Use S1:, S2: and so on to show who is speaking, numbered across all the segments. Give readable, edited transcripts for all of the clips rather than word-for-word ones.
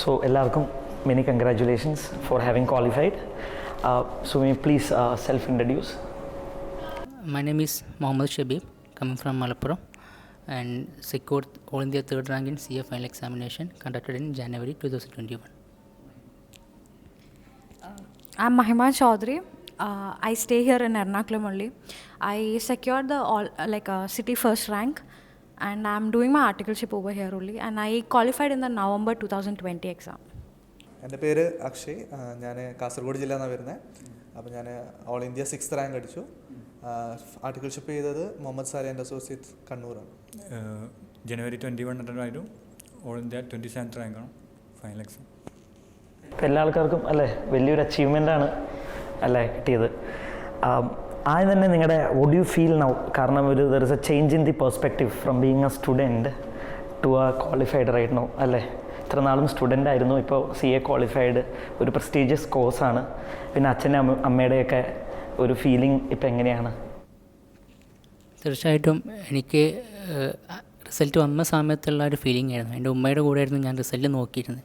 S1: So എല്ലാവർക്കും many congratulations for having qualified. So may you please self-introduce.
S2: My name is Mohammad Shabib, coming from Malappuram, and secured All India third rank in CA final examination conducted in January 2021.
S3: I'm Mahima Chaudhary. I stay here in Ernakulam only. I secured the city first rank, and I'm doing my articleship over here only. And I qualified in the November 2020 exam.
S4: എൻ്റെ പേര് അക്ഷയ്, ഞാൻ കാസർഗോഡ് ജില്ലയിൽ നിന്നാണ് വരുന്നത്. അപ്പോൾ ഞാൻ all India 6th rank അടിച്ചു. ആർട്ടിക്കിൾഷിപ്പ് ചെയ്തത് മുഹമ്മദ് സാലി ആൻഡ് അസോസിയേറ്റ്സ് കണ്ണൂരാണ്.
S5: ജനുവരി 21 അറ്റൻഡായിരുന്നു. ഓൾ ഇന്ത്യ 27th റാങ്കാണ് ഫൈനൽ എക്സാം.
S1: ഇപ്പോൾ എല്ലാ ആൾക്കാർക്കും അല്ലേ വലിയൊരു അച്ചീവ്മെൻ്റാണ് അല്ലേ കിട്ടിയത്. ആദ്യം തന്നെ നിങ്ങളുടെ what do you feel now? കാരണം there is a change in the perspective from being a student to a qualified right now അല്ലേ. ഇത്ര നാളും സ്റ്റുഡൻ്റ് ആയിരുന്നു, ഇപ്പോൾ CA ക്വാളിഫൈഡ്, ഒരു പ്രസ്റ്റീജിയസ് കോഴ്സാണ്. പിന്നെ അച്ഛൻ്റെ അമ്മയുടെയൊക്കെ ഒരു ഫീലിംഗ് ഇപ്പോൾ എങ്ങനെയാണ്?
S2: തീർച്ചയായിട്ടും എനിക്ക് റിസൾട്ട് വന്ന സമയത്തുള്ള ഒരു ഫീലിംഗ് ആയിരുന്നു. എൻ്റെ ഉമ്മയുടെ കൂടെ ആയിരുന്നു ഞാൻ റിസൾട്ട് നോക്കിയിരുന്നത്.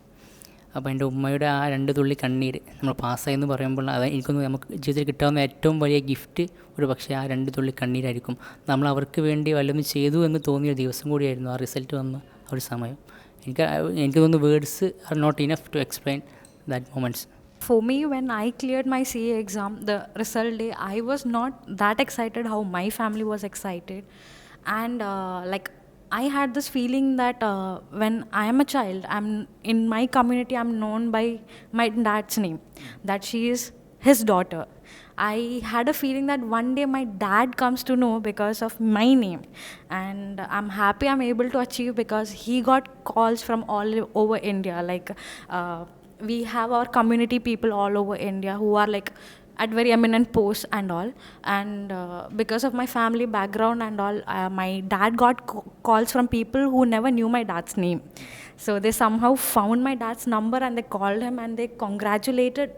S2: അപ്പോൾ എൻ്റെ ഉമ്മയുടെ ആ 2 തുള്ളി കണ്ണീര് നമ്മൾ പാസ്സായി എന്ന് പറയുമ്പോൾ അത് എനിക്കൊന്ന് നമുക്ക് ജീവിതത്തിൽ കിട്ടാവുന്ന ഏറ്റവും വലിയ ഗിഫ്റ്റ് ഒരു പക്ഷേ ആ 2 തുള്ളി കണ്ണീരായിരിക്കും. നമ്മൾ അവർക്ക് വേണ്ടി വല്ലതും ചെയ്തു എന്ന് തോന്നിയ ദിവസം കൂടിയായിരുന്നു ആ റിസൾട്ട് വന്ന ആ ഒരു സമയം. എനിക്ക് തോന്നുന്നു words are not enough to explain that moments.
S3: For me, when I cleared my CA exam, the result day, I was not that excited how my family was excited. And I had this feeling that when I am a child, I'm in my community, I'm known by my dad's name, that she is his daughter. I had a feeling that one day my dad comes to know because of my name, and I'm happy I'm able to achieve because he got calls from all over India. We have our community people all over India who are at very eminent posts and all, and because of my family background and all, my dad got calls from people who never knew my dad's name. So they somehow found my dad's number and they called him and they congratulated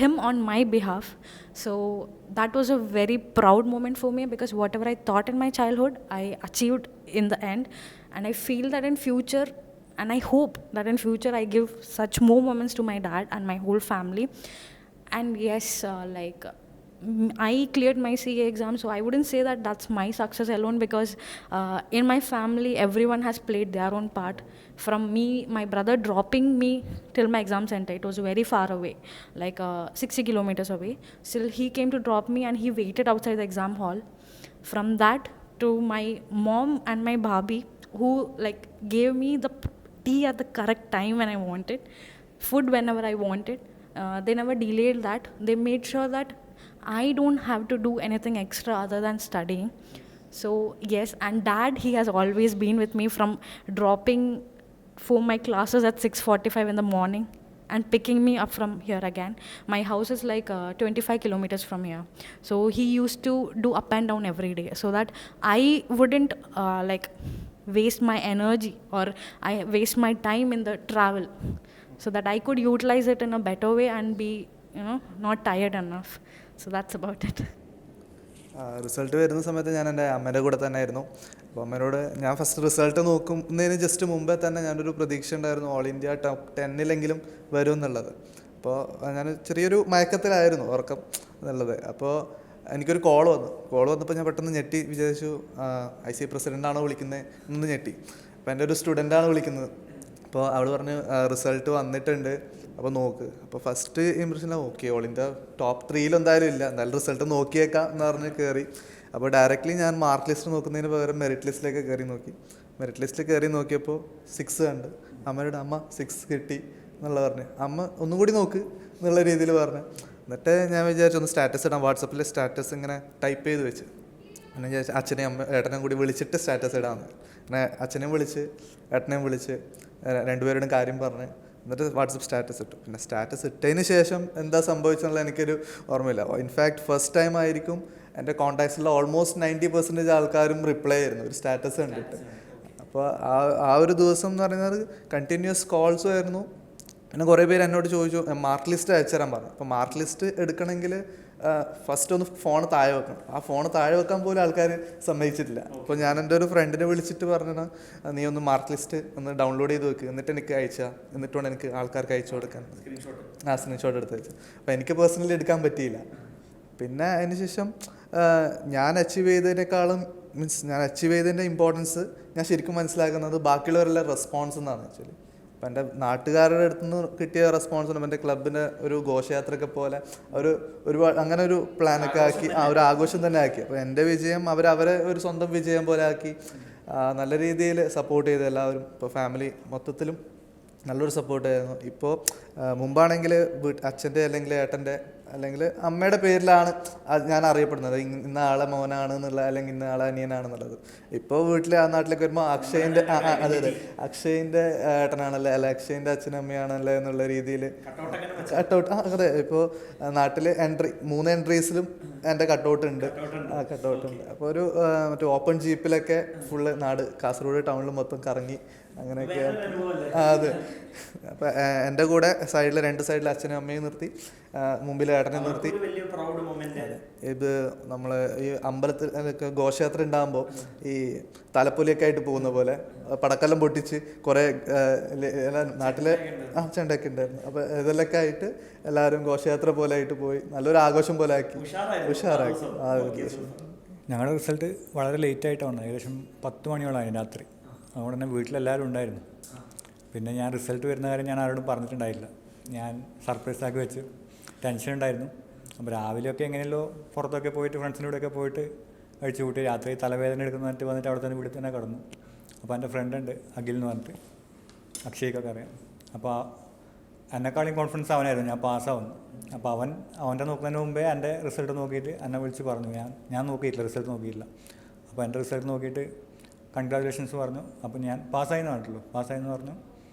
S3: him on my behalf. So that was a very proud moment for me, because whatever I thought in my childhood, I achieved in the end. And I feel that in future, and I hope that in future I give such more moments to my dad and my whole family. And yes, I cleared my CA exam, so I wouldn't say that that's my success alone, because in my family everyone has played their own part. From me, my brother dropping me till my exam center, it was very far away, 60 kilometers away. Still he came to drop me and he waited outside the exam hall. From that to my mom and my bhabi, who gave me the tea at the correct time when I wanted, food whenever I wanted. They never delayed that. They made sure that I don't have to do anything extra other than studying. So yes, and dad, he has always been with me from dropping for my classes at 6:45 in the morning and picking me up from here again. My house is 25 kilometers from here. So he used to do up and down every day so that I wouldn't waste my energy or I waste my time in the travel, so that I could utilize it in a better way and be, not tired enough. So that's about it.
S4: Result വരുന്ന സമയത്ത് ഞാൻ എൻ്റെ അമ്മേൻ്റെ കൂടെ തന്നെ ആയിരുന്നു. അപ്പോൾ അമ്മേനോട് ഞാൻ ഫസ്റ്റ് റിസൾട്ട് നോക്കുന്നതിന് ജസ്റ്റ് മുമ്പേ തന്നെ ഞാനൊരു പ്രതീക്ഷ ഉണ്ടായിരുന്നു ഓൾ ഇന്ത്യ ടോപ്പ് 10 വരും എന്നുള്ളത്. അപ്പോൾ ഞാൻ ചെറിയൊരു മയക്കത്തിലായിരുന്നു, ഉറക്കം എന്നുള്ളത്. അപ്പോൾ എനിക്കൊരു കോൾ വന്നപ്പോൾ ഞാൻ പെട്ടെന്ന് ഞെട്ടി, വിചാരിച്ചു ICA പ്രസിഡൻ്റാണോ വിളിക്കുന്നത് എന്ന് ഞെട്ടി. അപ്പോൾ എൻ്റെ ഒരു സ്റ്റുഡൻ്റാണ് വിളിക്കുന്നത്. അപ്പോൾ അവൾ പറഞ്ഞു റിസൾട്ട് വന്നിട്ടുണ്ട്, അപ്പോൾ നോക്ക്. അപ്പോൾ first impression okay, all India top 3 എന്തായാലും ഇല്ല, എന്തായാലും റിസൾട്ട് നോക്കിയേക്കാം എന്ന് പറഞ്ഞ് കയറി. അപ്പോൾ ഡയറക്റ്റ്ലി ഞാൻ മാർക്ക് ലിസ്റ്റ് നോക്കുന്നതിന് പകരം മെറിറ്റ് ലിസ്റ്റിലേക്ക് കയറി നോക്കി. മെറിറ്റ് ലിസ്റ്റിൽ കയറി നോക്കിയപ്പോൾ 6 കണ്ട്. അമ്മയോട് അമ്മ 6 കിട്ടി എന്നുള്ള പറഞ്ഞു. അമ്മ ഒന്നും കൂടി നോക്ക് എന്നുള്ള രീതിയിൽ പറഞ്ഞു. എന്നിട്ട് ഞാൻ വിചാരിച്ചു ഒന്ന് സ്റ്റാറ്റസ് ഇടാം, വാട്സപ്പിൽ സ്റ്റാറ്റസ് ഇങ്ങനെ ടൈപ്പ് ചെയ്ത് വെച്ച്. പിന്നെ വിചാരിച്ചു അച്ഛനെയും ഏട്ടനെയും കൂടി വിളിച്ചിട്ട് സ്റ്റാറ്റസ് ഇടാമെന്ന്. അങ്ങനെ അച്ഛനെയും വിളിച്ച് ഏട്ടനെയും വിളിച്ച് രണ്ടുപേരുടെയും കാര്യം പറഞ്ഞ് എന്നിട്ട് വാട്സപ്പ് സ്റ്റാറ്റസ് ഇട്ടു. പിന്നെ സ്റ്റാറ്റസ് ഇട്ടതിന് ശേഷം എന്താ സംഭവിച്ചെന്നുള്ള എനിക്കൊരു ഓർമ്മയില്ല. ഇൻഫാക്ട് ഫസ്റ്റ് ടൈം ആയിരിക്കും എൻ്റെ കോൺടാക്ട്സിലുള്ള ഓൾമോസ്റ്റ് 90% ആൾക്കാരും റിപ്ലൈ ആയിരുന്നു ഒരു സ്റ്റാറ്റസ് കണ്ടിട്ട്. അപ്പോൾ ആ ഒരു ദിവസം എന്ന് പറയുന്നത് കണ്ടിന്യൂസ് കോൾസും ആയിരുന്നു. പിന്നെ കുറേ പേര് എന്നോട് ചോദിച്ചു മാർക്ക് ലിസ്റ്റ് അയച്ചു തരാൻ പറഞ്ഞു. അപ്പോൾ മാർക്ക് ലിസ്റ്റ് എടുക്കണമെങ്കിൽ ഫസ്റ്റ് ഒന്ന് ഫോൺ താഴെ വെക്കണം. ആ ഫോൺ താഴെ വെക്കാൻ പോലും ആൾക്കാർ സമ്മതിച്ചിട്ടില്ല. അപ്പോൾ ഞാൻ എൻ്റെ ഒരു ഫ്രണ്ടിനെ വിളിച്ചിട്ട് പറഞ്ഞാൽ നീ ഒന്ന് മാർക്ക് ലിസ്റ്റ് ഒന്ന് ഡൗൺലോഡ് ചെയ്ത് വെക്കുക, എന്നിട്ട് എനിക്ക് എന്നിട്ട് വേണം എനിക്ക് ആൾക്കാർക്ക് അയച്ചു കൊടുക്കാൻ. സ്ക്രീൻഷോട്ട് എടുത്ത് വെച്ചു. അപ്പോൾ എനിക്ക് പേഴ്സണലി എടുക്കാൻ പറ്റിയില്ല. പിന്നെ അതിന് ശേഷം ഞാൻ അച്ചീവ് ചെയ്തതിനേക്കാളും ഞാൻ അച്ചീവ് ചെയ്തതിൻ്റെ ഇമ്പോർട്ടൻസ് ഞാൻ ശരിക്കും മനസ്സിലാക്കുന്നത് ബാക്കിയുള്ളവരെല്ലാം റെസ്പോൺസ് എന്നാണ് ആക്ച്വലി. അപ്പം എൻ്റെ നാട്ടുകാരുടെ അടുത്ത് നിന്ന് കിട്ടിയ റെസ്പോൺസ് എൻ്റെ ക്ലബിൻ്റെ ഒരു ഘോഷയാത്രയൊക്കെ പോലെ ഒരുപാട് അങ്ങനെ ഒരു പ്ലാനൊക്കെ ആക്കി ഒരു ആഘോഷം തന്നെ ആക്കി. അപ്പോൾ എൻ്റെ വിജയം അവരെ ഒരു സ്വന്തം വിജയം പോലെ ആക്കി നല്ല രീതിയിൽ സപ്പോർട്ട് ചെയ്ത് എല്ലാവരും. ഇപ്പോൾ ഫാമിലി മൊത്തത്തിലും നല്ലൊരു സപ്പോർട്ടായിരുന്നു. ഇപ്പോൾ മുമ്പാണെങ്കിൽ അച്ഛൻ്റെ അല്ലെങ്കിൽ ഏട്ടൻ്റെ അല്ലെങ്കിൽ അമ്മയുടെ പേരിലാണ് ഞാൻ അറിയപ്പെടുന്നത്, ഇന്ന ആളെ മോനാണ് എന്നുള്ള അല്ലെങ്കിൽ ഇന്ന ആളെ അനിയനാണെന്നുള്ളത്. ഇപ്പോൾ വീട്ടിൽ ആ നാട്ടിലേക്ക് വരുമ്പോൾ അക്ഷയൻ്റെ അതെ അക്ഷയൻ്റെ ഏട്ടനാണല്ലേ, അല്ല അക്ഷയൻ്റെ അച്ഛനും അമ്മയാണല്ലേ എന്നുള്ള രീതിയിൽ കട്ടൗട്ട് അതെ. ഇപ്പോൾ നാട്ടിൽ 3 എൻട്രീസിലും എൻ്റെ കട്ടൗട്ട് ഉണ്ട്. അപ്പോൾ ഒരു മറ്റേ ഓപ്പൺ ജീപ്പിലൊക്കെ ഫുള്ള് നാട് കാസർഗോഡ് ടൗണിൽ മൊത്തം കറങ്ങി അങ്ങനെയൊക്കെ. അതെ. അപ്പം എൻ്റെ കൂടെ സൈഡിൽ 2 സൈഡിൽ അച്ഛനും അമ്മയും നിർത്തി, മുമ്പിൽ ഏട്ടനെ നിർത്തി. ഇത് നമ്മൾ ഈ അമ്പലത്തിലൊക്കെ ഘോഷയാത്ര ഉണ്ടാകുമ്പോൾ ഈ തലപ്പൊലിയൊക്കെ ആയിട്ട് പോകുന്ന പോലെ പടക്കെല്ലാം പൊട്ടിച്ച് കുറേ നാട്ടിലെ ചെണ്ടൊക്കെ ഉണ്ടായിരുന്നു. അപ്പോൾ ഇതെല്ലൊക്കെ ആയിട്ട് എല്ലാവരും ഘോഷയാത്ര പോലെ ആയിട്ട് പോയി നല്ലൊരു ആഘോഷം പോലെ ആക്കി, ഉഷാറാക്കി.
S5: ഞങ്ങളുടെ റിസൾട്ട് വളരെ ലേറ്റായിട്ടാണ് വന്നത്, ഏകദേശം 10 മണിയോളായിരുന്നു രാത്രി. അതുകൊണ്ട് തന്നെ വീട്ടിലെല്ലാവരും ഉണ്ടായിരുന്നു. പിന്നെ ഞാൻ റിസൾട്ട് വരുന്ന കാര്യം ഞാൻ ആരോടും പറഞ്ഞിട്ടുണ്ടായില്ല. ഞാൻ സർപ്രൈസ് ആക്കി വെച്ച് ടെൻഷൻ ഉണ്ടായിരുന്നു. അപ്പോൾ രാവിലെയൊക്കെ എങ്ങനെയല്ലോ പുറത്തൊക്കെ പോയിട്ട് ഫ്രണ്ട്സിൻ്റെ കൂടെയൊക്കെ പോയിട്ട് കഴിച്ചു കൂട്ടി രാത്രി തലവേദന എടുക്കുന്നതായിട്ട് വന്നിട്ട് അവിടെ തന്നെ വീട്ടിൽ തന്നെ കിടന്നു. അപ്പോൾ എൻ്റെ ഫ്രണ്ട് ഉണ്ട് അഖിൽ എന്ന് പറഞ്ഞിട്ട്, അക്ഷയ്ക്കൊക്കെ അറിയാം. അപ്പോൾ എന്നെക്കാളും കോൺഫിഡൻസ് അവനായിരുന്നു ഞാൻ പാസ്സാവുന്നു. അപ്പോൾ അവൻ്റെ നോക്കുന്നതിന് മുമ്പേ എൻ്റെ റിസൾട്ട് നോക്കിയിട്ട് എന്നെ വിളിച്ച് പറഞ്ഞു. ഞാൻ നോക്കിയിട്ടില്ല, റിസൾട്ട് നോക്കിയില്ല. അപ്പോൾ എൻ്റെ റിസൾട്ട് നോക്കിയിട്ട് കൺഗ്രാജുലേഷൻസ് പറഞ്ഞു. അപ്പോൾ ഞാൻ പാസ്സായിന്ന് പറഞ്ഞിട്ടുള്ളൂ. പറഞ്ഞു.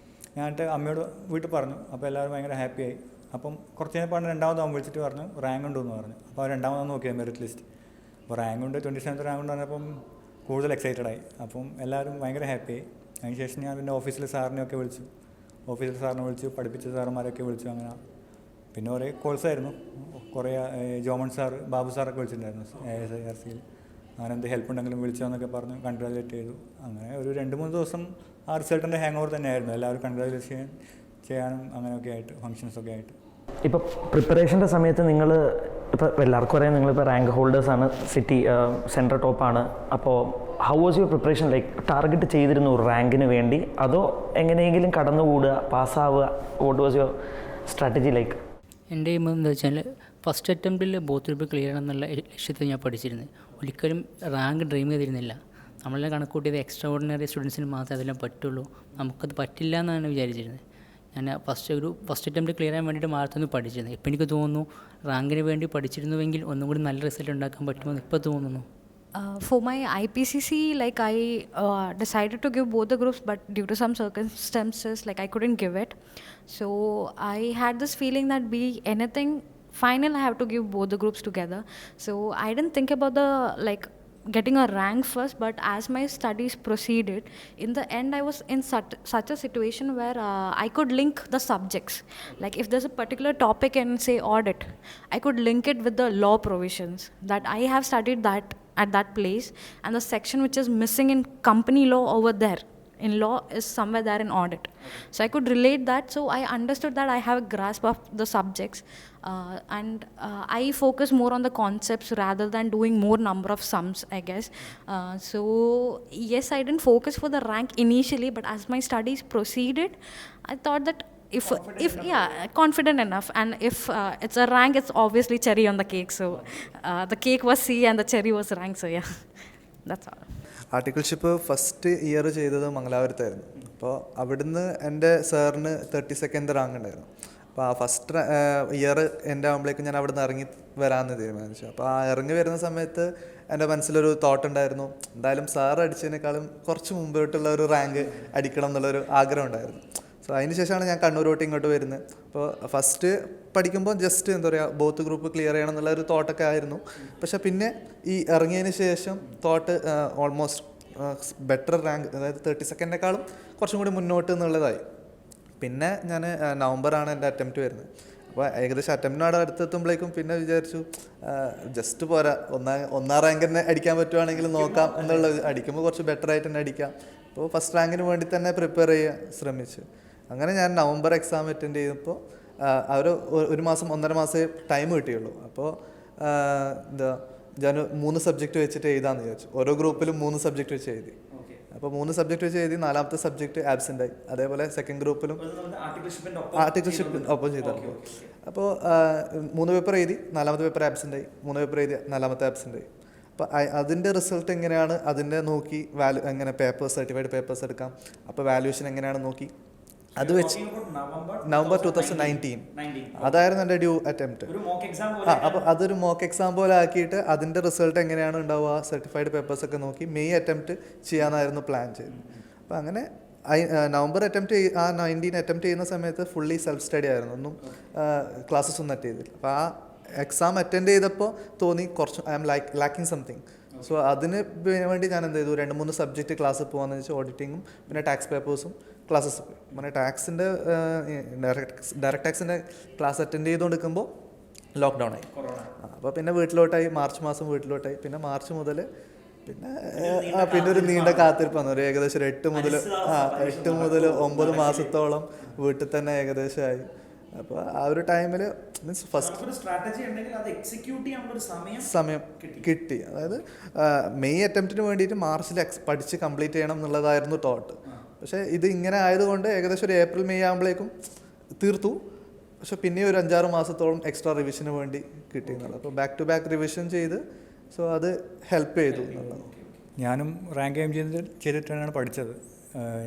S5: ഞാനിട്ട് അമ്മയോട് വീട്ടിൽ പറഞ്ഞു. അപ്പോൾ എല്ലാവരും ഭയങ്കര ഹാപ്പിയായി. അപ്പം കുറച്ച് കഴിഞ്ഞപ്പോൾ രണ്ടാമത് അവൻ വിളിച്ചിട്ട് പറഞ്ഞു റാങ്ക് ഉണ്ടെന്ന് പറഞ്ഞു. അപ്പോൾ രണ്ടാമത് നോക്കിയത് മെറിറ്റ് ലിസ്റ്റ്. അപ്പോൾ റാങ്ക് ഉണ്ട്, 27th റാങ്ക് ഉണ്ട് പറഞ്ഞപ്പം കൂടുതൽ എക്സൈറ്റഡായി. അപ്പം എല്ലാവരും ഭയങ്കര ഹാപ്പിയായി. അതിന് ശേഷം ഞാൻ പിന്നെ ഓഫീസിലെ സാറിനെയൊക്കെ വിളിച്ചു. പഠിപ്പിച്ച സാറന്മാരൊക്കെ വിളിച്ചു. അങ്ങനെ പിന്നെ കുറേ കോഴ്സായിരുന്നു. കുറേ ജോമൺ സാർ, ബാബു സാറൊക്കെ വിളിച്ചിട്ടുണ്ടായിരുന്നു ASIRCയിൽ. അങ്ങനെ എന്ത് ഹെൽപ്പ് ഉണ്ടെങ്കിലും വിളിച്ചോ എന്നൊക്കെ പറഞ്ഞ് കൺഗ്രാജുലേറ്റ് ചെയ്തു. അങ്ങനെ ഒരു 2-3 ദിവസം ആ റിസൾട്ടിൻ്റെ ഹാങ് ഓവർ തന്നെയായിരുന്നു. എല്ലാവരും കൺഗ്രാജുലേഷൻ ചെയ്യാനും അങ്ങനെയൊക്കെ ആയിട്ട് ഫങ്ഷൻസൊക്കെ ആയിട്ട്.
S1: ഇപ്പോൾ പ്രിപ്പറേഷൻ്റെ സമയത്ത് നിങ്ങൾ ഇപ്പോൾ എല്ലാവർക്കും അറിയാം നിങ്ങളിപ്പോൾ റാങ്ക് ഹോൾഡേഴ്സാണ്, സിറ്റി സെൻട്രൽ ടോപ്പാണ്. അപ്പോൾ how was your preparation? Like target ചെയ്തിരുന്നു റാങ്കിന് വേണ്ടി, അതോ എങ്ങനെയെങ്കിലും കടന്നുകൂടുക, പാസ്സാവുക? What was your strategy like?
S2: എൻ്റെ എയിം എന്താ വെച്ചാൽ ഫസ്റ്റ് അറ്റംപ്റ്റിൽ ബോത്ത് ഗ്രൂപ്പ് ക്ലിയർ ചെയ്യണമെന്നുള്ള ലക്ഷ്യത്തിൽ ഞാൻ പഠിച്ചിരുന്നത്. ഒരിക്കലും റാങ്ക് ഡ്രീം ചെയ്തിരുന്നില്ല. നമ്മളെ കണക്കൂട്ടിയത് എക്സ്ട്രാ ഓർഡിനറി സ്റ്റുഡൻസിന് മാത്രമേ അതെല്ലാം പറ്റുള്ളൂ, നമുക്കത് പറ്റില്ല എന്നാണ് വിചാരിച്ചിരുന്നത്. ഞാൻ ഫസ്റ്റ് അറ്റംപ്റ്റ് ക്ലിയർ ചെയ്യാൻ വേണ്ടിയിട്ട് മാത്രമേ പഠിച്ചിരുന്നത്. ഇപ്പോൾ എനിക്ക് തോന്നുന്നു റാങ്കിന് വേണ്ടി പഠിച്ചിരുന്നുവെങ്കിൽ ഒന്നും കൂടി നല്ല റിസൾട്ട് ഉണ്ടാക്കാൻ പറ്റുമെന്ന് ഇപ്പോൾ തോന്നുന്നു.
S3: For my IPCC, like I decided to give both the groups, but due to some circumstances, like I couldn't give it. So I had this feeling that be anything final, I have to give both the groups together. So I didn't think about the getting a rank first, but as my studies proceeded, in the end I was in such a situation where I could link the subjects. Like if there's a particular topic in say audit, I could link it with the law provisions that I have studied that at that place, and the section which is missing in company law over there in law is somewhere there in audit. So I could relate that. So I understood that I have a grasp of the subjects, and I focus more on the concepts rather than doing more number of sums, I guess. So yes, I didn't focus for the rank initially, but as my studies proceeded, I thought that if confident enough, and if it's a rank, it's obviously cherry on the cake. So the cake was C and the cherry was rank. So yeah, that's all.
S4: Articleship first year ചെയ്തത് മംഗലാപുരത്തായിരുന്നു. അപ്പോൾ അവിടുന്ന് എൻ്റെ സാറിന് 32nd rank ഉണ്ടായിരുന്നു. അപ്പോൾ ആ first year എൻ്റെ ആകുമ്പോഴേക്കും ഞാൻ അവിടെ നിന്ന് ഇറങ്ങി വരാമെന്ന് തീരുമാനിച്ചു. അപ്പോൾ ആ ഇറങ്ങി വരുന്ന സമയത്ത് എൻ്റെ മനസ്സിലൊരു തോട്ട് ഉണ്ടായിരുന്നു, എന്തായാലും സാർ അടിച്ചതിനേക്കാളും കുറച്ച് മുമ്പോട്ടുള്ള ഒരു റാങ്ക് അടിക്കണം എന്നുള്ളൊരു ആഗ്രഹം ഉണ്ടായിരുന്നു. സോ അതിന് ശേഷമാണ് ഞാൻ കണ്ണൂരോട്ട് ഇങ്ങോട്ട് വരുന്നത്. അപ്പോൾ ഫസ്റ്റ് പഠിക്കുമ്പോൾ ജസ്റ്റ് എന്താ പറയുക ബോത്ത് ഗ്രൂപ്പ് ക്ലിയർ ചെയ്യണം എന്നുള്ളൊരു തോട്ടൊക്കെ ആയിരുന്നു. പക്ഷെ പിന്നെ ഈ ഇറങ്ങിയതിന് ശേഷം തോട്ട് ഓൾമോസ്റ്റ് ബെറ്റർ റാങ്ക്, അതായത് 32nd കുറച്ചും കൂടി മുന്നോട്ട് എന്നുള്ളതായി. പിന്നെ ഞാൻ നവംബറാണ് എൻ്റെ അറ്റംപ്റ്റ് വരുന്നത്. അപ്പോൾ ഏകദേശം അറ്റംപ്റ്റിനോട് അടുത്തെത്തുമ്പോഴേക്കും പിന്നെ വിചാരിച്ചു ജസ്റ്റ് പോരാ, ഒന്നാം റാങ്ക് തന്നെ അടിക്കാൻ പറ്റുവാണെങ്കിൽ നോക്കാം എന്നുള്ളത്. അടിക്കുമ്പോൾ കുറച്ച് ബെറ്റർ ആയിട്ട് തന്നെ അടിക്കാം. അപ്പോൾ ഫസ്റ്റ് റാങ്കിന് വേണ്ടി തന്നെ പ്രിപ്പയർ ചെയ്യാൻ ശ്രമിച്ചു. അങ്ങനെ ഞാൻ നവംബർ എക്സാം അറ്റൻഡ് ചെയ്തപ്പോൾ അവർ 1 മാസം 1.5 മാസമേ ടൈം കിട്ടിയുള്ളൂ. അപ്പോൾ ഞാൻ 3 സബ്ജക്റ്റ് വെച്ചിട്ട് എഴുതാമെന്ന് വിചാരിച്ചു. ഓരോ ഗ്രൂപ്പിലും 3 സബ്ജക്റ്റ് വെച്ച് എഴുതി. അപ്പോൾ 3 സബ്ജക്റ്റ് വെച്ച് എഴുതി, 4ാമത്തെ സബ്ജക്റ്റ് ആബ്സെൻ്റ് ആയി. അതേപോലെ സെക്കൻഡ് ഗ്രൂപ്പിലും ആർട്ടിക്കിൾഷിപ്പിന് ഒപ്പം ചെയ്തിട്ടുണ്ട്. അപ്പോൾ 3 പേപ്പർ എഴുതി, 4ാമത്തെ പേപ്പർ ആബ്സെൻ്റ് ആയി. 3 പേപ്പർ എഴുതി, 4ാമത്തെ ആബ്സെൻ്റ് ആയി. അപ്പോൾ അതിൻ്റെ റിസൾട്ട് എങ്ങനെയാണ്, അതിൻ്റെ നോക്കി എങ്ങനെ പേപ്പേഴ്സ്, സർട്ടിഫൈഡ് പേപ്പേഴ്സ് എടുക്കാം, അപ്പോൾ വാല്യൂഷൻ എങ്ങനെയാണ് നോക്കി അത് വെച്ച് നവംബർ 2019 അതായിരുന്നു എൻ്റെ ഡ്യൂ അറ്റംപ്റ്റ്. അപ്പോൾ അതൊരു മോക്ക് എക്സാം പോലെ ആക്കിയിട്ട് അതിൻ്റെ റിസൾട്ട് എങ്ങനെയാണ് ഉണ്ടാവുക, സർട്ടിഫൈഡ് പേപ്പേഴ്സൊക്കെ നോക്കി മെയ് അറ്റംപ്റ്റ് ചെയ്യാനായിരുന്നു പ്ലാൻ ചെയ്തത്. അപ്പോൾ അങ്ങനെ നവംബർ 19 അറ്റംപ്റ്റ് ചെയ്യുന്ന സമയത്ത് ഫുള്ളി സെൽഫ് സ്റ്റഡി ആയിരുന്നു. ഒന്നും ക്ലാസ്സസ് ഒന്നും അറ്റൻഡ് ചെയ്തില്ല. അപ്പോൾ ആ എക്സാം അറ്റൻഡ് ചെയ്തപ്പോൾ തോന്നി കുറച്ച് I am lacking something. So അതിന് വേണ്ടി ഞാൻ എന്ത് ചെയ്തു, 2-3 സബ്ജക്റ്റ് ക്ലാസ്സിൽ പോകാമെന്ന് വെച്ചാൽ ഓഡിറ്റിങ്ങും പിന്നെ ടാക്സ് പേപ്പേഴ്സും ക്ലാസ്സസ് പോയി. പിന്നെ ടാക്സിൻ്റെ ഡയറക്റ്റ് ടാക്സിൻ്റെ ക്ലാസ് അറ്റൻഡ് ചെയ്തുകൊണ്ടിരിക്കുമ്പോൾ ലോക്ക്ഡൗൺ ആയി. അപ്പോൾ പിന്നെ വീട്ടിലോട്ടായി, മാർച്ച് മാസം വീട്ടിലോട്ടായി. പിന്നെ മാർച്ച് മുതൽ പിന്നെ ഒരു നീണ്ട കാത്തിരിപ്പാണ്. ഒരു ഏകദേശം 8 മുതൽ 9 മാസത്തോളം വീട്ടിൽ തന്നെ ഏകദേശമായി. അപ്പോൾ ആ ഒരു ടൈമിൽ മീൻസ് ഫസ്റ്റ് സമയം കിട്ടി. അതായത് മെയ് അറ്റംപ്റ്റിന് വേണ്ടിയിട്ട് മാർച്ചിൽ പഠിച്ച് കംപ്ലീറ്റ് ചെയ്യണം എന്നുള്ളതായിരുന്നു തോട്ട്. പക്ഷേ ഇത് ഇങ്ങനെ ആയതുകൊണ്ട് ഏകദേശം ഒരു ഏപ്രിൽ മെയ് ആകുമ്പോഴേക്കും തീർത്തു. പക്ഷെ പിന്നെ ഒരു 5-6 മാസത്തോളം എക്സ്ട്രാ റിവിഷന് വേണ്ടി കിട്ടിയെന്നുള്ളത്. അപ്പോൾ ബാക്ക് ടു ബാക്ക് റിവിഷൻ ചെയ്ത് സോ അത് ഹെൽപ്പ് ചെയ്തു എന്നുള്ളത്.
S5: ഞാനും റാങ്ക് എയിം ചെയ്തിട്ടാണ് പഠിച്ചത്.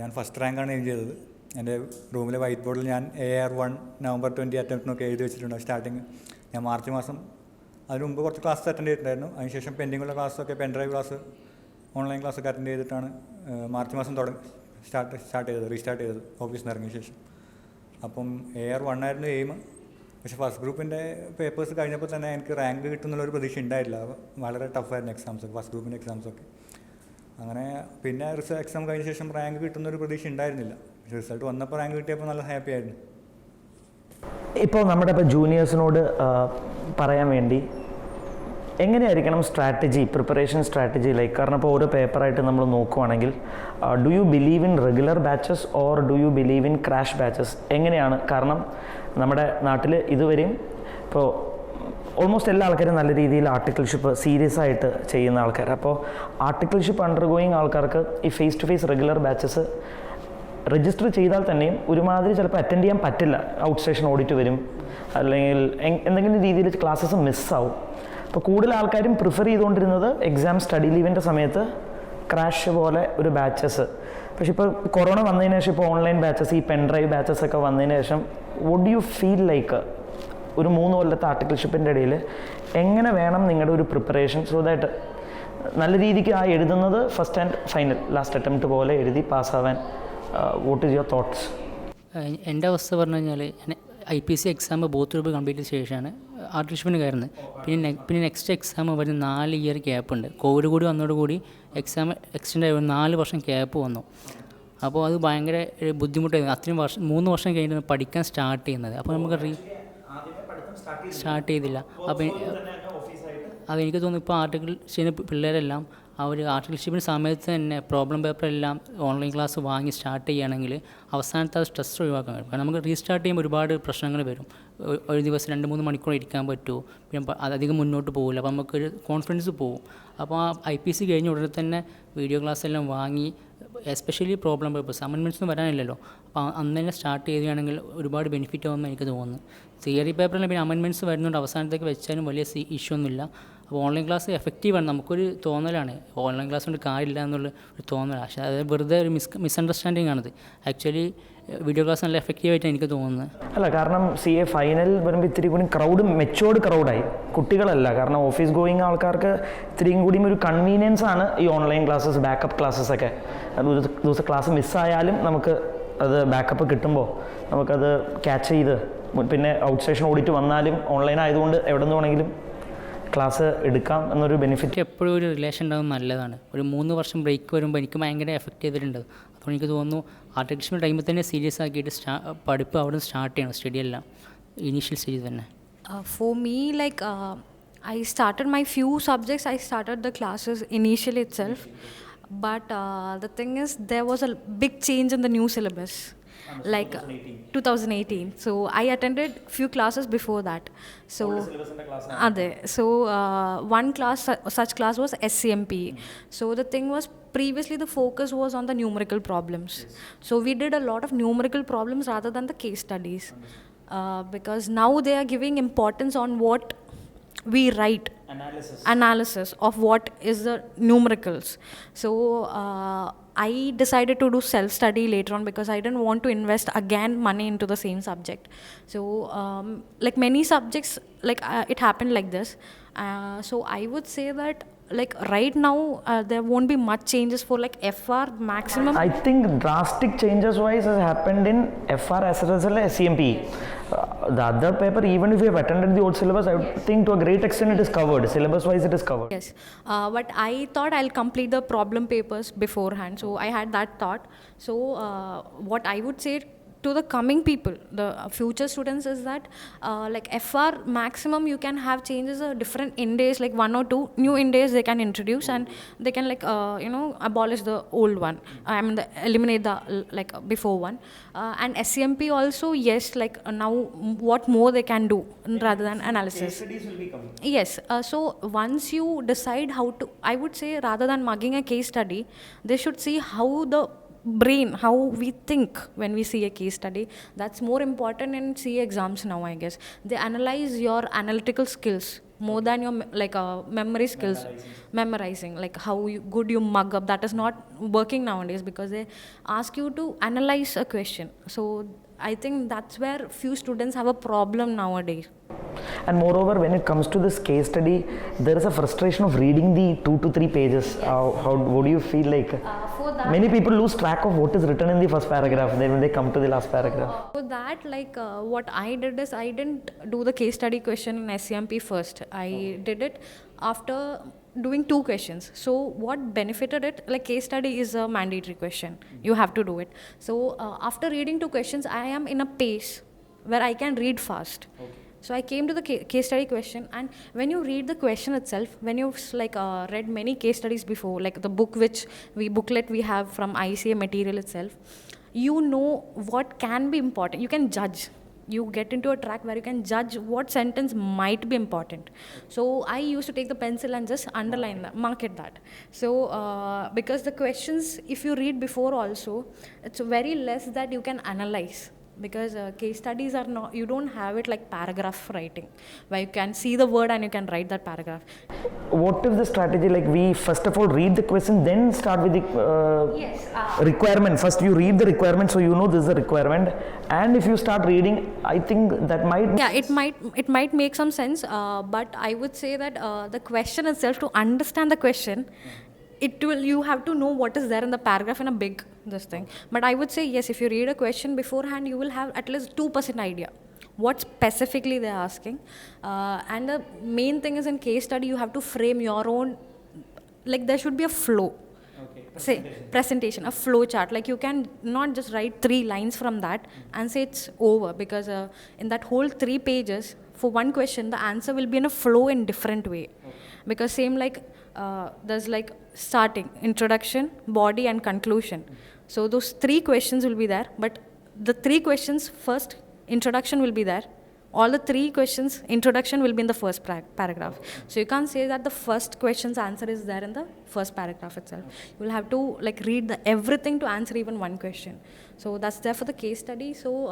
S5: ഞാൻ ഫസ്റ്റ് റാങ്കാണ് എയിം ചെയ്തത്. എൻ്റെ റൂമിലെ വൈറ്റ് ബോർഡിൽ ഞാൻ AR1 നവംബർ 20 അറ്റംപ്റ്റിനൊക്കെ എഴുതി വെച്ചിട്ടുണ്ട്. സ്റ്റാർട്ടിങ് ഞാൻ മാർച്ച് മാസം അതിന് മുമ്പ് കുറച്ച് ക്ലാസ് അറ്റൻഡ് ചെയ്തിട്ടുണ്ടായിരുന്നു. അതിനുശേഷം പെൻഡിങ്ങുള്ള ക്ലാസ്സൊക്കെ പെൻഡ്രൈവ് ക്ലാസ്, ഓൺലൈൻ ക്ലാസ്സൊക്കെ അറ്റൻഡ് ചെയ്തിട്ടാണ് മാർച്ച് മാസം സ്റ്റാർട്ട് ചെയ്തത്, റീസ്റ്റാർട്ട് ചെയ്തത് ഓഫീസിൽ നിന്ന് ഇറങ്ങിയ ശേഷം. അപ്പം AR1 ആയിരുന്നു എയിം. പക്ഷേ ഫസ്റ്റ് ഗ്രൂപ്പിൻ്റെ പേപ്പേഴ്സ് കഴിഞ്ഞപ്പോൾ തന്നെ എനിക്ക് റാങ്ക് കിട്ടുന്നുള്ളൊരു പ്രതീക്ഷ ഉണ്ടായില്ല. വളരെ ടഫായിരുന്നു എക്സാംസൊക്കെ, ഫസ്റ്റ് ഗ്രൂപ്പിൻ്റെ എക്സാംസൊക്കെ. അങ്ങനെ പിന്നെ എക്സാം കഴിഞ്ഞ ശേഷം റാങ്ക് കിട്ടുന്നൊരു പ്രതീക്ഷ ഉണ്ടായിരുന്നില്ല. പക്ഷേ റിസൾട്ട് വന്നപ്പോൾ റാങ്ക് കിട്ടിയപ്പോൾ നല്ല ഹാപ്പി ആയിരുന്നു.
S1: ഇപ്പോൾ നമ്മുടെ ജൂനിയേഴ്സിനോട് പറയാൻ വേണ്ടി എങ്ങനെയായിരിക്കണം പ്രിപ്പറേഷൻ സ്ട്രാറ്റജി ലൈക്ക്? കാരണം ഇപ്പോൾ ഓരോ പേപ്പറായിട്ട് നമ്മൾ നോക്കുവാണെങ്കിൽ do you believe in regular batches or do you believe in crash batches? എങ്ങനെയാണ്? കാരണം നമ്മുടെ നാട്ടിൽ ഇതുവരെയും ഇപ്പോൾ ഓൾമോസ്റ്റ് എല്ലാ ആൾക്കാരും നല്ല രീതിയിൽ ആർട്ടിക്കിൾഷിപ്പ് സീരിയസ് ആയിട്ട് ചെയ്യുന്ന ആൾക്കാർ. അപ്പോൾ ആർട്ടിക്കിൾഷിപ്പ് അണ്ടർഗോയിങ് ആൾക്കാർക്ക് ഈ face to face regular batches register ചെയ്താൽ തന്നെയും ഒരുമാതിരി ചിലപ്പോൾ അറ്റൻഡ് ചെയ്യാൻ പറ്റില്ല. ഔട്ട് സ്റ്റേഷൻ ഓഡിറ്റ് വരും, അല്ലെങ്കിൽ എന്തെങ്കിലും രീതിയിൽ ക്ലാസ്സസ് മിസ്സാവും. അപ്പോൾ കൂടുതൽ ആൾക്കാരും പ്രിഫർ ചെയ്തുകൊണ്ടിരുന്നത് എക്സാം സ്റ്റഡി ലീവിൻ്റെ സമയത്ത് ക്രാഷ് പോലെ ഒരു ബാച്ചസ്. പക്ഷേ ഇപ്പോൾ കൊറോണ വന്നതിന് ശേഷം ഇപ്പോൾ ഓൺലൈൻ ബാച്ചസ്, ഈ പെൻഡ്രൈവ് ബാച്ചസ് ഒക്കെ വന്നതിന് ശേഷം വുഡ് യു ഫീൽ ലൈക്ക് ഒരു 3 കൊല്ലത്തെ ആർട്ടിക്കിൾഷിപ്പിൻ്റെ ഇടയിൽ എങ്ങനെ വേണം നിങ്ങളുടെ ഒരു പ്രിപ്പറേഷൻ സോ ദാറ്റ് നല്ല രീതിക്ക് ആ എഴുതുന്നത് first and final last attempt പോലെ എഴുതി പാസ്സാവാൻ? What is your thoughts?
S2: എൻ്റെ അവസ്ഥ പറഞ്ഞു കഴിഞ്ഞാൽ IPC exam both group complete ചെയ്ത ശേഷമാണ് ആർട്ടിക്കിൾഷിപ്പിന് കയറുന്നത്. പിന്നെ നെക്സ്റ്റ് എക്സാം വരുന്ന 4 ഇയർ ഗ്യാപ്പ് ഉണ്ട്. കോവിഡ് കൂടി വന്നതോടുകൂടി എക്സാം എക്സ്റ്റെൻഡ് ആയി 4 വർഷം ഗ്യാപ്പ് വന്നു. അപ്പോൾ അത് ഭയങ്കര ബുദ്ധിമുട്ടായിരുന്നു. അത്രയും 3 വർഷം കഴിഞ്ഞിട്ട് പഠിക്കാൻ സ്റ്റാർട്ട് ചെയ്യുന്നത്. അപ്പോൾ നമുക്ക് സ്റ്റാർട്ട് ചെയ്തില്ല. അപ്പോൾ അതെനിക്ക് തോന്നുന്നു ഇപ്പോൾ ആർട്ടിക്കിൾ ചെയ്യുന്ന പിള്ളേരെല്ലാം അവർ ആർട്ടിക്കിൾഷിപ്പിൻ്റെ സമയത്ത് തന്നെ പ്രോബ്ലം പേപ്പറെല്ലാം ഓൺലൈൻ ക്ലാസ് വാങ്ങി സ്റ്റാർട്ട് ചെയ്യുകയാണെങ്കിൽ അവസാനത്തെ അത് സ്ട്രെസ് ഒഴിവാക്കാൻ കഴിയും. കാരണം നമുക്ക് റീസ്റ്റാർട്ട് ചെയ്യുമ്പോൾ ഒരുപാട് പ്രശ്നങ്ങൾ വരും. ഒരു ദിവസം 2-3 മണിക്കൂർ ഇരിക്കാൻ പറ്റുമോ, പിന്നെ അധികം മുന്നോട്ട് പോകില്ല. അപ്പോൾ നമുക്കൊരു കോൺഫിഡൻസ് പോകും. അപ്പോൾ ആ IPC കഴിഞ്ഞ ഉടനെ തന്നെ വീഡിയോ ക്ലാസ് എല്ലാം വാങ്ങി, എസ്പെഷ്യലി പ്രോബ്ലം പേപ്പേഴ്സ് അമെൻമെൻറ്റ്സൊന്നും വരാനില്ലല്ലോ. അപ്പോൾ അന്ന് തന്നെ സ്റ്റാർട്ട് ചെയ്യുകയാണെങ്കിൽ ഒരുപാട് ബെനിഫിറ്റ് ആകുമെന്ന് എനിക്ക് തോന്നുന്നു. തിയറി പേപ്പറിൽ പിന്നെ അമെൻമെൻറ്റ്സ് വരുന്നുണ്ട്, അവസാനത്തേക്ക് വെച്ചാലും വലിയ ഇഷ്യൂ ഒന്നുമില്ല. അപ്പോൾ ഓൺലൈൻ ക്ലാസ് എഫക്റ്റീവാണ്. നമുക്കൊരു തോന്നലാണ് ഓൺലൈൻ ക്ലാസ് കൊണ്ട് കാര്യമില്ല എന്നുള്ള ഒരു തോന്നലാണ്. പക്ഷേ അത് വെറുതെ ഒരു മിസ്അണ്ടർസ്റ്റാൻഡിങ് ആണത്. ആക്ച്വലി വീഡിയോ ക്ലാസ് നല്ല എഫക്റ്റീവായിട്ടാണ് എനിക്ക് തോന്നുന്നത്.
S1: അല്ല, കാരണം CA ഫൈനൽ വരുമ്പോൾ ഇത്തിരി കൂടി മെച്ചുവേർഡ് ക്രൗഡായി, കുട്ടികളല്ല. കാരണം ഓഫീസ് ഗോയിങ് ആൾക്കാർക്ക് ഇത്തിരിയും കൂടിയും ഒരു കൺവീനിയൻസ് ആണ് ഈ ഓൺലൈൻ ക്ലാസ്സസ്, ബാക്കപ്പ് ക്ലാസ്സസ് ഒക്കെ. ഒരു ദിവസം ക്ലാസ് മിസ്സായാലും നമുക്ക് അത് ബാക്കപ്പ് കിട്ടുമ്പോൾ നമുക്കത് ക്യാച്ച് ചെയ്ത്, പിന്നെ ഔട്ട് സ്റ്റേഷൻ ഓഡിറ്റ് വന്നാലും ഓൺലൈൻ ആയതുകൊണ്ട് എവിടെ നിന്ന് വേണമെങ്കിലും ക്ലാസ് എടുക്കാം എന്നൊരു ബെനിഫിറ്റ്.
S2: എപ്പോഴും ഒരു റിലേഷൻ ഉണ്ടാകും നല്ലതാണ്. ഒരു 3 വർഷം ബ്രേക്ക് വരുമ്പോൾ എനിക്ക് ഭയങ്കര എഫക്റ്റ് ചെയ്തിട്ടുണ്ട്. അപ്പോൾ എനിക്ക് തോന്നുന്നു ആർട്ടിക്കിൾഷിപ്പിൻ്റെ ടൈമിൽ തന്നെ സീരിയസ് ആക്കിയിട്ട് പഠിപ്പ് അവിടെ നിന്ന് സ്റ്റാർട്ട് ചെയ്യണം, സ്റ്റഡിയെല്ലാം. ഇനീഷ്യൽ സ്റ്റേജിൽ തന്നെ?
S3: For me, like I started my few subjects. I started the classes initially itself, but the thing is, there was a big change in the new syllabus, like 2018. So I attended few classes before that. So so one class, such class was SCMP. So the thing was, previously the focus was on the numerical problems. So we did a lot of numerical problems rather than the case studies. Because now they are giving importance on what we write, analysis of what is the numericals. So I decided to do self-study later on because I didn't want to invest again money into the same subject. So like many subjects, like it happened like this. So I would say that like right now there won't be much changes for like FR maximum.
S1: I think drastic changes wise has happened in FR as well as SCMP. The other paper, even if you have attended the old syllabus, I would think to a great extent it is covered. Syllabus wise it is covered.
S3: Yes, but I thought I'll complete the problem papers beforehand. So I had that thought. So what I would say to the coming people, the future students, is that like FR maximum you can have changes different indays, like 1 or 2 new indays they can introduce, and they can like abolish the old one. I mean eliminate the like before one. And SCMP also, yes, like now what more they can do rather than analysis. Case studies will be coming. Yes, so once you decide how to, I would say rather than mugging a case study, they should see how the brain, how we think when we see a case study. That's more important in CA exams now, I guess. They analyze your analytical skills more than your like memory skills. Memorizing, like how good you mug up, that is not working nowadays because they ask you to analyze a question. So I think that's where few students have a problem nowadays.
S1: And moreover, when it comes to this case study, there is a frustration of reading the 2 to 3 pages. What do you feel like?
S3: For that,
S1: many people lose track of what is written in the first paragraph when they come to the last paragraph.
S3: For that, like what I did is I didn't do the case study question in SCMP first. I did it after doing 2 questions. So what benefited it, like case study is a mandatory question. You have to do it. So after reading 2 questions, I am in a pace where I can read fast. So I came to the case study question, and when you read the question itself, when you've like read many case studies before, like the booklet we have from ICA material itself, you know what can be important. You can judge. You get into a track where you can judge what sentence might be important. So I used to take the pencil and just underline that, market that. So because the questions, if you read before also, it's very less that you can analyze. Because case studies are not, you don't have it like paragraph writing where you can see the word and you can write that paragraph.
S1: What is the strategy? Like we first of all read the question, then start with the requirement. First you read the requirement so you know this is a requirement, and if you start reading, I think that might
S3: it might make some sense, but I would say that the question itself, to understand the question, you have to know what is there in the paragraph in a big this thing. But I would say yes, if you read a question beforehand, you will have at least 2% idea what specifically they are asking. And the main thing is in case study, you have to frame your own, like there should be a flow. Say presentation, a flow chart. Like you can not just write 3 lines from that and say it's over, because in that whole 3 pages for one question, the answer will be in a flow in different way. Because same like there's like starting, introduction, body and conclusion. So those 3 questions will be there, but the 3 questions first, introduction will be there. All the 3 questions, introduction will be in the first paragraph. So you can't say that the first question's answer is there in the first paragraph itself. You will have to like read everything to answer even one question. So that's there for the case study. So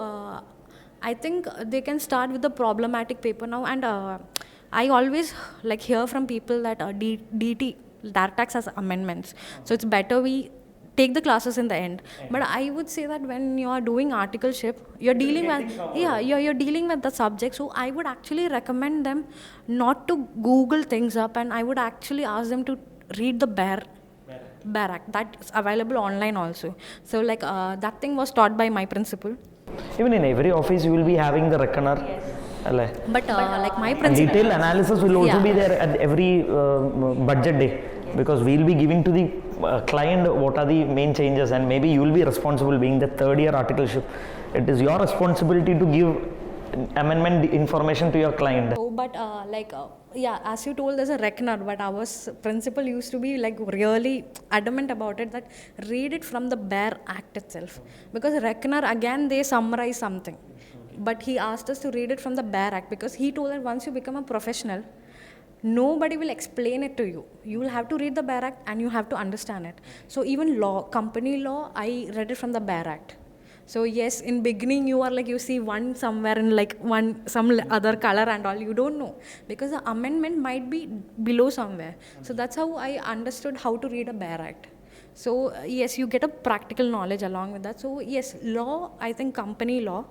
S3: I think they can start with the problematic paper now. And I always like hear from people that DT, direct tax has amendments. So it's better we take the classes in the end. But I would say that when you are doing articleship, you're dealing with you're dealing with the subject. So I would actually recommend them not to Google things up, and I would actually ask them to read the Bare Act. That's available online also. So like that thing was taught by my principal.
S1: Even in every office you will be having the reckoner. Yes.
S3: But like my principal,
S1: detailed analysis will also be there at every budget day, because we'll be giving to the client what are the main changes, and maybe you will be responsible, being the 3rd year articleship. It is your responsibility to give amendment information to your client?
S3: So, but yeah, as you told, there's a reckoner, but our principal used to be like really adamant about it that read it from the bare act itself. Because reckoner, again, they summarize something. But he asked us to read it from the bare act because he told that once you become a professional, nobody will explain it to you. You will have to read the bare act and you have to understand it. So even law, company law, I read it from the bare act. So yes, in beginning you are like you see one somewhere in like some other color and all, you don't know because the amendment might be below somewhere. So that's how I understood how to read a bare act. So yes, you get a practical knowledge along with that. So yes, law, I think company law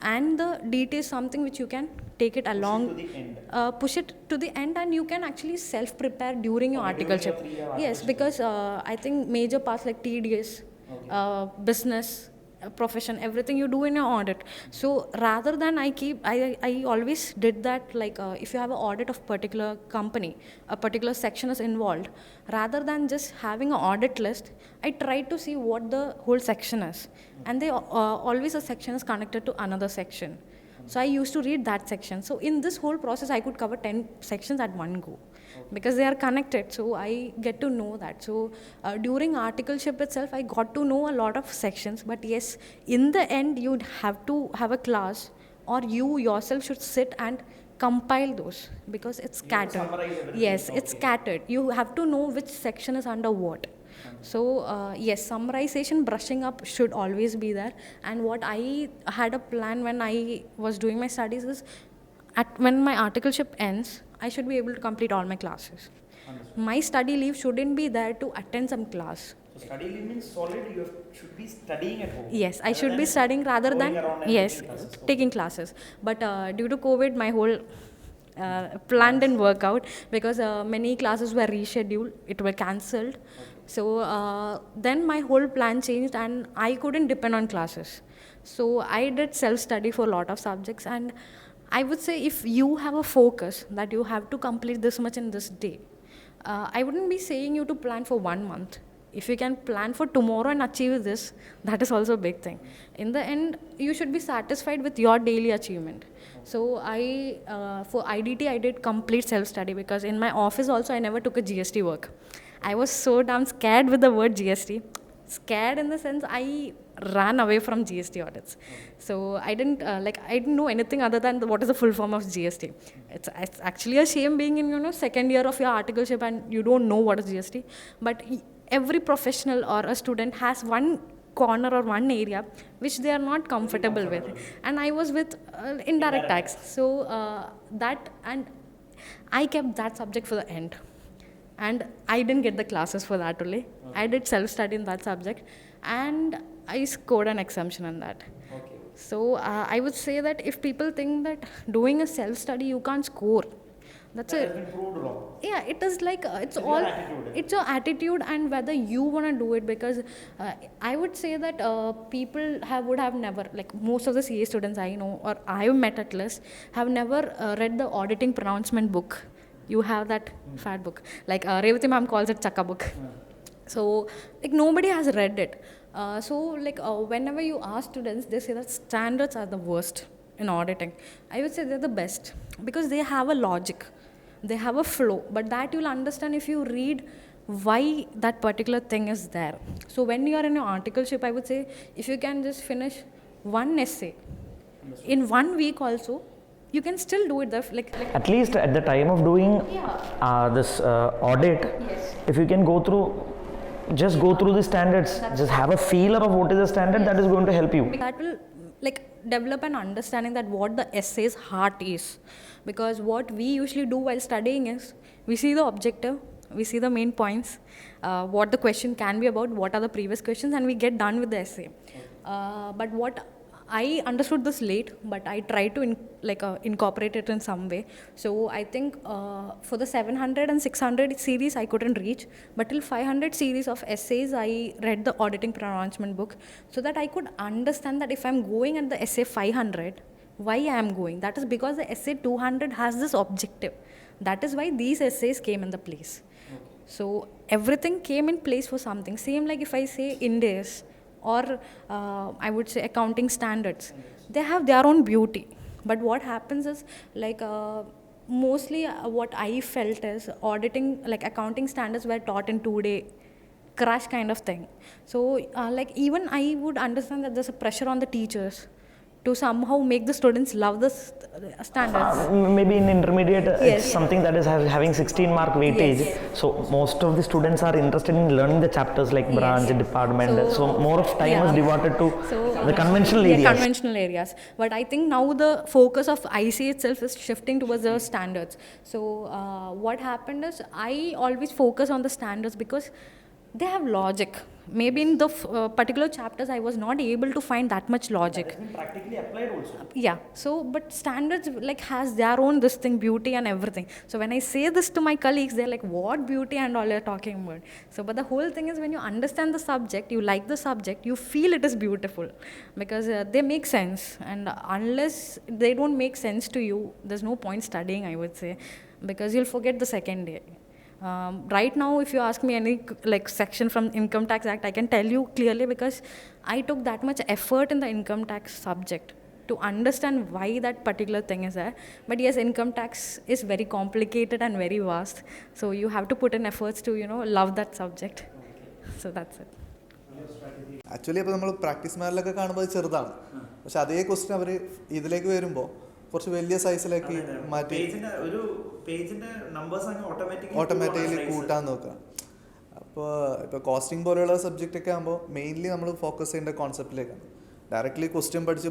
S3: and the DT is something which you can take it along, push it to the end, and you can actually self-prepare during your articleship. Yes, because I think major parts like TDS, business, profession, everything you do in your audit. So rather than I always did that, like if you have an audit of particular company, a particular section is involved, rather than just having an audit list, I tried to see what the whole section is, and they always a section is connected to another section. So I used to read that section. So in this whole process, I could cover 10 sections at one go because they are connected. So I get to know that. So during articleship itself, I got to know a lot of sections. But yes, in the end, you'd have to have a class, or you yourself should sit and compile those because it's scattered. Yes, it's scattered. You have to know which section is under what. So yes, summarization, brushing up should always be there. And what I had a plan when I was doing my studies is, when my articleship ends, I should be able to complete all my classes. My study leave shouldn't be there to attend some class.
S1: So study leave means solid, you should be studying at home.
S3: Yes, I should be studying rather than taking classes. But due to COVID, my whole plan didn't work out because many classes were rescheduled, it were cancelled. So then my whole plan changed and I couldn't depend on classes. So I did self-study for a lot of subjects, and I would say if you have a focus that you have to complete this much in this day, I wouldn't be saying you to plan for 1 month. If you can plan for tomorrow and achieve this, that is also a big thing. In the end, you should be satisfied with your daily achievement. So for IDT, I did complete self-study because in my office also, I never took a GST work. I was so damn scared with the word GST. Scared in the sense I ran away from GST audits. So I didn't know anything other than what is the full form of GST. It's actually a shame being in second year of your articleship and you don't know what is GST. But every professional or a student has one corner or one area which they are not comfortable with. And I was with indirect tax. So and I kept that subject for the end. And I didn't get the classes for that only. I did self-study in that subject and I scored an exemption on that. So I would say that if people think that doing a self-study you can't score, that's it.
S1: Has been proved wrong.
S3: Yeah, it is like it's
S1: your
S3: all
S1: attitude.
S3: it's your attitude and whether you want to do it, because I would say that people would have never, like most of the CA students I know or I have met at least, have never read the auditing pronouncement book. You have that fat book, like Revati ma'am calls it Chakka book. So like nobody has read it. Whenever you ask students, they say that standards are the worst in auditing. I would say they're the best because they have a logic, they have a flow, but that you'll understand if you read why that particular thing is there. So when you are in your articleship, I would say if you can just finish one essay in 1 week also, you can still do it.
S1: At least at the time of doing this audit, if you can just go through the standards, just have a feeler of what is the standard, that is going to help you.
S3: That will develop an understanding that what the essay's heart is. Because what we usually do while studying is, we see the objective, we see the main points, what the question can be about, what are the previous questions, and we get done with the essay. But what I understood this late, but I tried to incorporate it in some way. So I think for the 700 and 600 series I couldn't reach, but till 500 series of essays I read the auditing pronouncement book so that I could understand that if I'm going at the essay 500, why I am going. That is because the essay 200 has this objective. That is why these essays came in the place. So everything came in place for something. Same like if I say Indies, or I would say accounting standards, they have their own beauty. But what happens is like mostly what I felt is auditing, like accounting standards were taught in 2-day crash kind of thing. So like even I would understand that there's a pressure on the teachers to somehow make the students love the standards.
S1: Maybe in intermediate,
S3: Yes.
S1: it's something that is having 16-mark weightage.
S3: Yes.
S1: So most of the students are interested in learning the chapters like branch,
S3: Yes.
S1: department.
S3: So-
S1: So more of time
S3: Yeah.
S1: is devoted to
S3: So,
S1: the conventional
S3: yeah,
S1: areas.
S3: conventional areas. But I think now the focus of IC itself is shifting towards the standards. So what happened is I always focus on the standards because they have logic. Maybe in the particular chapters I was not able to find that much logic.
S1: Practically applied also.
S3: Yeah, so but standards like has their own this thing, beauty and everything. So when I say this to my colleagues, they're like, what beauty and all you're talking about? So but the whole thing is, when you understand the subject, you like the subject, you feel it is beautiful because they make sense. And unless they don't make sense to you, there's no point studying, I would say, because you'll forget the second day. Right now, if you ask me any like section from Income Tax Act, I can tell you clearly because I took that much effort in the income tax subject to understand why that particular thing is there. But yes, income tax is very complicated and very vast. So you have to put in efforts to, love that subject. So that's it.
S4: Actually അപ്പോൾ നമ്മൾ practice മാനിലൊക്കെ കാണുമ്പോൾ അത് ചെറുതാണ്, പക്ഷെ അതേ question അവർ ഇതിലേക്ക് വരുമ്പോൾ കുറച്ച് വലിയ സൈസിലേക്ക് മാറ്റി ഓട്ടോമാറ്റിക്കലി കൂട്ടാൻ നോക്കുക. ഇപ്പോൾ കോസ്റ്റിംഗ് പോലെയുള്ള സബ്ജക്റ്റ് ഒക്കെ ആകുമ്പോൾ മെയിൻലി നമ്മൾ ഫോക്കസ് ചെയ്യേണ്ട കോൺസെപ്റ്റിലേക്കാണ്. ഡയറക്റ്റ്ലി ക്വസ്റ്റ്യൻ പഠിച്ച്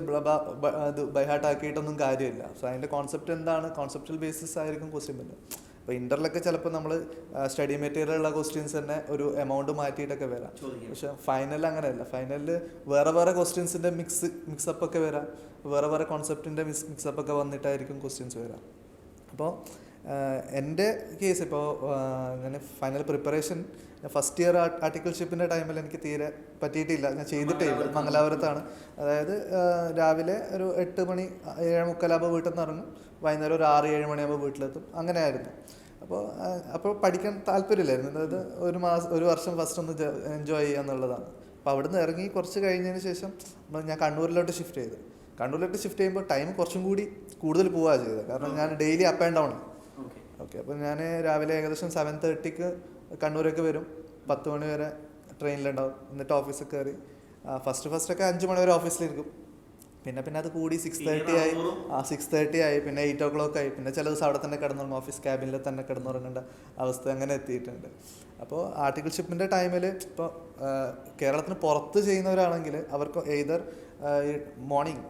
S4: ഇത് ബൈഹാർട്ട് ആക്കിയിട്ടൊന്നും കാര്യമില്ല. സോ അതിൻ്റെ കോൺസെപ്റ്റ് എന്താണ്, കോൺസെപ്റ്റൽ ബേസിസ് ആയിരിക്കും ക്വസ്റ്റ്യൻ വരുന്നത്. അപ്പോൾ ഇൻ്ററിലൊക്കെ ചിലപ്പോൾ നമ്മൾ സ്റ്റഡി മെറ്റീരിയലുള്ള ക്വസ്റ്റ്യൻസ് തന്നെ ഒരു എമൗണ്ട് മാറ്റിയിട്ടൊക്കെ വരാം. പക്ഷെ ഫൈനലിൽ അങ്ങനെയല്ല. ഫൈനലിൽ വേറെ വേറെ ക്വസ്റ്റ്യൻസിൻ്റെ മിക്സപ്പ് ഒക്കെ വരാം, വേറെ വേറെ കോൺസെപ്റ്റിൻ്റെ മിക്സപ്പ് ഒക്കെ വന്നിട്ടായിരിക്കും ക്വസ്റ്റ്യൻസ് വരാം. അപ്പോൾ എൻ്റെ കേസ് ഇപ്പോൾ ഞാൻ ഫൈനൽ പ്രിപ്പറേഷൻ ഫസ്റ്റ് ഇയർ ആർട്ടിക്കിൾഷിപ്പിൻ്റെ ടൈമിൽ എനിക്ക് തീരെ പറ്റിയിട്ടില്ല, ഞാൻ ചെയ്തിട്ടേ ഇല്ല. മംഗലാപുരത്താണ്. അതായത് രാവിലെ ഒരു 8 മണി 7:45 വീട്ടിൽ നിന്ന് ഇറങ്ങും, വൈകുന്നേരം ഒരു 6-7 മണിയാകുമ്പോൾ വീട്ടിലെത്തും. അങ്ങനെയായിരുന്നു. അപ്പോൾ പഠിക്കാൻ താല്പര്യമില്ലായിരുന്നു. അതായത് ഒരു വർഷം ഫസ്റ്റ് ഒന്ന് എൻജോയ് ചെയ്യുക എന്നുള്ളതാണ്. അപ്പോൾ അവിടുന്ന് ഇറങ്ങി കുറച്ച് കഴിഞ്ഞതിന് ശേഷം ഞാൻ കണ്ണൂരിലോട്ട് ഷിഫ്റ്റ് ചെയ്തു. കണ്ണൂരിലോട്ട് ഷിഫ്റ്റ് ചെയ്യുമ്പോൾ ടൈം കുറച്ചും കൂടി കൂടുതൽ പോവുകയാണ് ചെയ്തത്. കാരണം ഞാൻ daily up and down. Okay, അപ്പോൾ ഞാൻ രാവിലെ ഏകദേശം 7:30 കണ്ണൂരൊക്കെ വരും, 10 മണി വരെ ട്രെയിനിലുണ്ടാവും. എന്നിട്ട് ഓഫീസിൽ കയറി ഫസ്റ്റൊക്കെ 5 മണി വരെ ഓഫീസിലിരിക്കും. പിന്നെ അത് കൂടി 6:30 ആയി, 6:30 ആയി, പിന്നെ 8 o'clock ആയി. പിന്നെ ചില ദിവസം അവിടെ തന്നെ കിടന്നുറങ്ങും, ഓഫീസ് ക്യാബിനിൽ തന്നെ കിടന്നുറങ്ങേണ്ട അവസ്ഥ അങ്ങനെ എത്തിയിട്ടുണ്ട്. അപ്പോൾ ആർട്ടിക്കിൾഷിപ്പിൻ്റെ ടൈമിൽ ഇപ്പോൾ കേരളത്തിന് പുറത്ത് ചെയ്യുന്നവരാണെങ്കിൽ അവർക്ക് എയ്തർ മോർണിംഗ്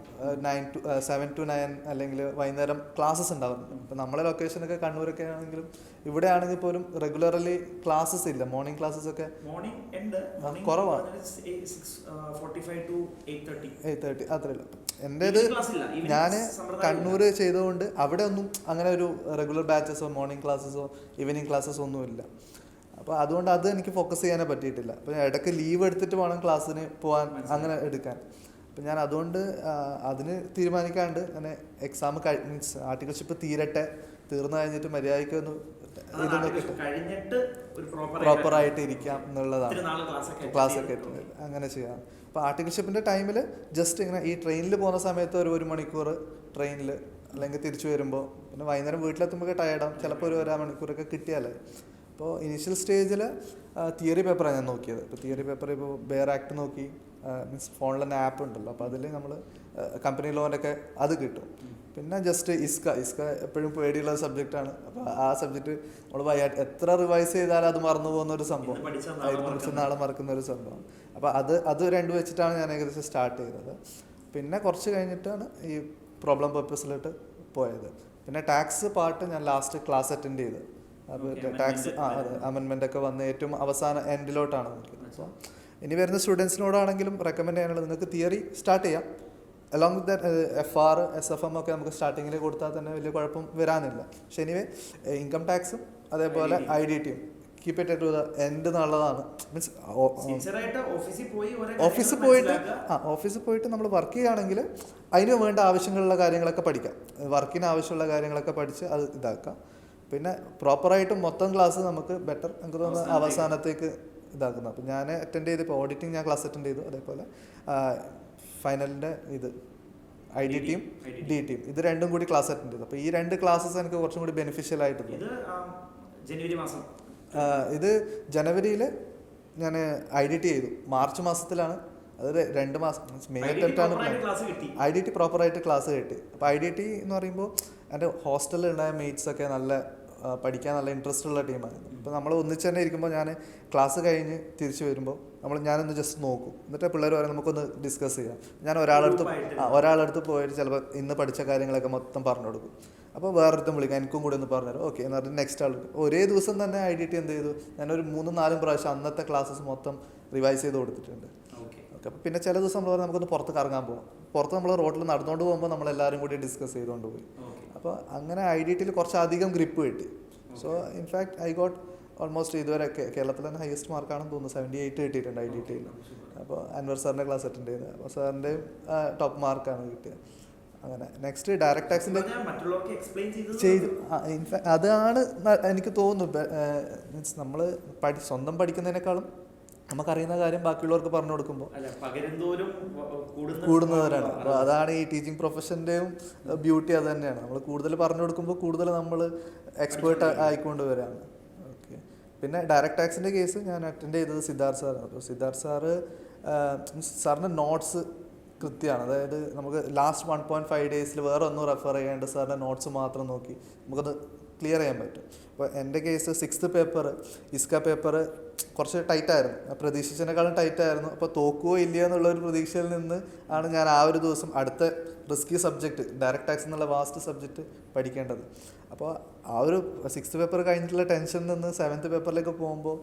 S4: 7 to 9 അല്ലെങ്കിൽ വൈകുന്നേരം ക്ലാസ്സസ് ഉണ്ടാവുന്നുണ്ട്. ഇപ്പോൾ നമ്മളെ ലൊക്കേഷനൊക്കെ കണ്ണൂരൊക്കെ ആണെങ്കിലും ഇവിടെ ആണെങ്കിൽ പോലും റെഗുലർലി ക്ലാസ്സസ് ഇല്ല. മോർണിംഗ് ക്ലാസ്സസ് ഒക്കെ കുറവാണ്, 8:30 അത്രയില്ല. എൻ്റേത് ഞാൻ കണ്ണൂർ ചെയ്തുകൊണ്ട് അവിടെ ഒന്നും അങ്ങനെ ഒരു റെഗുലർ ബാച്ചസോ മോർണിംഗ് ക്ലാസ്സസോ ഈവനിങ് ക്ലാസ്സസോ ഒന്നുമില്ല. അപ്പോൾ അതുകൊണ്ട് അത് എനിക്ക് ഫോക്കസ് ചെയ്യാനേ പറ്റിയിട്ടില്ല. അപ്പോൾ ഇടയ്ക്ക് ലീവ് എടുത്തിട്ട് വേണം ക്ലാസ്സിന് പോകാൻ, അങ്ങനെ എടുക്കാൻ. അപ്പം ഞാൻ അതുകൊണ്ട് അതിന് തീരുമാനിക്കാണ്ട് അങ്ങനെ എക്സാം മീൻസ് ആർട്ടിക്കിൾഷിപ്പ് തീർന്നു കഴിഞ്ഞിട്ട് മര്യാദയ്ക്ക് ഒന്ന് ഇതൊക്കെ പ്രോപ്പറായിട്ട് ഇരിക്കാം എന്നുള്ളതാണ്. ക്ലാസ്സൊക്കെ എത്തുന്നത് അങ്ങനെ ചെയ്യാം. അപ്പോൾ ആർട്ടിക്കിൾഷിപ്പിൻ്റെ ടൈമിൽ ജസ്റ്റ് ഇങ്ങനെ ഈ ട്രെയിനിൽ പോകുന്ന സമയത്ത് ഒരു മണിക്കൂർ ട്രെയിനിൽ, അല്ലെങ്കിൽ തിരിച്ചു വരുമ്പോൾ, പിന്നെ വൈകുന്നേരം വീട്ടിലെത്തുമ്പോൾ ടയർഡാവും. ചിലപ്പോൾ ഒരു 1.5 മണിക്കൂറൊക്കെ കിട്ടിയാലേ. അപ്പോൾ ഇനീഷ്യൽ സ്റ്റേജിൽ തിയറി പേപ്പറാണ് ഞാൻ നോക്കിയത്. ഇപ്പോൾ തിയറി പേപ്പർ ഇപ്പോൾ ബെയർ ആക്ട് നോക്കി, മീൻസ് ഫോണിൽ തന്നെ ആപ്പ് ഉണ്ടല്ലോ, അപ്പോൾ അതിൽ നമ്മൾ കമ്പനി ലോണിൻ്റെ അത് കിട്ടും. പിന്നെ ജസ്റ്റ് ഇസ്ക എപ്പോഴും പേടിയുള്ള സബ്ജക്റ്റാണ്. അപ്പോൾ ആ സബ്ജക്റ്റ് നമ്മൾ എത്ര റിവൈസ് ചെയ്താലും അത് മറന്നു പോകുന്ന ഒരു സംഭവം, പഠിച്ച നാളെ മറക്കുന്ന ഒരു സംഭവം. അപ്പോൾ അത് രണ്ടും വെച്ചിട്ടാണ് ഞാൻ ഏകദേശം സ്റ്റാർട്ട് ചെയ്തത്. പിന്നെ കുറച്ച് കഴിഞ്ഞിട്ടാണ് ഈ പ്രോബ്ലം പർപ്പസിലോട്ട് പോയത്. പിന്നെ ടാക്സ് പാർട്ട് ഞാൻ ലാസ്റ്റ് ക്ലാസ് അറ്റൻഡ് ചെയ്ത്. അപ്പോൾ ടാക്സ് അമെൻമെൻ്റ് ഒക്കെ വന്ന് ഏറ്റവും അവസാന എൻഡിലോട്ടാണ് നോക്കിയത്. അപ്പോൾ ഇനി വരുന്ന സ്റ്റുഡൻസിനോടാണെങ്കിലും റെക്കമെൻഡ് ചെയ്യാനുള്ളത്, നിങ്ങൾക്ക് തിയറി സ്റ്റാർട്ട് ചെയ്യാം. Along with that FR SFM ഒക്കെ നമുക്ക് സ്റ്റാർട്ടിങ്ങിൽ കൊടുത്താൽ തന്നെ വലിയ കുഴപ്പം വരാനില്ല. പക്ഷെ എനിവേ ഇൻകം ടാക്സും അതേപോലെ IDT keep it to the end എന്നുള്ളതാണ്. മീൻസ് ഓഫീസിൽ പോയിട്ട് നമ്മൾ വർക്ക് ചെയ്യുകയാണെങ്കിൽ അതിന് വേണ്ട ആവശ്യങ്ങളുള്ള കാര്യങ്ങളൊക്കെ പഠിക്കാം. വർക്കിന് ആവശ്യമുള്ള കാര്യങ്ങളൊക്കെ പഠിച്ച് അത് ഇതാക്കാം. പിന്നെ പ്രോപ്പറായിട്ട് മൊത്തം ക്ലാസ് നമുക്ക് ബെറ്റർ എനിക്ക് തോന്നുന്നു അവസാനത്തേക്ക് ഇതാക്കുന്നത്. അപ്പോൾ ഞാൻ അറ്റൻഡ് ചെയ്ത് ഇപ്പോൾ ഓഡിറ്റിംഗ് ഞാൻ ക്ലാസ് അറ്റൻഡ് ചെയ്തു. അതേപോലെ ഫൈനലിൻ്റെ IDTയും DTയും ഇത് രണ്ടും കൂടി ക്ലാസ് അറ്റൻഡ് ചെയ്തു. അപ്പോൾ ഈ 2 ക്ലാസ്സസ് എനിക്ക് കുറച്ചും കൂടി ബെനിഫിഷ്യൽ ആയിട്ട് തോന്നി.
S1: ജനുവരി മാസം
S4: ഇത് ജനുവരിയിൽ ഞാൻ IDT ചെയ്തു. മാർച്ച് മാസത്തിലാണ്, അത് 2 മാസം മെയിൻ അറ്റംപ്റ്റാണ്. IDT പ്രോപ്പറായിട്ട് ക്ലാസ് കിട്ടി. അപ്പോൾ IDT എന്ന് പറയുമ്പോൾ എൻ്റെ ഹോസ്റ്റലിൽ ഉണ്ടായ മേറ്റ്സൊക്കെ നല്ല പഠിക്കാൻ നല്ല ഇൻട്രസ്റ്റ് ഉള്ള ടീമായിരുന്നു. അപ്പോൾ നമ്മൾ ഒന്നിച്ച് തന്നെ ഇരിക്കുമ്പോൾ ഞാൻ ക്ലാസ് കഴിഞ്ഞ് തിരിച്ച് വരുമ്പോൾ ഞാനൊന്ന് ജസ്റ്റ് നോക്കും, എന്നിട്ട് പിള്ളേർ പറയും നമുക്കൊന്ന് ഡിസ്കസ് ചെയ്യാം. ഞാൻ ഒരാളടുത്ത് പോയിട്ട് ചിലപ്പോൾ ഇന്ന് പഠിച്ച കാര്യങ്ങളൊക്കെ മൊത്തം പറഞ്ഞു കൊടുക്കും. അപ്പോൾ വേറൊരുത്തും വിളിക്കാം, എനിക്കും കൂടി ഒന്ന് പറഞ്ഞുതരും. ഓക്കെ എന്ന് പറഞ്ഞാൽ നെക്സ്റ്റ് ആൾ ഒരേ ദിവസം തന്നെ IDT എന്ത് ചെയ്തു, ഞാനൊരു 3-4 പ്രാവശ്യം അന്നത്തെ ക്ലാസ്സസ് മൊത്തം റിവൈസ് ചെയ്ത് കൊടുത്തിട്ടുണ്ട്. ഓക്കെ, അപ്പോൾ പിന്നെ ചില ദിവസം നമ്മൾ പറഞ്ഞാൽ നമുക്കൊന്ന് പുറത്ത് കറങ്ങാൻ പോകാം. പുറത്ത് നമ്മൾ റോഡിൽ നടന്നുകൊണ്ട് പോകുമ്പോൾ നമ്മളെല്ലാവരും കൂടി ഡിസ്കസ് ചെയ്തുകൊണ്ട് പോയി. അപ്പോൾ അങ്ങനെ IDTയിൽ കുറച്ചധികം ഗ്രിപ്പ് കിട്ടി. So in fact I got almost ഇതുവരെ കേരളത്തിൽ തന്നെ ഹയസ്റ്റ് മാർക്കാണെന്ന് തോന്നുന്നു, 78 കിട്ടിയിട്ടുണ്ട് IDTയിൽ. അപ്പോൾ അൻവർ സാറിൻ്റെ ക്ലാസ് അറ്റൻഡ് ചെയ്തത്, അപ്പോൾ സാറിൻ്റെയും ടോപ്പ് മാർക്കാണ് കിട്ടിയത്. അങ്ങനെ നെക്സ്റ്റ് ഡയറക്റ്റ് ടാക്സിൻ്റെ ചെയ്തു. ഇൻഫാക്ട് അതാണ് എനിക്ക് തോന്നുന്നു മീൻസ് നമ്മൾ സ്വന്തം പഠിക്കുന്നതിനേക്കാളും നമുക്കറിയുന്ന കാര്യം ബാക്കിയുള്ളവർക്ക് പറഞ്ഞു കൊടുക്കുമ്പോൾ കൂടുന്നവരാണ്. അപ്പോൾ അതാണ് ഈ ടീച്ചിങ് പ്രൊഫഷൻ്റെയും ബ്യൂട്ടി. അത് തന്നെയാണ്, നമ്മൾ കൂടുതൽ പറഞ്ഞു കൊടുക്കുമ്പോൾ കൂടുതൽ നമ്മൾ എക്സ്പേർട്ട് ആയിക്കൊണ്ട് വരാണ്. ഓക്കെ, പിന്നെ ഡയറക്റ്റ് ടാക്സിൻ്റെ കേസ് ഞാൻ അറ്റൻഡ് ചെയ്തത് സിദ്ധാർത്ഥ് സാറാണ്. അപ്പോൾ സിദ്ധാർത്ഥ് സാറിൻ്റെ നോട്ട്സ് കൃത്യമാണ്. അതായത് നമുക്ക് ലാസ്റ്റ് 1.5 ഡേയ്സിൽ വേറെ ഒന്നും റെഫർ ചെയ്യാണ്ട് സാറിൻ്റെ നോട്ട്സ് മാത്രം നോക്കി നമുക്കത് ക്ലിയർ ചെയ്യാൻ പറ്റും. അപ്പോൾ എൻ്റെ കേസ് 6th പേപ്പർ ഇസ്ക പേപ്പർ കുറച്ച് ടൈറ്റായിരുന്നു, പ്രതീക്ഷിച്ചതിനേക്കാളും ടൈറ്റായിരുന്നു. അപ്പോൾ തോക്കുവോ ഇല്ലയോ എന്നുള്ളൊരു പ്രതീക്ഷയിൽ നിന്ന് ആണ് ഞാൻ ആ ഒരു ദിവസം അടുത്ത റിസ്കി സബ്ജക്റ്റ് ഡയറക്റ്റ് ടാക്സ് എന്നുള്ള വാസ്റ്റ് സബ്ജക്റ്റ് പഠിക്കേണ്ടത്. അപ്പോൾ ആ ഒരു 6th പേപ്പർ കഴിഞ്ഞിട്ടുള്ള ടെൻഷനിൽ നിന്ന് 7th പേപ്പറിലേക്ക് പോകുമ്പോൾ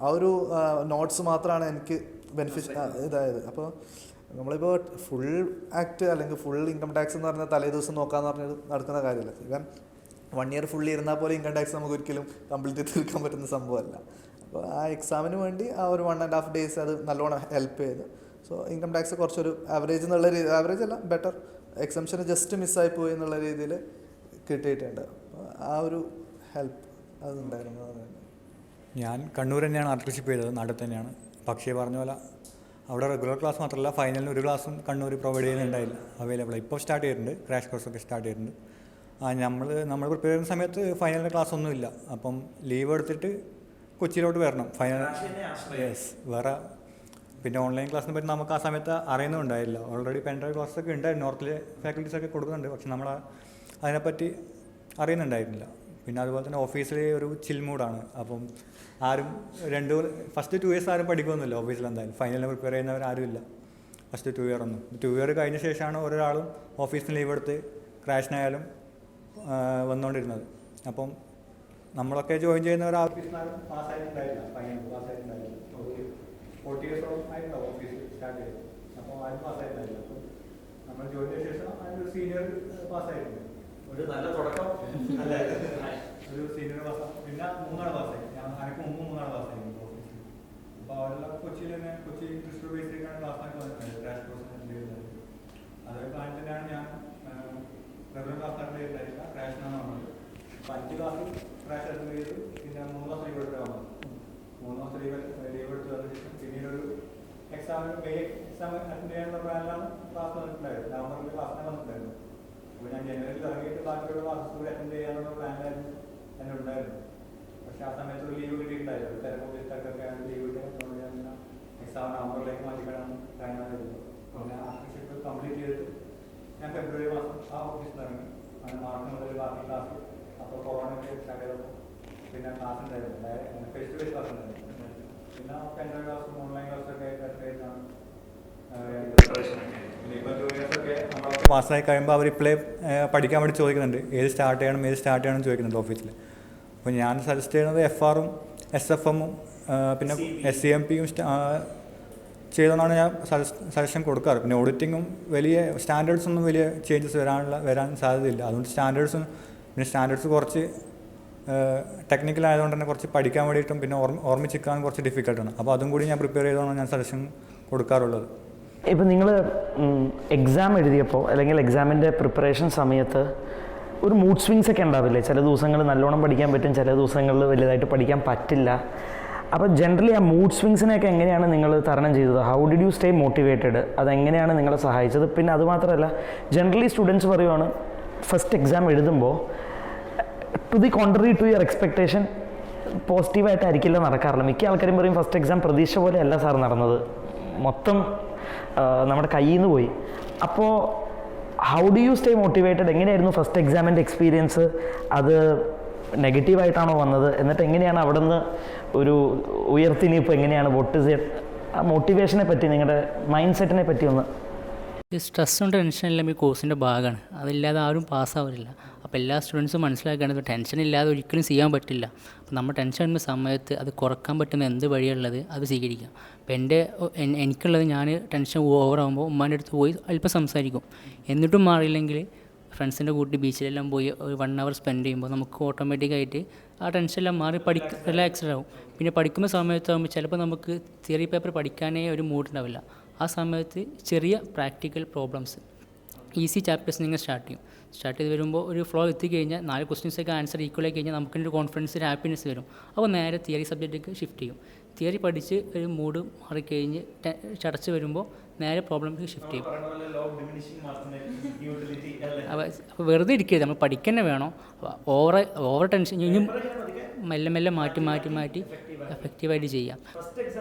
S4: ആ ഒരു നോട്ട്സ് മാത്രമാണ് എനിക്ക് ഇതായത്. അപ്പോൾ നമ്മളിപ്പോൾ ഫുൾ ആക്ട് അല്ലെങ്കിൽ ഫുൾ ഇൻകം ടാക്സ് എന്ന് പറഞ്ഞാൽ തലേ ദിവസം നോക്കാമെന്ന് പറഞ്ഞത് നടക്കുന്ന കാര്യമല്ല. ഇവൻ 1 ഇയർ ഫുള്ളി ഇരുന്നാൽ പോലെ ഇൻകം ടാക്സ് നമുക്ക് ഒരിക്കലും കംപ്ലീറ്റ് തീർക്കാൻ പറ്റുന്ന സംഭവമല്ല. അപ്പോൾ ആ എക്സാമിന് വേണ്ടി ആ ഒരു 1.5 ഡേയ്സ് അത് നല്ലോണം ഹെൽപ്പ് ചെയ്തു. സോ ഇൻകം ടാക്സ് കുറച്ചൊരു ആവറേജ് എന്നുള്ള ആവറേജ് അല്ല, ബെറ്റർ എക്സംഷന് ജസ്റ്റ് മിസ്സായി പോയി എന്നുള്ള രീതിയിൽ കിട്ടിയിട്ടുണ്ട്. അപ്പോൾ ആ ഒരു ഹെൽപ്പ് അതുണ്ടായിരുന്നു.
S5: ഞാൻ കണ്ണൂർ തന്നെയാണ് ആർട്ടിഷിപ്പ് ചെയ്തത്, നാട്ടിൽ തന്നെയാണ്. പക്ഷേ പറഞ്ഞ പോലെ അവിടെ റെഗുലർ ക്ലാസ് മാത്രമല്ല, ഫൈനലിന് ഒരു ക്ലാസ്സും കണ്ണൂർ പ്രൊവൈഡ് ചെയ്യുന്നുണ്ടായില്ല, അവൈലബിൾ. ഇപ്പോൾ സ്റ്റാർട്ട് ചെയ്തിട്ടുണ്ട്, ക്രാഷ് കോഴ്സൊക്കെ സ്റ്റാർട്ട് ചെയ്തിട്ടുണ്ട്. നമ്മൾ പ്രിപ്പയർ ചെയ്യുന്ന സമയത്ത് ഫൈനലിൻ്റെ ക്ലാസ് ഒന്നുമില്ല. അപ്പം ലീവ് എടുത്തിട്ട് കൊച്ചിയിലോട്ട് വരണം ഫൈനൽ. യെസ്, വേറെ പിന്നെ ഓൺലൈൻ ക്ലാസ്സിനെ പറ്റി നമുക്ക് ആ സമയത്ത് അറിയുന്നുണ്ടായില്ല. ഓൾറെഡി പെൻഡ്രൈവ് ക്ലാസ്സൊക്കെ ഉണ്ടായിരുന്നു, നോർത്തിലെ ഫാക്കൽറ്റീസൊക്കെ കൊടുക്കുന്നുണ്ട്, പക്ഷെ നമ്മൾ അതിനെപ്പറ്റി അറിയുന്നുണ്ടായിരുന്നില്ല. പിന്നെ അതുപോലെ തന്നെ ഓഫീസിൽ ഒരു ചിൽ മൂഡാണ്. അപ്പം ആരും ഫസ്റ്റ് 2 ഇയേഴ്സ് ആരും പഠിക്കുമൊന്നുമില്ല ഓഫീസിൽ. എന്തായാലും ഫൈനലിന് പ്രിപ്പയർ ചെയ്യുന്നവർ ആരുമില്ല ഫസ്റ്റ് 2 ഇയർ ഒന്നും. 2 ഇയർ കഴിഞ്ഞ ശേഷമാണ് ഒരാളും ഓഫീസിന് ലീവ് എടുത്ത് ക്രാഷിനായാലും വന്നുകൊണ്ടിരുന്നത്. അപ്പം നമ്മളൊക്കെ ജോയിൻ ചെയ്യുന്നവർ ഓഫീസിനാലും പാസ്സായിട്ടുണ്ടായില്ല, ഫൈനൽ പാസ്സായിട്ടുണ്ടായില്ല. 40 ഇയേഴ്സോളം ആയിട്ടുണ്ടാവും ഓഫീസിൽ സ്റ്റാർട്ട് ചെയ്ത്. അപ്പോൾ ആരും പാസ്സായിട്ടുണ്ടായില്ല. അപ്പം നമ്മൾ ജോയിൻ ചെയ്ത ശേഷം അതിനൊരു സീനിയർ പാസ്സായിട്ടുണ്ട്.
S1: ഒരു നല്ല തുടക്കം അല്ലേ?
S5: ഒരു സീനിയർ പാസ്, പിന്നെ 3 ആൾ പാസ്സായി. എനിക്ക് മുമ്പ് 3 ആൾ പാസ്സായിരുന്നു ഓഫീസിൽ. അപ്പോൾ അവരെല്ലാം കൊച്ചിയിൽ തന്നെ, കൊച്ചി തൃശ്ശൂർ ബേസിലേക്കാണ് ക്ലാസ്സാക്കി വന്നിട്ടുണ്ട്, ക്രാഷ് കോഴ്സ് ചെയ്യുന്നത്. അതൊക്കെ കാര്യം തന്നെയാണ് ഞാൻ റെഗുലർ ക്ലാസ് അറ്റൻഡ് ചെയ്തിട്ടില്ല, ക്രാഷിനാണ് വന്നത്. അപ്പോൾ 5 ക്ലാസ് ക്രാഷ് അറ്റൻഡ് ചെയ്തു. പിന്നെ 3 ദിവസം ലീവ് എടുത്ത് വന്നത്. 3 ദിവസം ലീവ് എടുത്ത് വന്ന ശേഷം പിന്നീട് ഒരു എക്സാം അറ്റൻഡ് ചെയ്യാനുള്ള പ്ലാനിലാണ് ക്ലാസ് വന്നിട്ടുണ്ടായിരുന്നു. നവംബറിൽ ക്ലാസ്സിനെ വന്നിട്ടുണ്ടായിരുന്നു. അപ്പോൾ ഞാൻ ജനുവരിയിൽ ഇറങ്ങിയിട്ട് ബാക്കിയുള്ള ക്ലാസ്സസ് കൂടി അറ്റൻഡ് ചെയ്യാനുള്ള പ്ലാനിലായിരുന്നു തന്നെ ഉണ്ടായിരുന്നു. പക്ഷേ ആ സമയത്ത് ഒരു ലീവ് കിട്ടിയിട്ടുണ്ടായില്ല, ഒരു തിരക്കൊക്കെ ലീവ് കിട്ടിയതുകൊണ്ട് ഞാൻ എക്സാം നവംബറിലേക്ക് മാറ്റിക്കണം പ്ലാനായിരുന്നു. പിന്നെ ആർട്ടിഷിപ്പ് കംപ്ലീറ്റ് ചെയ്തിട്ട് ഞാൻ ഫെബ്രുവരി മാസം ആ ഓഫീസിൽ ഇറങ്ങി. അങ്ങനെ മാർച്ച് മുതൽ ബാക്കി ക്ലാസ്. അപ്പോൾ കൊറോണയൊക്കെ സ്റ്റാർട്ട് ചെയ്തപ്പോൾ പിന്നെ ക്ലാസ് ഉണ്ടായിരുന്നു, ഫേസ് ടു ഫേസ് ക്ലാസ് ഉണ്ടായിരുന്നു. പിന്നെ പെൻഡ്രൈവ് ക്ലാസ്സും ഓൺലൈൻ ക്ലാസ്സൊക്കെ ആയിട്ടാണ്. ഇപ്പോൾ 2 ഇയേഴ്സൊക്കെ നമ്മൾ പാസ്സായി കഴിയുമ്പോൾ അവർ ഇപ്പോഴേ പഠിക്കാൻ വേണ്ടി ചോദിക്കുന്നുണ്ട്, ഏത് സ്റ്റാർട്ട് ചെയ്യണം ചോദിക്കുന്നുണ്ട് ഓഫീസിൽ. അപ്പോൾ ഞാൻ സജസ്റ്റ് ചെയ്യുന്നത് FRഉം SFMഉം പിന്നെ SCMPയും ചെയ്തോണ്ടാണ് ഞാൻ സജഷൻ കൊടുക്കാറ്. പിന്നെ ഓഡിറ്റിങ്ങും വലിയ സ്റ്റാൻഡേർഡ്സൊന്നും വലിയ ചേഞ്ചസ് വരാൻ സാധ്യതയില്ല. അതുകൊണ്ട് സ്റ്റാൻഡേർഡ്സ് കുറച്ച് ടെക്നിക്കൽ ആയതുകൊണ്ട് തന്നെ കുറച്ച് പഠിക്കാൻ വേണ്ടിയിട്ടും പിന്നെ ഓർമ്മിച്ചിരിക്കാൻ കുറച്ച് ഡിഫിക്കൽട്ടാണ്. അപ്പോൾ അതും കൂടി ഞാൻ പ്രിപ്പയർ ചെയ്തോണ്ടാണ് ഞാൻ സജഷൻ കൊടുക്കാറുള്ളത്.
S1: ഇപ്പം നിങ്ങൾ എക്സാം എഴുതിയപ്പോൾ അല്ലെങ്കിൽ എക്സാമിൻ്റെ പ്രിപ്പറേഷൻ സമയത്ത് ഒരു മൂഡ് സ്വിങ്സ് ഒക്കെ ഉണ്ടാവില്ലേ? ചില ദിവസങ്ങൾ നല്ലോണം പഠിക്കാൻ പറ്റും, ചില ദിവസങ്ങളിൽ വലുതായിട്ട് പഠിക്കാൻ പറ്റില്ല. അപ്പോൾ ജനറലി ആ മൂഡ് സ്വിങ്സിനെയൊക്കെ എങ്ങനെയാണ് നിങ്ങൾ തരണം ചെയ്തത്? How did you stay motivated? അതെങ്ങനെയാണ് നിങ്ങളെ സഹായിച്ചത്? പിന്നെ അതുമാത്രമല്ല, ജനറലി സ്റ്റുഡൻസ് പറയുവാണ് ഫസ്റ്റ് എക്സാം എഴുതുമ്പോൾ to the contrary to your expectation പോസിറ്റീവായിട്ടായിരിക്കില്ല നടക്കാറില്ല. മിക്ക ആൾക്കാരും പറയും ഫസ്റ്റ് എക്സാം പ്രതീക്ഷ പോലെയല്ല സാർ നടന്നത്, മൊത്തം നമ്മുടെ കയ്യിൽ നിന്ന് പോയി. അപ്പോൾ how do you stay motivated? എങ്ങനെയായിരുന്നു ഫസ്റ്റ് എക്സാമിൻ്റെ എക്സ്പീരിയൻസ്? അത് നെഗറ്റീവായിട്ടാണോ വന്നത്? എന്നിട്ട് എങ്ങനെയാണ് അവിടെ നിന്ന് ഒരു ഉയർത്തിനിപ്പോൾ എങ്ങനെയാണ് ആ മോട്ടിവേഷനെ പറ്റി, നിങ്ങളുടെ മൈൻഡ് സെറ്റിനെ പറ്റി ഒന്ന്.
S2: ഈ സ്ട്രെസ്സും ടെൻഷനെല്ലാം ഈ കോഴ്സിൻ്റെ ഭാഗമാണ്. അതില്ലാതെ ആരും പാസ്സാവില്ല. അപ്പോൾ എല്ലാ സ്റ്റുഡൻസും മനസ്സിലാക്കേണ്ടത് ടെൻഷൻ ഇല്ലാതെ ഒരിക്കലും ചെയ്യാൻ പറ്റില്ല. അപ്പോൾ നമ്മൾ ടെൻഷൻ വരുന്ന സമയത്ത് അത് കുറക്കാൻ പറ്റുന്ന എന്ത് വഴിയുള്ളത് അത് സ്വീകരിക്കാം. അപ്പോൾ എനിക്കുള്ളത്, ഞാൻ ടെൻഷൻ ഓവറാകുമ്പോൾ ഉമ്മാൻ്റെ അടുത്ത് പോയി അല്പം സംസാരിക്കും. എന്നിട്ടും മാറിയില്ലെങ്കിൽ ഫ്രണ്ട്സിൻ്റെ കൂട്ടി ബീച്ചിലെല്ലാം പോയി ഒരു 1 hour സ്പെൻഡ് ചെയ്യുമ്പോൾ നമുക്ക് ഓട്ടോമാറ്റിക്കായിട്ട് ആ ടെൻഷനെല്ലാം മാറി റിലാക്സ്ഡ് ആവും. പിന്നെ പഠിക്കുന്ന സമയത്താകുമ്പോൾ ചിലപ്പോൾ നമുക്ക് തിയറി പേപ്പർ പഠിക്കാനേ ഒരു മൂഡ് ഉണ്ടാവില്ല. ആ സമയത്ത് ചെറിയ പ്രാക്ടിക്കൽ പ്രോബ്ലംസ്, ഈസി ചാപ്റ്റേഴ്സ് നിങ്ങൾ സ്റ്റാർട്ട് ചെയ്ത് വരുമ്പോൾ ഒരു ഫ്ലോ എത്തിക്കഴിഞ്ഞാൽ 4 ക്വസ്റ്റ്യൻസൊക്കെ ആൻസർ ഈക്വൽ ആയി കഴിഞ്ഞാൽ നമുക്കൊരു കോൺഫിഡൻസ്, ഒരു ഹാപ്പിനെസ് വരും. അപ്പോൾ നേരെ തിയറി സബ്ജക്റ്റിലേക്ക് ഷിഫ്റ്റ് ചെയ്യും. തിയറി പഠിച്ച് ഒരു മൂഡ് മാറിക്കഴിഞ്ഞ് ചടച്ച് വരുമ്പോൾ നേരെ പ്രോബ്ലംസ് ഷിഫ്റ്റ് ചെയ്യും. അപ്പോൾ വെറുതെ ഇരിക്കരുത്, നമ്മൾ പഠിക്കന്നെ വേണം. ഓവർ ടെൻഷൻ ഇനിയും മെല്ലെ മാറ്റി എഫക്റ്റീവായിട്ട് ചെയ്യാം.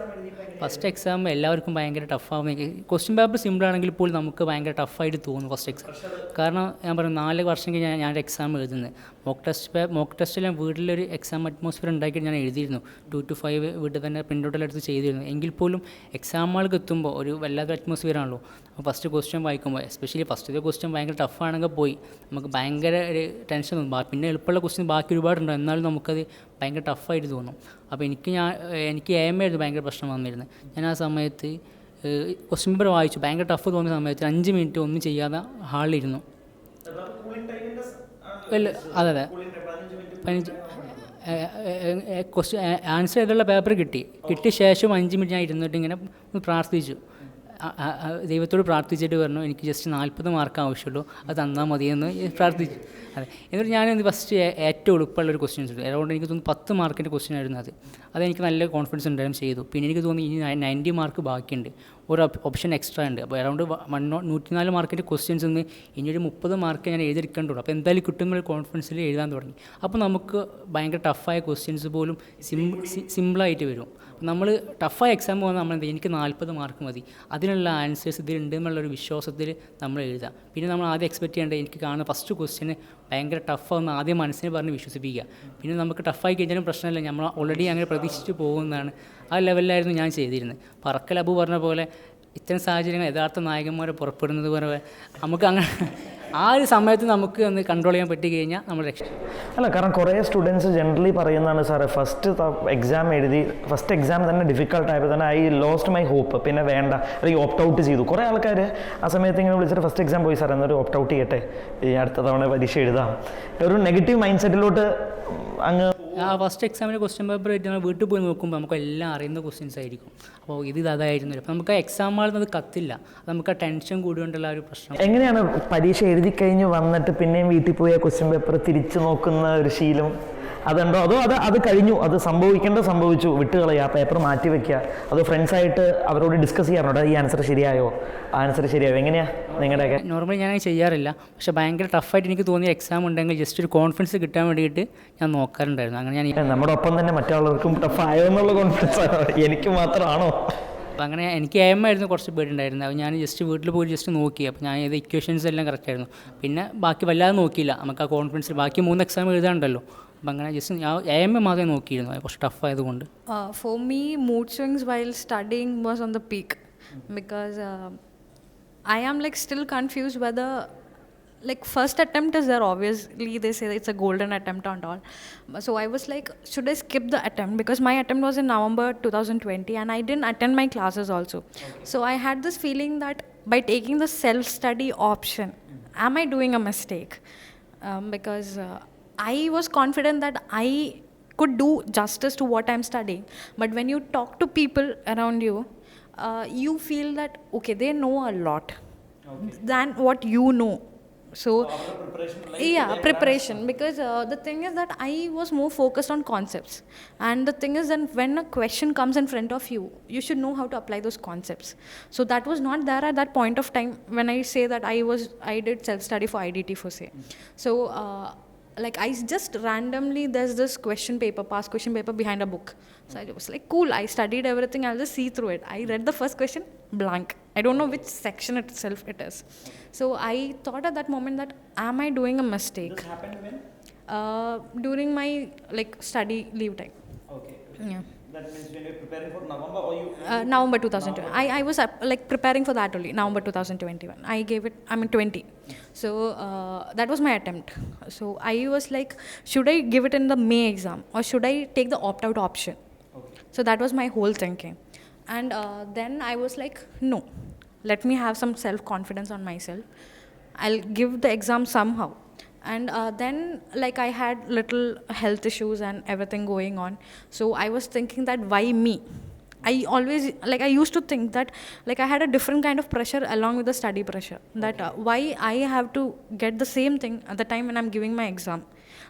S2: ഫസ്റ്റ് എക്സാം എല്ലാവർക്കും ഭയങ്കര ടഫാകും. ക്വസ്റ്റ്യൻ പേപ്പർ സിമ്പിളാണെങ്കിൽ പോലും നമുക്ക് ഭയങ്കര ടഫായിട്ട് തോന്നും ഫസ്റ്റ് എക്സാം. കാരണം ഞാൻ പറയും 4 വർഷം കഴിഞ്ഞ് ഞാനൊരു എക്സാം എഴുതുന്നത്. മോക്ക് ടെസ്റ്റ് ഞാൻ വീട്ടിലൊരു എക്സാം അറ്റ്മോസ്ഫിയർ ഉണ്ടാക്കിയിട്ട് ഞാൻ എഴുതിയിരുന്നു. 2 to 5 വീട്ടിൽ തന്നെ പ്രിൻ്റൗട്ടെല്ലാം എടുത്ത് ചെയ്തിരുന്നു. എങ്കിൽ പോലും എക്സാമുകൾക്ക് എത്തുമ്പോൾ ഒരു വല്ലാത്ത അറ്റ്മോസ്ഫിയർ ആണല്ലോ. അപ്പോൾ ഫസ്റ്റ് ക്വസ്റ്റ്യൻ വായിക്കുമ്പോൾ, എസ്പെഷ്യലി ഫസ്റ്റത്തെ ക്വസ്റ്റ്യൻ ഭയങ്കര ടഫാണെങ്കിൽ പോയി നമുക്ക് ഭയങ്കര ഒരു ടെൻഷൻ തോന്നും. പിന്നെ എളുപ്പമുള്ള ക്വസ്റ്റ്യൻ ബാക്കി ഒരുപാടുണ്ടാവും, എന്നാലും നമുക്കത് ഭയങ്കര ടഫായിട്ട് തോന്നും. അപ്പോൾ എനിക്ക് AMA ആയിരുന്നു ഭയങ്കര പ്രശ്നം വന്നിരുന്നത്. ഞാൻ ആ സമയത്ത് ക്വസ്റ്റ്യൻ പേപ്പർ വായിച്ചു, ഭയങ്കര ടഫ് തോന്നിയ സമയത്ത് 5 മിനിറ്റ് ഒന്നും ചെയ്യാതെ ഹാളിലിരുന്നു. അതെ 15 ക്വസ്റ്റ്യൻ ആൻസർ ചെയ്തുള്ള പേപ്പർ കിട്ടിയ ശേഷം 5 മിനിറ്റ് ഞാൻ ഇരുന്നിട്ട് ഇങ്ങനെ പ്രാർത്ഥിച്ചു. ദൈവത്തോട് പ്രാർത്ഥിച്ചിട്ട് പറഞ്ഞു എനിക്ക് ജസ്റ്റ് 40 മാർക്ക് ആവശ്യമുള്ളൂ, അത് തന്നാൽ മതിയെന്ന് പ്രാർത്ഥിച്ചു. അതെ, എന്നിട്ട് ഞാൻ ഫസ്റ്റ് ഏറ്റവും എളുപ്പമുള്ളൊരു ക്വസ്റ്റ്യൻസ് എടുത്തു. അതുകൊണ്ട് എനിക്ക് തോന്നുന്നു 10 മാർക്കിൻ്റെ ക്വസ്റ്റ്യൻ ആയിരുന്നു അതെനിക്ക് നല്ല കോൺഫിഡൻസ് ഉണ്ടായിരുന്നു ചെയ്തു. പിന്നെ എനിക്ക് തോന്നി ഇനി 90 മാർക്ക് ബാക്കിയുണ്ട്, ഒരു ഓപ്ഷൻ എക്സ്ട്രാ ഉണ്ട്. അപ്പോൾ അറൗണ്ട് 104 മാർക്കിൻ്റെ ക്വസ്റ്റ്യൻസ് നിന്ന് ഇനിയൊരു 30 മാർക്ക് ഞാൻ എഴുതിയിരിക്കേണ്ടുള്ളൂ. അപ്പോൾ എന്തായാലും കിട്ടുന്നൊരു കോൺഫിഡൻസിൽ എഴുതാൻ തുടങ്ങി. അപ്പോൾ നമുക്ക് ഭയങ്കര ടഫായ ക്വസ്റ്റ്യൻസ് പോലും സിമ്പിളായിട്ട് വരും. നമ്മൾ ടഫായ എക്സാം പോകുന്ന നമ്മൾ എനിക്ക് 40 മാർക്ക് മതി, അതിനുള്ള ആൻസേഴ്സ് ഇതിലുണ്ട് എന്നുള്ളൊരു വിശ്വാസത്തിൽ നമ്മൾ എഴുതാം. പിന്നെ നമ്മൾ ആദ്യം എക്സ്പെക്റ്റ് ചെയ്യേണ്ടത് എനിക്ക് കാണുന്ന ഫസ്റ്റ് ക്വസ്റ്റ്യന് ഭയങ്കര ടഫാണെന്ന് ആദ്യം മനസ്സിനെ പറഞ്ഞ് വിശ്വസിപ്പിക്കുക. പിന്നെ നമുക്ക് ടഫായി കഴിഞ്ഞാലും പ്രശ്നമില്ല, നമ്മൾ ഓൾറെഡി അങ്ങനെ പ്രതീക്ഷിച്ച് പോകുന്നതാണ്. ആ ലെവലിലായിരുന്നു ഞാൻ ചെയ്തിരുന്നത്. പറക്കൽ അബു പറഞ്ഞ പോലെ ഇത്തരം സാഹചര്യങ്ങൾ യഥാർത്ഥ നായകന്മാരെ പുറപ്പെടുന്നത് പോലെ നമുക്ക് അങ്ങനെ ആ ഒരു സമയത്ത് നമുക്ക് ഒന്ന് കൺട്രോൾ ചെയ്യാൻ പറ്റി കഴിഞ്ഞാൽ നമ്മൾ രക്ഷപ്പെടും.
S1: അല്ല, കാരണം കുറേ സ്റ്റുഡൻസ് ജനറലി പറയുന്നതാണ് സാറേ, ഫസ്റ്റ് എക്സാം തന്നെ ഡിഫിക്കൽട്ടായപ്പോൾ തന്നെ ഐ ലോസ്റ്റ് മൈ ഹോപ്പ്, പിന്നെ വേണ്ട അല്ലെങ്കിൽ ഓപ്റ്റ് ഔട്ട് ചെയ്തു. കുറേ ആൾക്കാർ ആ സമയത്ത് ഇങ്ങനെ വിളിച്ചിട്ട് ഫസ്റ്റ് എക്സാം പോയി സാർ എന്നൊരു ഓപ്റ്റ് ഔട്ട് ചെയ്യട്ടെ, ഈ അടുത്ത തവണ പരീക്ഷ എഴുതാം, ഒരു നെഗറ്റീവ് മൈൻഡ് സെറ്റിലോട്ട് അങ്ങ്.
S2: ആ ഫസ്റ്റ് എക്സാമിൻ്റെ ക്വസ്റ്റ്യൻ പേപ്പർ ആയിട്ട് നമ്മൾ വീട്ടിൽ പോയി നോക്കുമ്പോൾ നമുക്ക് എല്ലാം അറിയുന്ന ക്വസ്റ്റ്യൻസ് ആയിരിക്കും. അപ്പോൾ അതായിരുന്നു. അപ്പോൾ നമുക്ക് ആ എക്സാം ആളുന്നത് കത്തില്ല, നമുക്ക് ആ ടെൻഷൻ കൂടിയോണ്ടുള്ള ഒരു പ്രശ്നം.
S1: എങ്ങനെയാണ് പരീക്ഷ എഴുതി കഴിഞ്ഞ് വന്നിട്ട് പിന്നെയും വീട്ടിൽ പോയി ആ ക്വസ്റ്റ്യൻ പേപ്പർ തിരിച്ചു നോക്കുന്ന ഒരു ശീലം അതുണ്ടോ? അത് കഴിഞ്ഞു, അത് സംഭവിച്ചു, വിട്ടുകളയുക, ആ പേപ്പർ മാറ്റി വെക്കുക, അതോ ഫ്രണ്ട്സായിട്ട് അവരോട് ഡിസ്കസ് ചെയ്യാറുണ്ടോ ഈ ആൻസർ ശരിയായോ, എങ്ങനെയാണ് നിങ്ങളുടെയൊക്കെ?
S2: നോർമലി ഞാൻ ചെയ്യാറില്ല, പക്ഷേ ഭയങ്കര ടഫായിട്ട് എനിക്ക് തോന്നിയ എക്സാം ഉണ്ടെങ്കിൽ ജസ്റ്റ് ഒരു കോൺഫിഡൻസ് കിട്ടാൻ വേണ്ടിയിട്ട് ഞാൻ നോക്കാറുണ്ടായിരുന്നു. അങ്ങനെ ഞാൻ
S1: നമ്മുടെ ഒപ്പം തന്നെ മറ്റുള്ളവർക്കും ടഫായോ എന്നുള്ള കോൺഫിഡൻസ് എനിക്ക് മാത്രമാണോ?
S2: അപ്പോൾ അങ്ങനെ എനിക്ക് AMA ആയിരുന്നു കുറച്ച് പേരുണ്ടായിരുന്നു. അപ്പോൾ ഞാൻ ജസ്റ്റ് വീട്ടിൽ പോയി ജസ്റ്റ് നോക്കി. അപ്പോൾ ഞാൻ ഇത് ഇക്വേഷൻസ് എല്ലാം കറക്റ്റായിരുന്നു. പിന്നെ ബാക്കി വല്ലാതെ നോക്കിയില്ല, നമുക്ക് ആ കോൺഫിഡൻസ് ബാക്കി 3 എക്സാം എഴുതാനുണ്ടല്ലോ. അപ്പം അങ്ങനെ ജസ്റ്റ് ഞാൻ AMA മാത്രമേ നോക്കിയിരുന്നു, കുറച്ച് ടഫ് ആയതുകൊണ്ട്.
S3: For me, mood swings while studying was on the peak because I am like still confused whether like first attempt is there, obviously they say it's a golden attempt and all. So I was like, should I skip the attempt, because my attempt was in November 2020 and I didn't attend my classes also. So I had this feeling that by taking the self-study option, am I doing a mistake? Because I was confident that I could do justice to what I'm studying. But when you talk to people around you, you feel that, okay, they know a lot than what you know. So yeah, preparation, because the thing is that I was more focused on concepts, and the thing is that when a question comes in front of you, you should know how to apply those concepts. So that was not there at that point of time when I say that I did self study for IDT for say. So like I just randomly, there's this past question paper behind a book. So I was like, cool, I studied everything, I'll just see through it. I read the first question, blank. I don't know which section itself it is. So I thought at that moment that, am I doing a mistake?
S1: This happened when?
S3: During my like study leave time.
S1: Okay.
S3: Yeah.
S1: That means when you're preparing for November, or you?
S3: November 2020. I was like preparing for that only, November 2021. I gave it, 20. So that was my attempt. So I was like, should I give it in the May exam or should I take the opt-out option?
S1: Okay.
S3: So that was my whole thinking. And then I was like, no, let me have some self-confidence on myself. I'll give the exam somehow. And then like I had little health issues and everything going on. So I was thinking that why me? I used to think that like I had a different kind of pressure along with the study pressure. That why I have to get the same thing at the time when I'm giving my exam.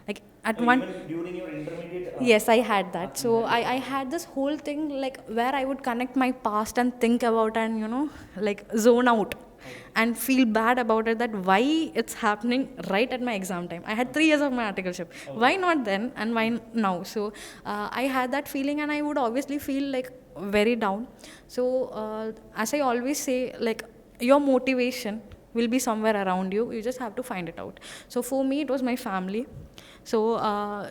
S3: Like at one.
S1: Even during your intermediate.
S3: Yes, I had that. So I had this whole thing like where I would connect my past and think about and like zone out and feel bad about it, that why it's happening right at my exam time. I had 3 years of my articleship. Why not then and why now? So I had that feeling and I would obviously feel like very down. So as I always say, like your motivation will be somewhere around you. You just have to find it out. So for me, it was my family. So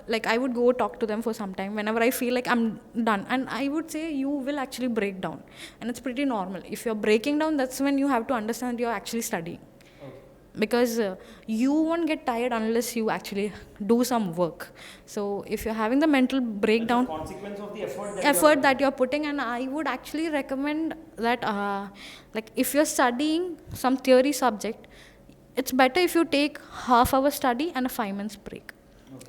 S3: like I would go talk to them for some time whenever I feel like I'm done, and I would say you will actually break down, and it's pretty normal. If you're breaking down, that's when you have to understand you're actually studying. Because you won't get tired unless you actually do some work. So if you're having the mental breakdown,
S1: Consequence of the
S3: effort that you're putting, and I would actually recommend that like if you're studying some theory subject, it's better if you take half-hour study and a 5 months break.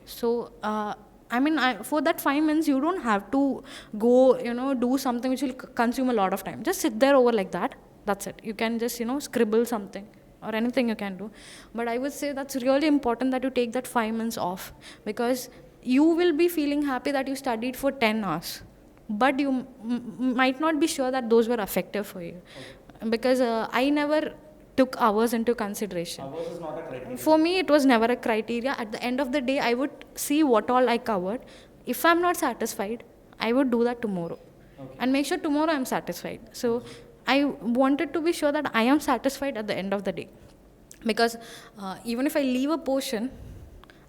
S3: So for that 5 months you don't have to go do something which will consume a lot of time. Just sit there over like that, that's it. You can just scribble something or anything you can do. But I would say that's really important that you take that 5 months off, because you will be feeling happy that you studied for 10 hours, but you might not be sure that those were effective for you. Because I never took hours into consideration.
S1: Hours is not a criteria.
S3: For me, it was never a criteria. At the end of the day, I would see what all I covered. If I'm not satisfied, I would do that tomorrow. And make sure tomorrow I'm satisfied. So I wanted to be sure that I am satisfied at the end of the day. Because even if I leave a portion,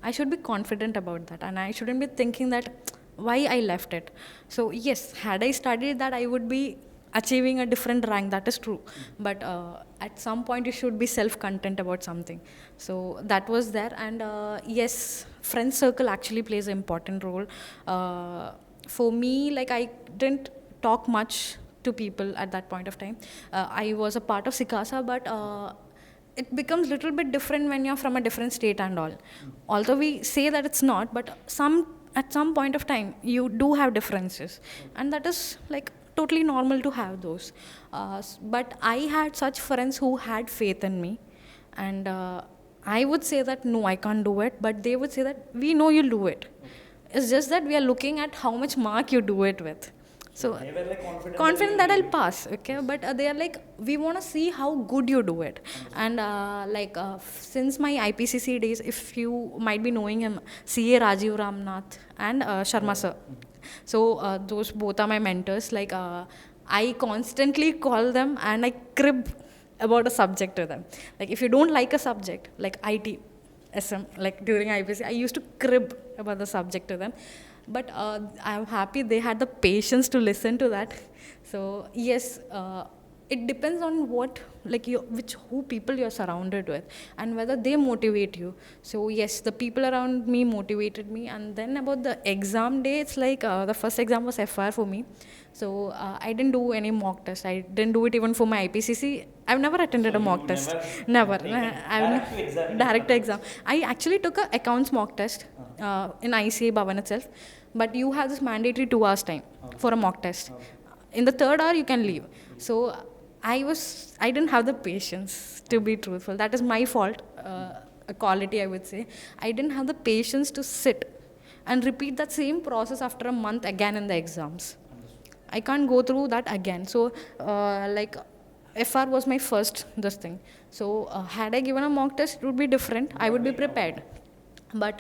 S3: I should be confident about that. And I shouldn't be thinking that why I left it. So yes, had I studied that, I would be achieving a different rank, that is true. But at some point you should be self-content about something. So that was there. And yes, friend circle actually plays an important role. For me, like I didn't talk much to people at that point of time. I was a part of Sikasa, but it becomes a little bit different when you're from a different state and all. Although we say that it's not, but at some point of time you do have differences, and that is like totally normal to have those. But I had such friends who had faith in me, and I would say that no, I can't do it, but they would say that we know you'll do it. It's just that we are looking at how much mark you do it with. So
S1: They were like
S3: confident that I'll pass, okay? But they are like, we want to see how good you do it. And since my IPCC days, if you might be knowing him, CA Rajiv Ramnath and Sharma sir. So those both are my mentors. Like I constantly call them and I crib about a subject to them. Like if you don't like a subject, like IT, SM, like during IPC, I used to crib about the subject to them. But I'm happy they had the patience to listen to that. So yes, it depends on who people you're surrounded with and whether they motivate you. So yes, the people around me motivated me. And then about the exam day, it's like the first exam was FR for me. So I didn't do any mock test. I didn't do it even for my IPCC. I've never attended a mock test. Never. Direct exam. I actually took an accounts mock test in ICA Bhavan itself. But you have this mandatory 2 hours time for a mock test. In the 3rd hour, you can leave. So I didn't have the patience, to be truthful. That is my fault. a quality, I would say. I didn't have the patience to sit and repeat that same process after a month again in the exams. I can't go through that again. So like FR was my first this thing. So had I given a mock test, it would be different. I would be prepared. But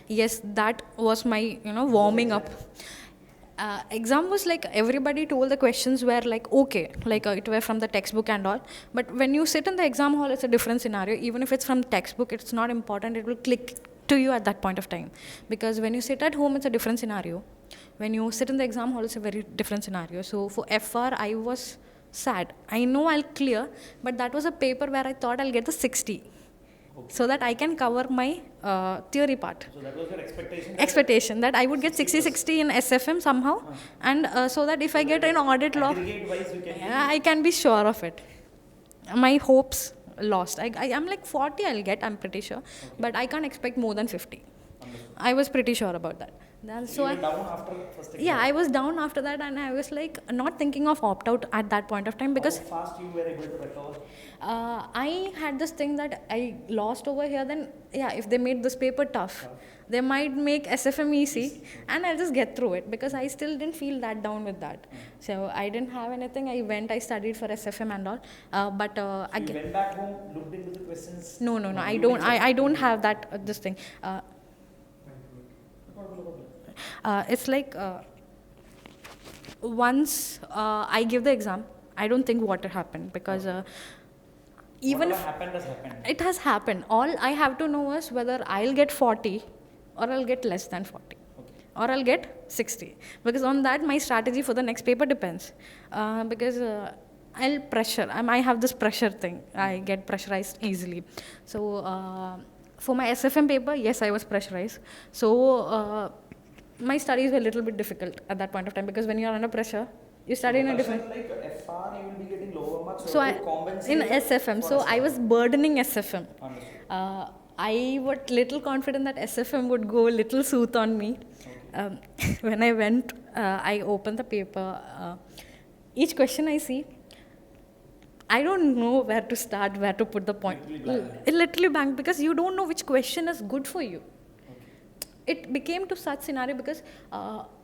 S3: yes, that was my warming up. Exam was like everybody told the questions were like okay, like it were from the textbook and all. But when you sit in the exam hall, it's a different scenario. Even if it's from textbook, it's not important. It will click to you at that point of time. Because when you sit at home, it's a different scenario. When you sit in the exam hall, it's a very different scenario. So for FR, I was sad. I know I'll clear, but that was a paper where I thought I'll get the 60. So that I can cover my theory part.
S1: So that was your expectation?
S3: Expectation that I would get 60-60 in SFM somehow, and so that if I get an audit law, I can be sure of it. My hopes lost. I am like 40 I'll get, I'm pretty sure, but I can't expect more than 50. I was pretty sure about that. So
S1: you were down after first exam?
S3: yeah, I was down after that, and I was like not thinking of opt out at that point of time because
S1: How fast you were able to recover?
S3: I had this thing that I lost over here. Then yeah, if they made this paper tough, they might make SFM easy, and I'll just get through it because I still didn't feel that down with that. So I didn't have anything. I studied for SFM and all. But
S1: You
S3: again,
S1: went back home, looked into the questions?
S3: no, I don't have that this thing. It's like once I give the exam, I don't think what happened because even
S1: Whatever
S3: if
S1: happened has happened.
S3: it has happened, all I have to know is whether I'll get 40 or I'll get less than 40. Or I'll get 60. Because on that, my strategy for the next paper depends. Because I'll pressure. I have this pressure thing. I get pressurized easily. So for my SFM paper, yes, I was pressurized. So my studies were a little bit difficult at that point of time because when you're under pressure, you study in a different.
S1: Like FR, you will be getting lower marks.
S3: So
S1: to compensate
S3: in SFM, so I was burdening SFM.
S1: Understood.
S3: I was little confident that SFM would go little sooth on me. When I went, I opened the paper. Each question I see, I don't know where to start, where to put the point. Literally blank because you don't know which question is good for you. It became to such scenario because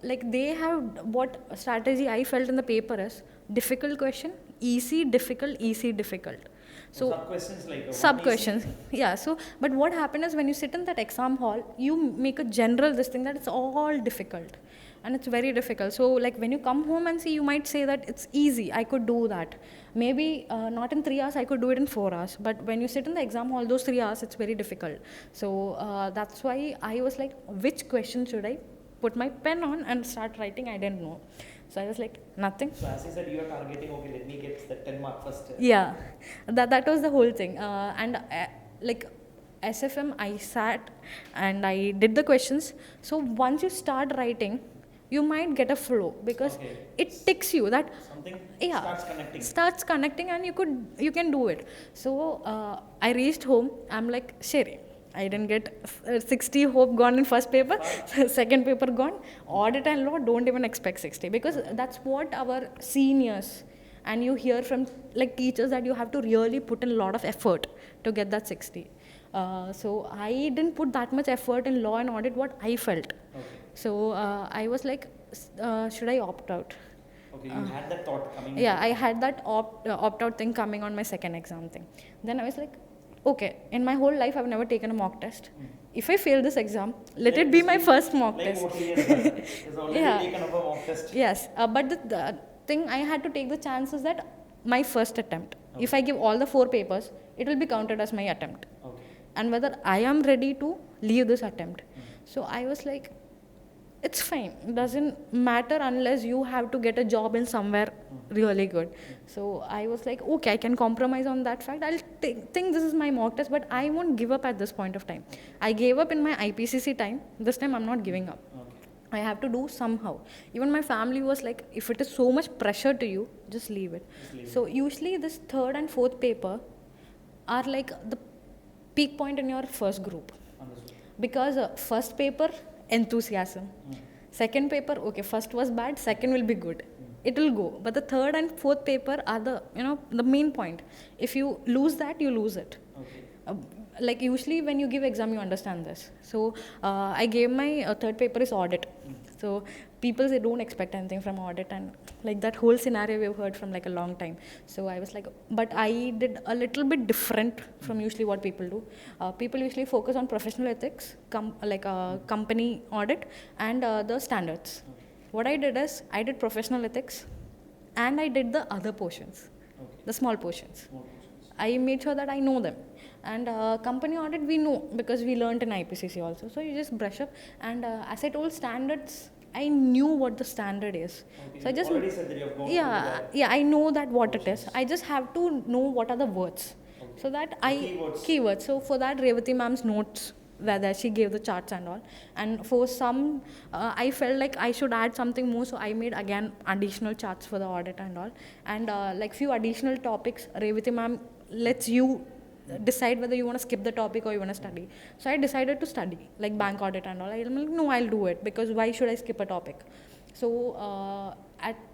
S3: like they have what strategy I felt in the paper is difficult question, easy, difficult, easy, difficult. So
S1: sub questions like
S3: sub questions, yeah. So but what happened is when you sit in that exam hall, you make a general this thing that it's all difficult, and it's very difficult. So like when you come home and see, you might say that it's easy. I could do that. Maybe not in 3 hours. I could do it in 4 hours. But when you sit in the exam hall, those 3 hours, it's very difficult. So that's why I was like, which question should I put my pen on and start writing? I didn't know. So I was like, nothing.
S1: So as you said, you are targeting, okay, let me get the 10 mark first.
S3: Yeah, that was the whole thing. And like SFM, I sat and I did the questions. So once you start writing, you might get a flow because it ticks you that
S1: Something
S3: yeah starts connecting and you can do it. So I reached home. I'm like, Sherry, I didn't get 60, hope gone in first paper, second paper gone. Audit and law, don't even expect 60 because that's what our seniors and you hear from like teachers that you have to really put in a lot of effort to get that 60. So I didn't put that much effort in law and audit what I felt. So I was like, should I opt out?
S1: Okay, you had that thought coming.
S3: Yeah, I had that opt-out thing coming on my second exam thing. Then I was like, okay, in my whole life I've never taken a mock test. If I fail this exam, let it be my first mock
S1: Like
S3: test.
S1: what he has done. He's already
S3: Yeah.
S1: taken up a mock test.
S3: Yes, but the thing I had to take the chances that my first attempt. If I give all the 4 papers, it will be counted as my attempt.
S1: Okay.
S3: And whether I am ready to leave this attempt. So I was like, it's fine. It doesn't matter unless you have to get a job in somewhere really good. So I was like, okay, I can compromise on that fact. I'll think this is my mock test, but I won't give up at this point of time. I gave up in my IPCC time. This time I'm not giving up. I have to do somehow. Even my family was like, if it is so much pressure to you, just leave it. So usually this third and fourth paper are like the peak point in your first group. Because first paper, enthusiasm. Second paper, okay, first was bad, second will be good. It will go. But the third and fourth paper are the main point. If you lose that, you lose it. like usually when you give exam you understand this. So I gave my third paper is audit. So people say don't expect anything from audit, and like that whole scenario we've heard from like a long time. So I was like, but I did a little bit different from usually what people do. People usually focus on professional ethics, company audit, and the standards. What I did is I did professional ethics, and I did the other portions, the small portions. I made sure that I know them. And company audit we know because we learned in IPCC also. So you just brush up. And as I told standards, I knew what the standard is. So I just
S1: already said that you have gone through
S3: yeah,
S1: that.
S3: yeah, I know that what it is. I just have to know what are the words. So that keywords. So for that Revati ma'am's notes where she gave the charts and all. And for some, I felt like I should add something more, so I made again additional charts for the audit and all. And like few additional topics, Revati ma'am lets you decide whether you want to skip the topic or you want to study. So I decided to study like bank audit and all. I'm like, no, I'll do it because why should I skip a topic? So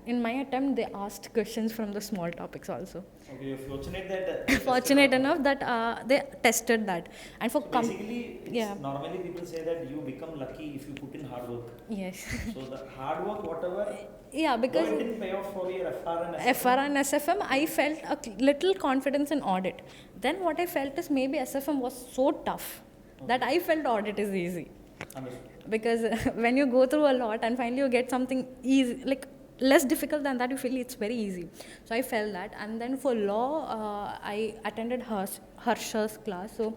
S3: in my attempt, they asked questions from the small topics also.
S1: Okay, you're fortunate that.
S3: Fortunate enough that they tested that. And for
S1: Basically,
S3: yeah.
S1: normally people say that you become lucky if you put in hard work.
S3: Yes.
S1: So the hard work, whatever,
S3: Yeah,
S1: though
S3: because
S1: it didn't pay off for your FR and SFM.
S3: FR and SFM, I felt a little confidence in audit. Then what I felt is maybe SFM was so tough that I felt audit is easy.
S1: Understood.
S3: Because when you go through a lot and finally you get something easy, like less difficult than that, you feel it's very easy. So I felt that. And then for law, I attended Harsha's class. So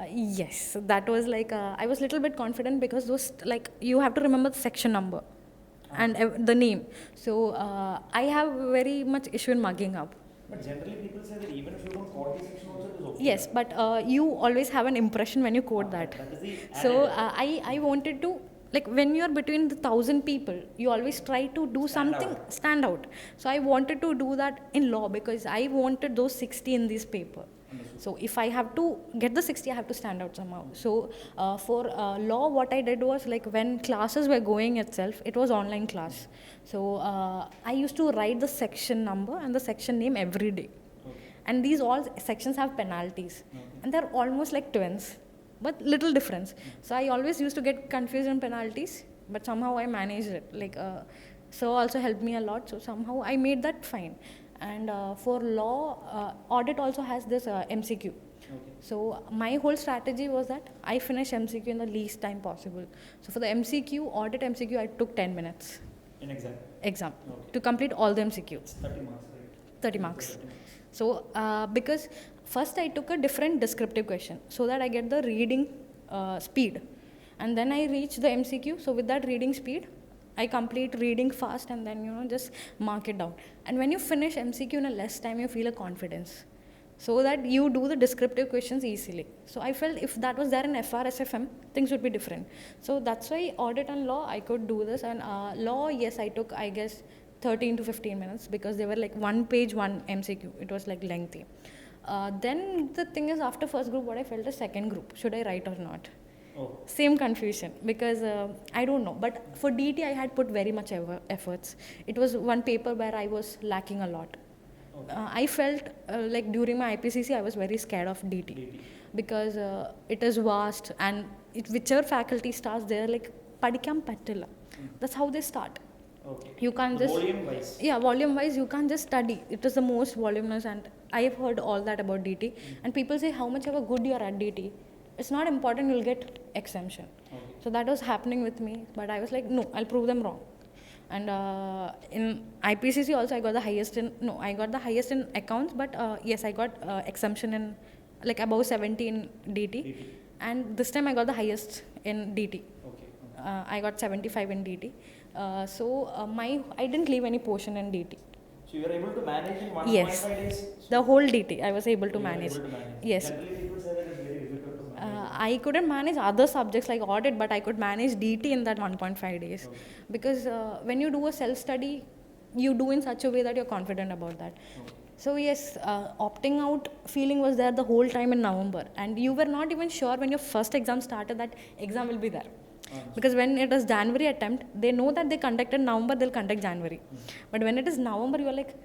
S3: yes, that was like, I was a little bit confident because those, like, you have to remember the section number and the name. So I have very much issue in mugging up.
S1: But generally people say that even if you don't code the section also, it is okay.
S3: Yes, but you always have an impression when you code that.
S1: That is the
S3: So I wanted to, like when you're between the 1,000 people, you always try to do stand out. So I wanted to do that in law because I wanted those 60 in this paper. So if I have to get the 60, I have to stand out somehow. So for law, what I did was like when classes were going itself, it was online class. So I used to write the section number and the section name every day. And these all sections have penalties. And they're almost like twins, but little difference. So I always used to get confused in penalties, but somehow I managed it. Like so also helped me a lot. So somehow I made that fine. And for law, audit also has this MCQ. Okay. So my whole strategy was that I finish MCQ in the least time possible. So for the MCQ, audit MCQ, I took 10 minutes.
S1: in
S3: Exam. Okay. To complete all the MCQ.
S1: It's 30 marks, right?
S3: 30 marks. So because first I took a different descriptive question so that I get the reading speed. And then I reach the MCQ. So with that reading speed, I complete reading fast and then, just mark it down. And when you finish MCQ in a less time, you feel a confidence. So that you do the descriptive questions easily. So I felt if that was there in FR, SFM, things would be different. So that's why audit and law, I could do this. And law, yes, I took, I guess, 13 to 15 minutes because they were like one page, one MCQ. It was like lengthy. Then the thing is, after first group, what I felt is second group. Should I write or not?
S1: Oh.
S3: Same confusion because I don't know. But for DT, I had put very much efforts. It was one paper where I was lacking a lot. I felt like during my IPCC, I was very scared of DT. Because it is vast and whichever faculty starts there, like padikam pattilla. That's how they start.
S1: Okay.
S3: You can't just
S1: volume wise.
S3: Yeah, volume wise you can't just study. It is the most voluminous, and I have heard all that about DT. And people say how much ever good you are at DT, it's not important, you'll get exemption. Okay. So that was happening with me, but I was like, no, I'll prove them wrong. And in IPCC also I got the highest in accounts, but yes, I got exemption in like above 70 in DT. And this time I got the highest in DT. Okay. I got 75 in DT. So I didn't leave any portion in DT.
S1: So you were able to manage in 1.5
S3: Yes.
S1: days?
S3: The whole DT I was able to manage. Yes.
S1: Generally people say that it's very difficult to manage.
S3: I couldn't manage other subjects like audit, but I could manage DT in that 1.5 days. Okay. Because when you do a self-study, you do in such a way that you're confident about that. Okay. So yes, opting out feeling was there the whole time in November. And you were not even sure when your first exam started that exam will be there. Because when it is January attempt, they know that they conducted November, they'll conduct January. But when it is November, you're like,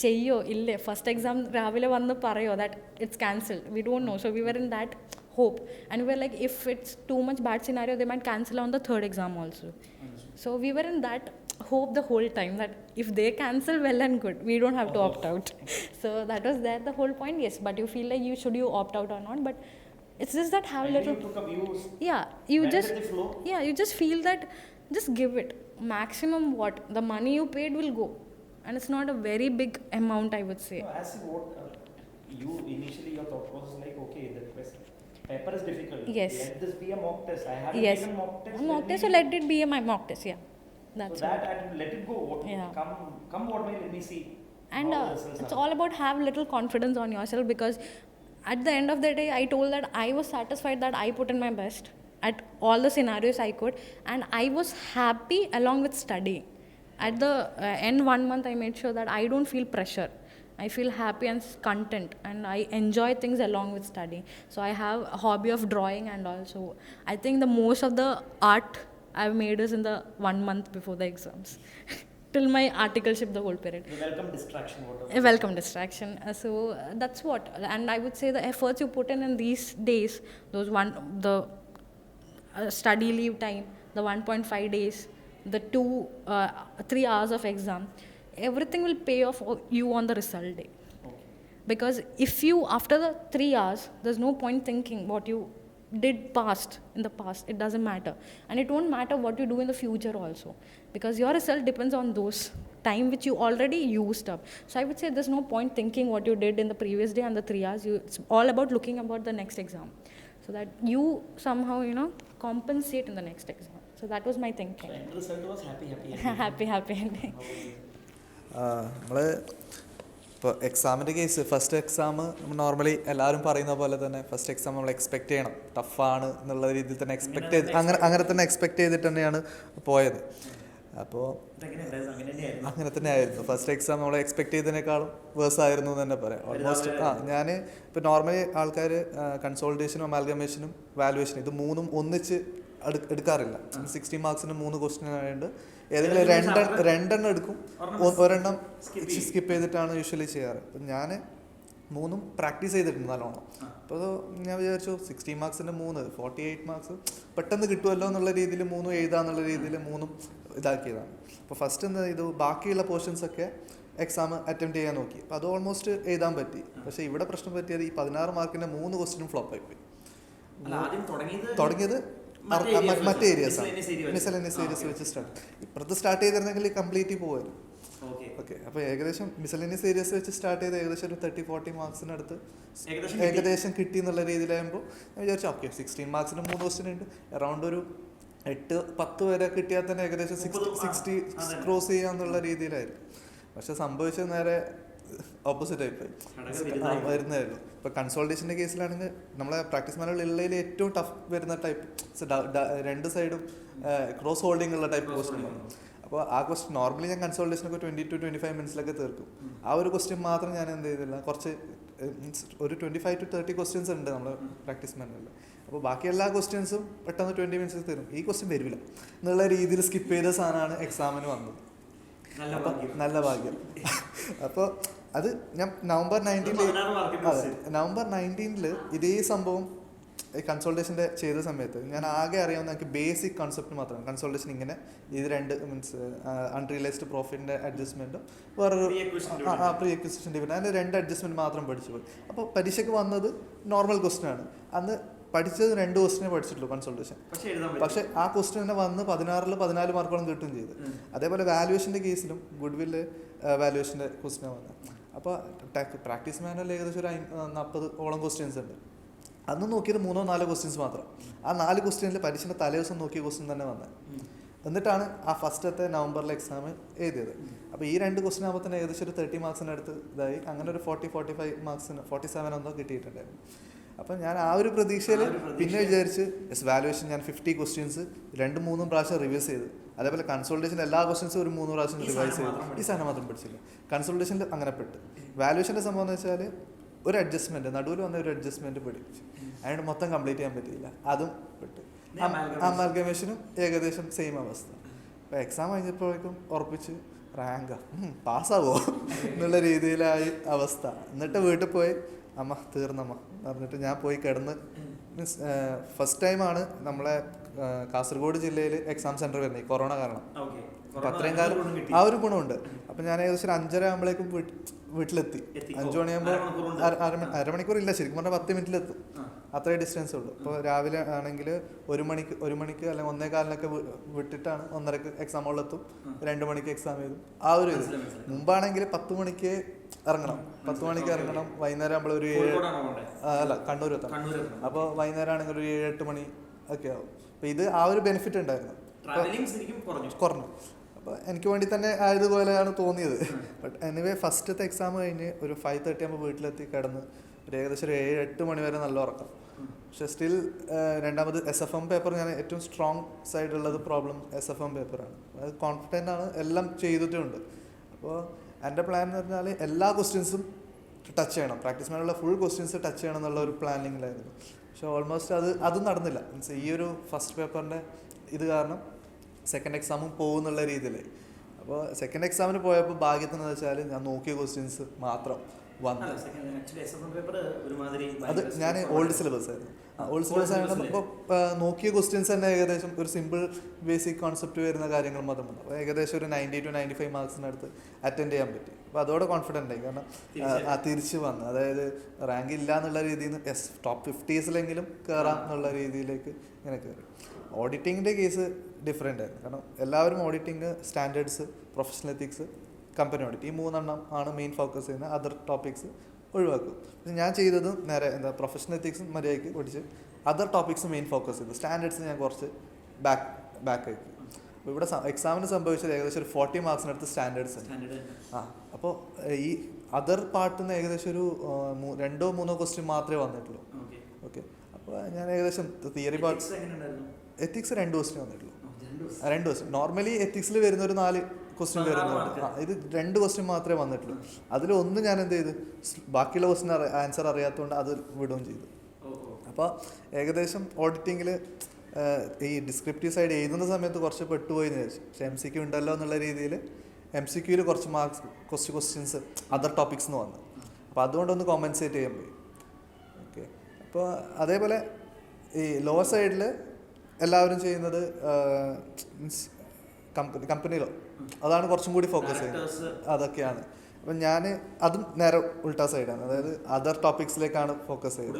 S3: ചെയ്യോ ഇല്ലേ, first exam രാവിലെ വന്ന് പറയോ that it's cancelled, we don't know. So we were in that hope, and we were like, if it's too much bad scenario, they might cancel on the third exam also. So we were in that hope the whole time that if they cancel, well and good, we don't have to opt out. So that was there the whole point. Yes, but you feel like you opt out or not, but it's just that have little, yeah, you just, yeah, you just feel that just give it maximum. What the money you paid will go, and it's not a very big amount, I would say.
S1: No, as what you initially your thought process like, okay, the question paper is difficult.
S3: Yes.
S1: Let this be a mock test. I haven't
S3: Yes,
S1: taken mock test.
S3: mock test, so let it be my mock test. Yeah, that's
S1: So that I let it go. What
S3: Yeah.
S1: come what may, let me see.
S3: And
S1: how the results
S3: it's
S1: are.
S3: all about have little confidence on yourself, because at the end of the day I told that I was satisfied that I put in my best at all the scenarios I could, and I was happy along with studying. At the end 1 month I made sure that I don't feel pressure. I feel happy and content, and I enjoy things along with studying. So I have a hobby of drawing, and also I think the most of the art I've made is in the 1 month before the exams till my articleship the whole period.
S1: The welcome distraction, whatever.
S3: A welcome distraction. So that's what, and I would say the efforts you put in these days, the study leave time, the 1.5 days, the 3 hours of exam, everything will pay off you on the result day. Because if you, after the 3 hours, there's no point thinking what you did in the past, it doesn't matter. And it won't matter what you do in the future also, because your result depends on those time which you already used up. So I would say there's no point thinking what you did in the previous day and the 3 hours. It's all about looking about the next exam, so that you somehow, compensate in the next exam. So that was my thinking.
S1: So end result was happy.
S3: happy ending.
S4: നമ്മൾ ഇപ്പോൾ എക്സാമിൻ്റെ case, first exam normally എല്ലാവരും പറയുന്ന പോലെ തന്നെ first exam നമ്മൾ expect ചെയ്യണം, ടഫാണ് എന്നുള്ള രീതിയിൽ തന്നെ അങ്ങനെ തന്നെ എക്സ്പെക്റ്റ് ചെയ്തിട്ട് തന്നെയാണ് പോയത്. അപ്പോൾ അങ്ങനെ തന്നെ ആയിരുന്നു. ഫസ്റ്റ് എക്സാം നമ്മൾ എക്സ്പെക്ട് ചെയ്തതിനേക്കാളും വേഴ്സ് ആയിരുന്നു എന്ന് തന്നെ പറയാം. ഓൾമോസ്റ്റ് ഞാൻ ഇപ്പോൾ നോർമലി ആൾക്കാർ കൺസോൾട്ടേഷനും അമാൽഗമേഷനും വാലുവേഷനും ഇത് മൂന്നും ഒന്നിച്ച് എടുക്കാറില്ല. 60 മാർക്സിന് 3 ക്വസ്റ്റ്യൻ ആയതുകൊണ്ട് ഏതെങ്കിലും രണ്ടെണ്ണം എടുക്കും, ഒരെണ്ണം സ്കിപ്പ് ചെയ്തിട്ടാണ് യൂഷ്വലി ചെയ്യാറ്. അപ്പം ഞാൻ 3 പ്രാക്ടീസ് ചെയ്തിട്ടുണ്ട് നല്ലോണം. അപ്പോൾ ഞാൻ വിചാരിച്ചു 60 മാർക്സിൻ്റെ 3 48 മാർക്സ് പെട്ടെന്ന് കിട്ടുമല്ലോ എന്നുള്ള രീതിയിൽ 3 എഴുതാന്നുള്ള രീതിയിൽ 3 ഇതാക്കിയതാണ്. അപ്പോൾ ഫസ്റ്റ് എന്താ ചെയ്തു, ബാക്കിയുള്ള പോർഷൻസൊക്കെ എക്സാം അറ്റംപ്റ്റ് ചെയ്യാൻ നോക്കി. അപ്പോൾ അത് ഓൾമോസ്റ്റ് എഴുതാൻ പറ്റി. പക്ഷേ ഇവിടെ പ്രശ്നം പറ്റിയത് ഈ 16 മാർക്കിൻ്റെ 3 ക്വസ്റ്റ്യനും ഫ്ലോപ്പായി പോയി. തുടങ്ങിയത് മറ്റേ ഏരിയാസാണ്, മിസലേനിയസ് ഏരിയസ് വെച്ച് ഇപ്പുറത്ത് സ്റ്റാർട്ട് ചെയ്തിരുന്നെങ്കിൽ കംപ്ലീറ്റ് പോകുമായിരുന്നു. ഓക്കെ, അപ്പോൾ ഏകദേശം മിസലേനിയസ് ഏരിയസ് വെച്ച് സ്റ്റാർട്ട് ചെയ്ത് ഏകദേശം ഒരു 30-40 മാർക്സിനടുത്ത് ഏകദേശം കിട്ടി എന്നുള്ള രീതിയിലാകുമ്പോൾ ഞാൻ വിചാരിച്ചു ഓക്കെ 16 മാർക്സിന് 3 ക്വസ്റ്റ്യൻ ഉണ്ട്, അറൗണ്ട് ഒരു 8-10 വരെ കിട്ടിയാൽ തന്നെ ഏകദേശം 60 ക്രോസ് ചെയ്യാന്നുള്ള രീതിയിലായിരുന്നു. പക്ഷെ സംഭവിച്ചത് നേരെ ഓപ്പോസിറ്റ് ആയിപ്പോയി വരുന്നതായിരുന്നു. ഇപ്പോൾ കൺസോൾട്ടേഷൻ്റെ കേസിലാണെങ്കിൽ നമ്മളെ പ്രാക്ടീസ് മാനുകളിൽ ഏറ്റവും ടഫ് വരുന്ന ടൈപ്പ് 2 സൈഡും ക്രോസ് ഹോൾഡിംഗ് ഉള്ള ടൈപ്പ് ക്വസ്റ്റ്യൻ ആണ്. അപ്പോൾ ആ ക്വസ്റ്റ്യൻ നോർമലി ഞാൻ കൺസോൾട്ടേഷനൊക്കെ 20-25 മിനിറ്റ്സിലൊക്കെ തീർക്കും. ആ ഒരു ക്വസ്റ്റ്യൻ മാത്രം ഞാൻ എന്ത് ചെയ്തില്ല, കുറച്ച് ഒരു 25-30 ക്വസ്റ്റ്യൻസ് ഉണ്ട് നമ്മൾ പ്രാക്ടീസ് മാനുകളിൽ. അപ്പോൾ ബാക്കി എല്ലാ ക്വസ്റ്റ്യൻസും പെട്ടെന്ന് 20 മിനിറ്റ്സിൽ തരും, ഈ ക്വസ്റ്റ്യൻ വരില്ല എന്നുള്ള രീതിയിൽ സ്കിപ്പ് ചെയ്ത സാധനമാണ് എക്സാമിന് വന്നത്. നല്ല ഭാഗ്യം. അപ്പോൾ അത് ഞാൻ നവംബർ 19 ഇതേ സംഭവം കൺസൾട്ടേഷൻ്റെ ചെയ്ത സമയത്ത് ഞാൻ ആകെ അറിയാവുന്ന എനിക്ക് ബേസിക് കോൺസെപ്റ്റ് മാത്രമാണ്. കൺസൾട്ടേഷൻ ഇങ്ങനെ ഇത് 2 മീൻസ് അൺറിയലൈസ്ഡ് പ്രോഫിറ്റിൻ്റെ അഡ്ജസ്റ്റ്മെൻറ്റും വേറൊരു പ്രീ അക്വിസിഷൻ ഡിവിഡൻഡ്, അതിൻ്റെ 2 അഡ്ജസ്റ്റ്മെൻറ്റ് മാത്രം പഠിച്ചു പോയി. അപ്പോൾ പരീക്ഷയ്ക്ക് വന്നത് നോർമൽ ക്വസ്റ്റ്യൻ ആണ്. അന്ന് പഠിച്ചത് 2 ക്വസ്റ്റ്യനെ പഠിച്ചിട്ടുള്ളൂ കൺസൾട്ടേഷൻ. പക്ഷേ ആ ക്വസ്റ്റ്യൻ തന്നെ വന്ന് 16 മാർക്കോളം കിട്ടുകയും ചെയ്തു. അതേപോലെ വാല്യുവേഷൻ്റെ കേസിലും ഗുഡ് വില്ല് വാല്യുവേഷൻ്റെ ക്വസ്റ്റ്യനാണ് വന്നത്. അപ്പോൾ പ്രാക്ടീസ് മാനുവൽ ഏകദേശം ഒരു 40 ക്വസ്റ്റ്യൻസ് ഉണ്ട്. അന്ന് നോക്കിയത് 3-4 ക്വസ്റ്റ്യൻസ് മാത്രം. ആ 4 ക്വസ്റ്റ്യനിൽ പരീക്ഷയുടെ തലേദിവസം നോക്കിയ ക്വസ്റ്റ്യൻ തന്നെ വന്നത്. എന്നിട്ടാണ് ആ ഫസ്റ്റത്തെ നവംബറിലെ എക്സാം എഴുതിയത്. അപ്പോൾ ഈ 2 ക്വസ്റ്റ്യൻ ആകുമ്പോൾ തന്നെ ഏകദേശം ഒരു 30 മാർക്സിനടുത്ത് ഇതായി. അങ്ങനെ ഒരു 40-45 മാർക്സിന് 47 എന്തോ കിട്ടിയിട്ടുണ്ടായിരുന്നു. അപ്പം ഞാൻ ആ ഒരു പ്രതീക്ഷയിൽ പിന്നെ വിചാരിച്ച് വാല്യുവേഷൻ ഞാൻ 50 ക്വസ്റ്റ്യൻസ് 2-3 പ്രാവശ്യം റിവൈസ് ചെയ്ത്, അതേപോലെ കൺസൾട്ടേഷൻ എല്ലാ ക്വസ്റ്റ്യൻസും ഒരു 3 പ്രാവശ്യം റിവൈസ് ചെയ്ത്. ഈ സാധനം മാത്രം പഠിച്ചില്ല. കൺസൾട്ടേഷനിൽ അങ്ങനെ പെട്ട്. വാല്യുവേഷൻ്റെ സംഭവം എന്ന് വെച്ചാൽ ഒരു അഡ്ജസ്റ്റ്മെൻറ്റ് നടുവിൽ വന്ന ഒരു അഡ്ജസ്റ്റ്മെൻറ്റ് പഠിപ്പിച്ചു, അതിന് മൊത്തം കംപ്ലീറ്റ് ചെയ്യാൻ പറ്റിയില്ല, അതും പെട്ട്. അമാൽഗമേഷനും ഏകദേശം സെയിം അവസ്ഥ. അപ്പോൾ എക്സാം കഴിഞ്ഞപ്പോഴേക്കും ഉറപ്പിച്ച് റാങ്കാ പാസ്സാവോ എന്നുള്ള രീതിയിലായി അവസ്ഥ. എന്നിട്ട് വീട്ടിൽ പോയി അമ്മ തീർന്നമ്മ പറഞ്ഞിട്ട് ഞാൻ പോയി കിടന്ന്. മീൻസ് ഫസ്റ്റ് ടൈമാണ് നമ്മളെ കാസർഗോഡ് ജില്ലയിൽ എക്സാം സെൻറ്റർ വരുന്നത് ഈ കൊറോണ കാരണം. അപ്പം അത്രയും കാലം ആ ഒരു ഗുണമുണ്ട്. അപ്പം ഞാൻ ഏകദേശം ഒരു 5:30 ആകുമ്പോഴേക്കും വീട്ടിലെത്തി. 5 മണിയാകുമ്പോൾ അരമണിക്കൂർ ഇല്ല, ശരിക്കും പറഞ്ഞാൽ 10 മിനിറ്റിലെത്തും. അത്രയും ഡിസ്റ്റൻസ് ഉള്ളൂ. ഇപ്പോൾ രാവിലെ ആണെങ്കിൽ 1 മണിക്ക് അല്ലെങ്കിൽ 1:15 വിട്ടിട്ടാണ് 1:30 എക്സാം ഹോളിലെത്തും. 2 മണിക്ക് എക്സാം എഴുതും. ആ ഒരു ഇത്. മുമ്പാണെങ്കിൽ 10 മണിക്ക് ഇറങ്ങണം, 10 മണിക്ക് ഇറങ്ങണം. വൈകുന്നേരം ആകുമ്പോൾ ഒരു 7 കണ്ണൂർ എത്തണം. അപ്പോൾ വൈകുന്നേരം ആണെങ്കിൽ ഒരു 7-8 മണി ഒക്കെ ആവും. അപ്പോൾ ഇത് ആ ഒരു ബെനിഫിറ്റ് ഉണ്ടായിരുന്നു, കുറഞ്ഞു. അപ്പോൾ എനിക്ക് വേണ്ടി തന്നെ ആയതുപോലെയാണ് തോന്നിയത്. ബട്ട് എനിവേ ഫസ്റ്റത്തെ എക്സാം കഴിഞ്ഞ് ഒരു 5:30 ആകുമ്പോൾ വീട്ടിലെത്തി കിടന്ന് ഒരു ഏകദേശം ഒരു 7-8 മണി വരെ നല്ല ഉറക്കം. പക്ഷെ സ്റ്റിൽ രണ്ടാമത് SFM പേപ്പർ ഞാൻ ഏറ്റവും സ്ട്രോങ് സൈഡുള്ളത് പ്രോബ്ലം SFM പേപ്പറാണ്. അത് കോൺഫിഡൻ്റ് ആണ്, എല്ലാം ചെയ്തിട്ടുമുണ്ട്. അപ്പോൾ എൻ്റെ പ്ലാൻ എന്ന് പറഞ്ഞാൽ എല്ലാ ക്വസ്റ്റ്യൻസും ടച്ച് ചെയ്യണം, പ്രാക്ടീസ് മേലുള്ള ഫുൾ ക്വസ്റ്റ്യൻസ് ടച്ച് ചെയ്യണം എന്നുള്ള ഒരു പ്ലാനിങ്ങിലായിരുന്നു. പക്ഷെ ഓൾമോസ്റ്റ് അതും നടന്നില്ല. മീൻസ് ഈ ഒരു ഫസ്റ്റ് പേപ്പറിൻ്റെ ഇത് കാരണം സെക്കൻഡ് എക്സാമും പോകുന്നുള്ള രീതിയിൽ. അപ്പോൾ സെക്കൻഡ് എക്സാമിന് പോയപ്പോൾ ഭാഗ്യത്തിന് വെച്ചാൽ ഞാൻ നോക്കിയ ക്വസ്റ്റ്യൻസ് മാത്രം വന്നു. അത് ഞാൻ ഓൾഡ് സിലബസ് ആയിരുന്നു. ഓൾഡ് സിലബസ് ആയതുകൊണ്ട് ഇപ്പോൾ നോക്കിയ ക്വസ്റ്റ്യൻസ് തന്നെ ഏകദേശം ഒരു സിമ്പിൾ ബേസിക് കോൺസെപ്റ്റ് വരുന്ന കാര്യങ്ങൾ മാത്രം വന്നു. അപ്പോൾ ഏകദേശം ഒരു 90 to 95 മാർക്സിനടുത്ത് അറ്റൻഡ് ചെയ്യാൻ പറ്റി. അപ്പോൾ അതോടെ കോൺഫിഡൻ്റ് ആയി. കാരണം തിരിച്ച് വന്നു, അതായത് റാങ്ക് ഇല്ല എന്നുള്ള രീതിയിൽ നിന്ന് ടോപ്പ് 50s കയറാം എന്നുള്ള രീതിയിലേക്ക് ഇങ്ങനെ കയറി. ഓഡിറ്റിങ്ങിൻ്റെ കേസ് ഡിഫറെൻ്റ് ആയിരുന്നു. കാരണം എല്ലാവരും auditing, standards, professional ethics, company audit, ഈ 3 ആണ് മെയിൻ ഫോക്കസ് ചെയ്യുന്നത്. അതർ ടോപ്പിക്സ് ഒഴിവാക്കും. പക്ഷേ ഞാൻ ചെയ്തത് നേരെ പ്രൊഫഷണൽ എത്തിക്സും മര്യാദയ്ക്ക് പഠിച്ച് അതർ ടോപ്പിക്സ് മെയിൻ ഫോക്കസ് ചെയ്തു. സ്റ്റാൻഡേർഡ്സ് ഞാൻ കുറച്ച് ബാക്ക് ആക്കി. അപ്പോൾ ഇവിടെ എക്സാമിന് സംഭവിച്ചത് ഏകദേശം ഒരു 40 മാർക്സിനടുത്ത് സ്റ്റാൻഡേർഡ്സ് ഉണ്ട്. അപ്പോൾ ഈ അതർ പാർട്ടിൽ നിന്ന് ഏകദേശം ഒരു 2-3 ക്വസ്റ്റ്യൻ മാത്രമേ വന്നിട്ടുള്ളൂ. ഓക്കെ, അപ്പോൾ ഞാൻ ഏകദേശം തിയറി പാർട്ട് എത്തിക്സ് 2 ക്വസ്റ്റ്യൻ വന്നിട്ടുള്ളൂ. 2 ക്വസ്റ്റ്യൻ. നോർമലി എത്തിക്സിൽ വരുന്ന ഒരു 4 ക്വസ്റ്റ്യൻ വരുന്നുണ്ട്. ഇത് 2 ക്വസ്റ്റ്യൻ മാത്രമേ വന്നിട്ടുള്ളൂ. അതിലൊന്ന് ഞാൻ എന്ത് ചെയ്തു, ബാക്കിയുള്ള ക്വസ്റ്റ്യൻ ആൻസർ അറിയാത്തതുകൊണ്ട് അത് വിടുകയും ചെയ്തു. അപ്പോൾ ഏകദേശം ഓഡിറ്റിങ്ങിൽ ഈ ഡിസ്ക്രിപ്റ്റീവ് സൈഡ് എഴുതുന്ന സമയത്ത് കുറച്ച് പെട്ടുപോയി എന്ന് വിചാരിച്ചു. പക്ഷേ MCQ ഉണ്ടല്ലോ എന്നുള്ള രീതിയിൽ MCQയിൽ കുറച്ച് കുറച്ച് ക്വസ്റ്റ്യൻസ് അതർ ടോപ്പിക്സ് എന്ന് വന്നു. അപ്പോൾ അതുകൊണ്ടൊന്ന് കോമ്പൻസേറ്റ് ചെയ്യാൻ പോയി. ഓക്കെ, അപ്പോൾ അതേപോലെ ഈ ലോവർ സൈഡിൽ എല്ലാവരും ചെയ്യുന്നത് മീൻസ് കമ്പനിയിലോ അതാണ് കുറച്ചും കൂടി ഫോക്കസ് ചെയ്യുന്നത്, അതൊക്കെയാണ്. അപ്പം ഞാൻ അതും നേരെ ഉൾട്ടാ സൈഡാണ്, അതായത് അതർ ടോപ്പിക്സിലേക്കാണ് ഫോക്കസ് ചെയ്തത്.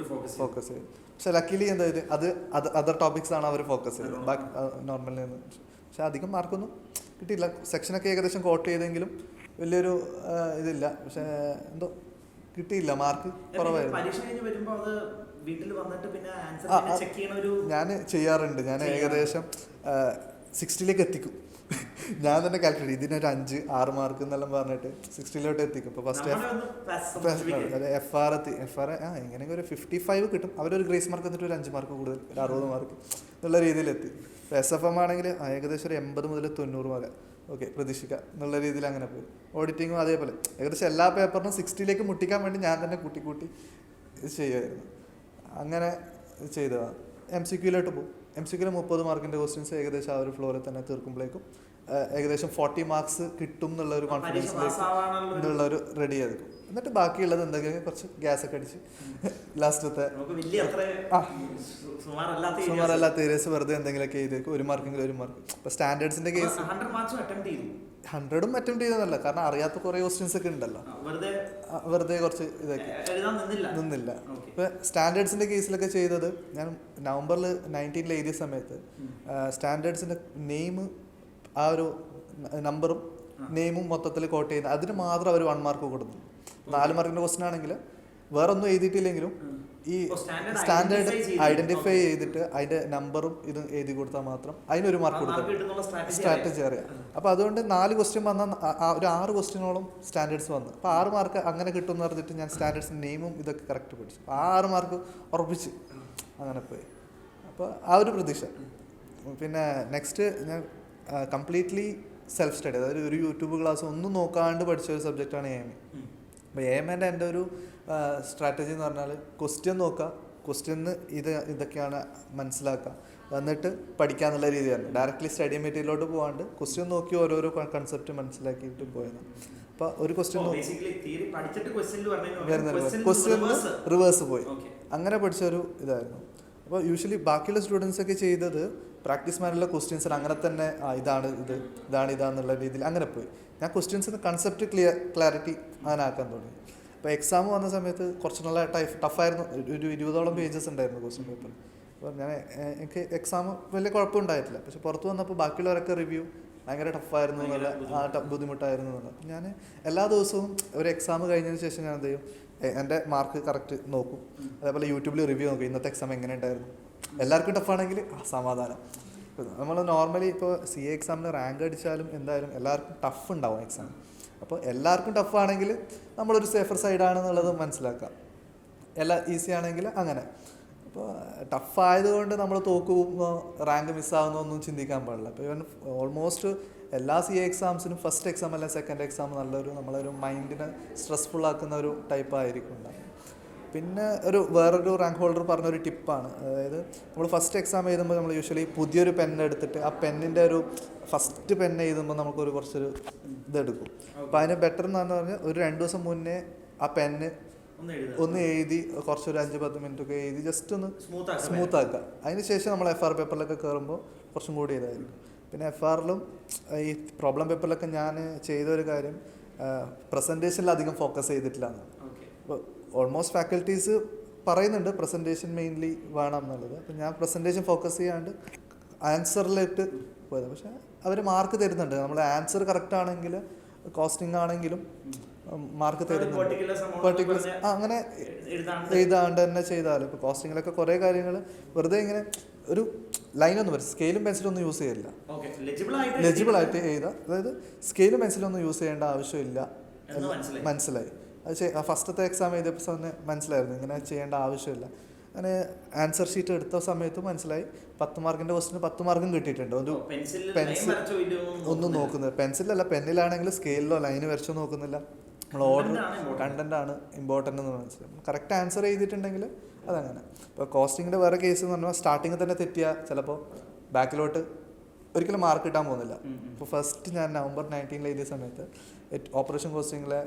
S4: പക്ഷെ ലക്കിലി എന്തായത് അത് അതർ ടോപ്പിക്സാണ് അവർ ഫോക്കസ് ചെയ്തത്, ബാക്കി നോർമലിൽ നിന്ന്. പക്ഷെ അധികം മാർക്കൊന്നും കിട്ടിയില്ല. സെക്ഷനൊക്കെ ഏകദേശം കോട്ട് ചെയ്തെങ്കിലും വലിയൊരു ഇതില്ല. പക്ഷെ എന്തോ കിട്ടിയില്ല, മാർക്ക് കുറവായിരുന്നു. ഞാൻ ചെയ്യാറുണ്ട്. ഞാൻ ഏകദേശം 60ലേക്ക് എത്തിക്കും. ഞാൻ തന്നെ കാൽക്കുലേറ്റ് ഇതിനൊരു 5-6 മാർക്ക് എന്നെല്ലാം പറഞ്ഞിട്ട് 60ലോട്ട് എത്തിക്കും. ഇപ്പോൾ ഫസ്റ്റ് FR എങ്ങനെയെങ്കിലും ഒരു 55 കിട്ടും. അവരൊരു ഗ്രേസ് മാർക്ക് എന്നിട്ട് ഒരു 5 മാർക്ക് കൂടുതൽ, ഒരു 60 മാർക്ക് എന്നുള്ള രീതിയിലെത്തി. ഇപ്പോൾ SFM ആണെങ്കിൽ ഏകദേശം ഒരു 80 മുതൽ 90 വരെ ഓക്കെ പ്രതീക്ഷിക്കാം എന്നുള്ള രീതിയിൽ അങ്ങനെ പോയി. ഓഡിറ്റിങ്ങും അതേപോലെ ഏകദേശം എല്ലാ പേപ്പറിനും 60ലേക്ക് മുട്ടിക്കാൻ വേണ്ടി ഞാൻ തന്നെ കൂട്ടി ഇത് ചെയ്യുമായിരുന്നു. അങ്ങനെ ചെയ്തതാണ്. MCQയിലോട്ട് പോകും. MCQയിൽ 30 മാർക്കിൻ്റെ ക്വസ്റ്റ്യൻസ് ഏകദേശം ആ ഒരു ഫ്ലോറിൽ തന്നെ തീർക്കുമ്പോഴേക്കും ഏകദേശം 40 മാർക്സ് കിട്ടും എന്നുള്ള ഒരു കോൺഫിഡൻസിലേക്ക് എന്നുള്ളൊരു റെഡി ആയിരിക്കും. എന്നിട്ട് ബാക്കിയുള്ളത് എന്തെങ്കിലും കുറച്ച് ഗ്യാസൊക്കെ അടിച്ച് ലാസ്റ്റത്തെ സുമാരല്ലാത്ത ഏരിയസ് വെറുതെ എന്തെങ്കിലുമൊക്കെ എഴുതിയേക്കും. 1 മാർക്കെങ്കിലും 1 മാർക്ക്. ഇപ്പോൾ സ്റ്റാൻഡേർഡ്സിൻ്റെ കേസ് 100ഉം അറ്റംപ്റ്റ് ചെയ്തതല്ല, കാരണം അറിയാത്ത കുറേ ക്വസ്റ്റ്യൻസ് ഒക്കെ ഉണ്ടല്ലോ, വെറുതെ കുറച്ച് ഇതൊക്കെ നിന്നില്ല. ഇപ്പോൾ സ്റ്റാൻഡേർഡ്സിൻ്റെ കേസിലൊക്കെ ചെയ്തത് ഞാൻ നവംബറിൽ 19 എഴുതിയ സമയത്ത് സ്റ്റാൻഡേർഡ്സിൻ്റെ നെയിം, ആ ഒരു നമ്പറും നെയിമും മൊത്തത്തിൽ കോട്ട് ചെയ്യുന്നത്, അതിന് മാത്രം അവർ 1 മാർക്ക് കൊടുത്തു. 4 മാർക്കിൻ്റെ ക്വസ്റ്റ്യൻ ആണെങ്കിൽ വേറെ ഒന്നും എഴുതിയിട്ടില്ലെങ്കിലും ഈ സ്റ്റാൻഡേർഡ് ഐഡന്റിഫൈ ചെയ്തിട്ട് അതിൻ്റെ നമ്പറും ഇതും എഴുതി കൊടുത്താൽ മാത്രം അതിനൊരു മാർക്ക് കൊടുക്കും. സ്ട്രാറ്റജി അറിയാം. അപ്പോൾ അതുകൊണ്ട് 4 ക്വസ്റ്റ്യൻ വന്നാൽ ഒരു 6 ക്വസ്റ്റ്യനോളം സ്റ്റാൻഡേർഡ്സ് വന്നു. അപ്പോൾ 6 മാർക്ക് അങ്ങനെ കിട്ടുമെന്ന് പറഞ്ഞിട്ട് ഞാൻ സ്റ്റാൻഡേർഡ്സിൻ്റെ നെയിമും ഇതൊക്കെ കറക്റ്റ് പഠിച്ചു. അപ്പോൾ 6 മാർക്ക് ഉറപ്പിച്ച് അങ്ങനെ പോയി. അപ്പോൾ ആ ഒരു പ്രതീക്ഷ. പിന്നെ നെക്സ്റ്റ് ഞാൻ കംപ്ലീറ്റ്ലി സെൽഫ് സ്റ്റഡി, അതായത് ഒരു യൂട്യൂബ് ക്ലാസ് ഒന്നും നോക്കാണ്ട് പഠിച്ച ഒരു സബ്ജക്റ്റാണ് AMA. അപ്പോൾ AMAൻ്റെ എൻ്റെ ഒരു സ്ട്രാറ്റജി എന്ന് പറഞ്ഞാൽ ക്വസ്റ്റ്യൻ നോക്കുക, ക്വസ്റ്റ്യന് ഇതൊക്കെയാണ് മനസ്സിലാക്കുക, വന്നിട്ട് പഠിക്കാന്നുള്ള രീതിയായിരുന്നു. ഡയറക്റ്റ്ലി സ്റ്റഡി മെറ്റീരിയലോട്ട് പോകാണ്ട് ക്വസ്റ്റ്യൻ നോക്കി ഓരോരോ കൺസെപ്റ്റ് മനസ്സിലാക്കിയിട്ട് പോയതാണ്. അപ്പോൾ ഒരു ക്വസ്റ്റ്യൻ ക്വസ്റ്റ്യൻ റിവേഴ്സ് പോയി അങ്ങനെ പഠിച്ചൊരു ഇതായിരുന്നു. അപ്പോൾ യൂഷ്വലി ബാക്കിയുള്ള സ്റ്റുഡൻസൊക്കെ ചെയ്തത് പ്രാക്ടീസ് മാനുള്ള ക്വസ്റ്റ്യൻസിൽ അങ്ങനെ തന്നെ ഇതാണെന്നുള്ള രീതിയിൽ അങ്ങനെ പോയി. ഞാൻ ക്വസ്റ്റ്യൻസിന് കൺസെപ്റ്റ് ക്ലാരിറ്റി അങ്ങനെ ആക്കാൻ തുടങ്ങി. അപ്പോൾ എക്സാം വന്ന സമയത്ത് കുറച്ച് നല്ല ടഫായിരുന്നു. ഒരു 20ഓളം പേജസ് ഉണ്ടായിരുന്നു ക്വസ്റ്റ്യൻ പേപ്പർ. അപ്പോൾ എനിക്ക് എക്സാം വലിയ കുഴപ്പമുണ്ടായിട്ടില്ല. പക്ഷെ പുറത്ത് വന്നപ്പോൾ ബാക്കിയുള്ളവരൊക്കെ റിവ്യൂ ഭയങ്കര ടഫായിരുന്നു എന്നുള്ള ബുദ്ധിമുട്ടായിരുന്നു എന്നുള്ള. ഞാൻ എല്ലാ ദിവസവും ഒരു എക്സാം കഴിഞ്ഞതിന് ശേഷം ഞാൻ എന്ത് ചെയ്യും, എൻ്റെ മാർക്ക് കറക്റ്റ് നോക്കും. അതേപോലെ യൂട്യൂബിൽ റിവ്യൂ നോക്കും, ഇന്നത്തെ എക്സാം എങ്ങനെ ഉണ്ടായിരുന്നു. എല്ലാവർക്കും ടഫാണെങ്കിൽ സമാധാനം. നമ്മൾ നോർമലി ഇപ്പോൾ CA എക്സാമിന് റാങ്ക് അടിച്ചാലും എന്തായാലും എല്ലാവർക്കും ടഫ് ഉണ്ടാവും എക്സാം. അപ്പോൾ എല്ലാവർക്കും ടഫാണെങ്കിൽ നമ്മളൊരു സേഫർ സൈഡാണെന്നുള്ളത് മനസ്സിലാക്കാം. എല്ലാം ഈസി ആണെങ്കിൽ അങ്ങനെ. അപ്പോൾ ടഫായതുകൊണ്ട് നമ്മൾ തോക്കുമ്പോൾ റാങ്ക് മിസ്സാകുന്നൊന്നും ചിന്തിക്കാൻ പാടില്ല. അപ്പോൾ ഇവൻ ഓൾമോസ്റ്റ് എല്ലാ CA എക്സാംസിനും ഫസ്റ്റ് എക്സാം അല്ലെങ്കിൽ സെക്കൻഡ് എക്സാം നമ്മളൊരു മൈൻഡിനെ സ്ട്രെസ്ഫുൾ ആക്കുന്ന ഒരു ടൈപ്പ് ആയിരിക്കും ഉണ്ടാകും. പിന്നെ വേറൊരു റാങ്ക് ഹോൾഡർ പറഞ്ഞൊരു ടിപ്പാണ്, അതായത് നമ്മൾ ഫസ്റ്റ് എക്സാം എഴുതുമ്പോൾ നമ്മൾ യൂഷ്വലി പുതിയൊരു പെന്ന് എടുത്തിട്ട് ആ പെന്നിൻ്റെ ഫസ്റ്റ് പെന്ന് എഴുതുമ്പോൾ നമുക്കൊരു കുറച്ചൊരു ഇതെടുക്കും. അപ്പോൾ അതിന് ബെറ്റർ എന്ന് പറഞ്ഞാൽ ഒരു 2 ദിവസം മുന്നേ ആ പെന്ന് ഒന്ന് എഴുതി കുറച്ചൊരു 5-10 മിനിറ്റൊക്കെ എഴുതി ജസ്റ്റ് ഒന്ന് സ്മൂത്ത് ആക്കുക. അതിന് ശേഷം നമ്മൾ FR പേപ്പറിലൊക്കെ കയറുമ്പോൾ കുറച്ചും കൂടി ഇതായിരിക്കും. പിന്നെ FRലും ഈ പ്രോബ്ലം പേപ്പറിലൊക്കെ ഞാൻ ചെയ്തൊരു കാര്യം, പ്രസൻറ്റേഷനിൽ അധികം ഫോക്കസ് ചെയ്തിട്ടില്ല. അപ്പോൾ ഓൾമോസ്റ്റ് ഫാക്കൽറ്റീസ് പറയുന്നുണ്ട് പ്രസൻറ്റേഷൻ മെയിൻലി വേണം എന്നുള്ളത്. അപ്പോൾ ഞാൻ പ്രസൻറ്റേഷൻ ഫോക്കസ് ചെയ്യാണ്ട് ആൻസറിലിട്ട് പോയത്. പക്ഷേ അവർ മാർക്ക് തരുന്നുണ്ട്. നമ്മൾ ആൻസർ കറക്റ്റ് ആണെങ്കിൽ കോസ്റ്റിംഗ് ആണെങ്കിലും മാർക്ക് തരുന്നുണ്ട്. പെർട്ടിക്കുലർ അങ്ങനെ എഴുതാണ്ട് തന്നെ ചെയ്താൽ ഇപ്പോൾ കോസ്റ്റിങ്ങിലൊക്കെ കുറേ കാര്യങ്ങൾ വെറുതെ ഇങ്ങനെ ഒരു ലൈനൊന്നും വരും, സ്കെയിലും പെൻസിലൊന്നും യൂസ് ചെയ്യില്ല, ലെജിബിളായിട്ട് എഴുതാം. അതായത് സ്കെയിലും പെൻസിലൊന്നും യൂസ് ചെയ്യേണ്ട ആവശ്യമില്ല മനസ്സിലായി. അത് ഫസ്റ്റത്തെ എക്സാം എഴുതിയപ്പോൾ തന്നെ മനസ്സിലായിരുന്നു ഇങ്ങനെ ചെയ്യേണ്ട ആവശ്യമില്ല. അങ്ങനെ ആൻസർ ഷീറ്റ് എടുത്ത സമയത്ത് മനസ്സിലായി 10 മാർക്കിൻ്റെ ക്വസ്റ്റിന് 10 മാർക്കും കിട്ടിയിട്ടുണ്ട്. ഒരു പെൻസിൽ ഒന്നും നോക്കുന്നില്ല, പെൻസിലല്ല പെന്നിലാണെങ്കിൽ സ്കെയിലിലോ ലൈന് വരച്ചോ നോക്കുന്നില്ല. നമ്മൾ ഓർഡർ കണ്ടൻ്റാണ് ഇമ്പോർട്ടൻ്റ് എന്ന് മനസ്സിലായി. കറക്റ്റ് ആൻസർ ചെയ്തിട്ടുണ്ടെങ്കിൽ അതങ്ങനെ. ഇപ്പോൾ കോസ്റ്റിങ്ങിൻ്റെ വേറെ കേസ് എന്ന് പറഞ്ഞാൽ സ്റ്റാർട്ടിങ്ങിൽ തന്നെ തെറ്റിയാൽ ചിലപ്പോൾ ബാക്കിലോട്ട് ഒരിക്കലും മാർക്ക് കിട്ടാൻ പോകുന്നില്ല. ഇപ്പോൾ ഫസ്റ്റ് ഞാൻ November 19 എഴുതിയ സമയത്ത് ഓപ്പറേഷൻ കോസ്റ്റിങ്ങിലെ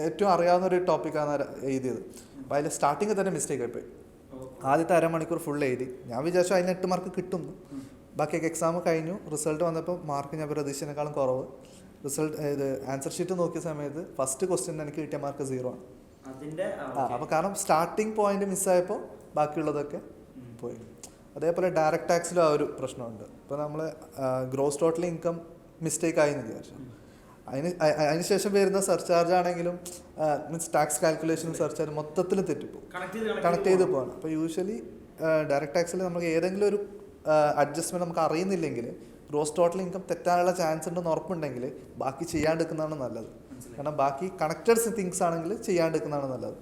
S4: ഏറ്റവും അറിയാവുന്ന ഒരു ടോപ്പിക്കാണ് എഴുതിയത്. അപ്പോൾ അതിൽ സ്റ്റാർട്ടിങ്ങിൽ തന്നെ മിസ്റ്റേക്ക് ആയിപ്പോയി. ആദ്യത്തെ അരമണിക്കൂർ ഫുൾ എഴുതി. ഞാൻ വിചാരിച്ചു അതിന് 8 മാർക്ക് കിട്ടുന്നു. ബാക്കിയൊക്കെ എക്സാം കഴിഞ്ഞു, റിസൾട്ട് വന്നപ്പോൾ മാർക്ക് ഞാൻ പ്രതീക്ഷിച്ചതിനേക്കാളും കുറവ്. ആൻസർ ഷീറ്റ് നോക്കിയ സമയത്ത് ഫസ്റ്റ് ക്വസ്റ്റ്യൻ എനിക്ക് കിട്ടിയ മാർക്ക് 0 ആണ്. അപ്പോൾ കാരണം സ്റ്റാർട്ടിങ് പോയിന്റ് മിസ്സായപ്പോൾ ബാക്കിയുള്ളതൊക്കെ പോയി. അതേപോലെ ഡയറക്റ്റ് ടാക്സിലും ആ ഒരു പ്രശ്നമുണ്ട്. ഇപ്പോൾ നമ്മൾ ഗ്രോസ് ടോട്ടൽ ഇൻകം മിസ്റ്റേക്ക് ആയി എന്ന് വിചാരിച്ചു, അതിനുശേഷം വരുന്ന സർചാർജ് ആണെങ്കിലും മീൻസ് ടാക്സ് കാൽക്കുലേഷൻ സർചാർജ് മൊത്തത്തിൽ തെറ്റിപ്പോകും, കണക്ട് ചെയ്ത് പോകണം. അപ്പോൾ യൂഷ്വലി ഡയറക്റ്റ് ടാക്സിൽ നമുക്ക് ഏതെങ്കിലും ഒരു അഡ്ജസ്റ്റ്മെൻറ്റ് നമുക്ക് അറിയുന്നില്ലെങ്കിൽ ഗ്രോസ് ടോട്ടൽ ഇൻകം തെറ്റാനുള്ള ചാൻസ് ഉണ്ടെന്ന് ഉറപ്പുണ്ടെങ്കിൽ ബാക്കി ചെയ്യാണ്ടിരിക്കുന്നതാണ് നല്ലത്. കാരണം ബാക്കി കണക്റ്റഡ് തിങ്സ് ആണെങ്കിൽ ചെയ്യാണ്ടിരിക്കുന്നതാണ് നല്ലത്.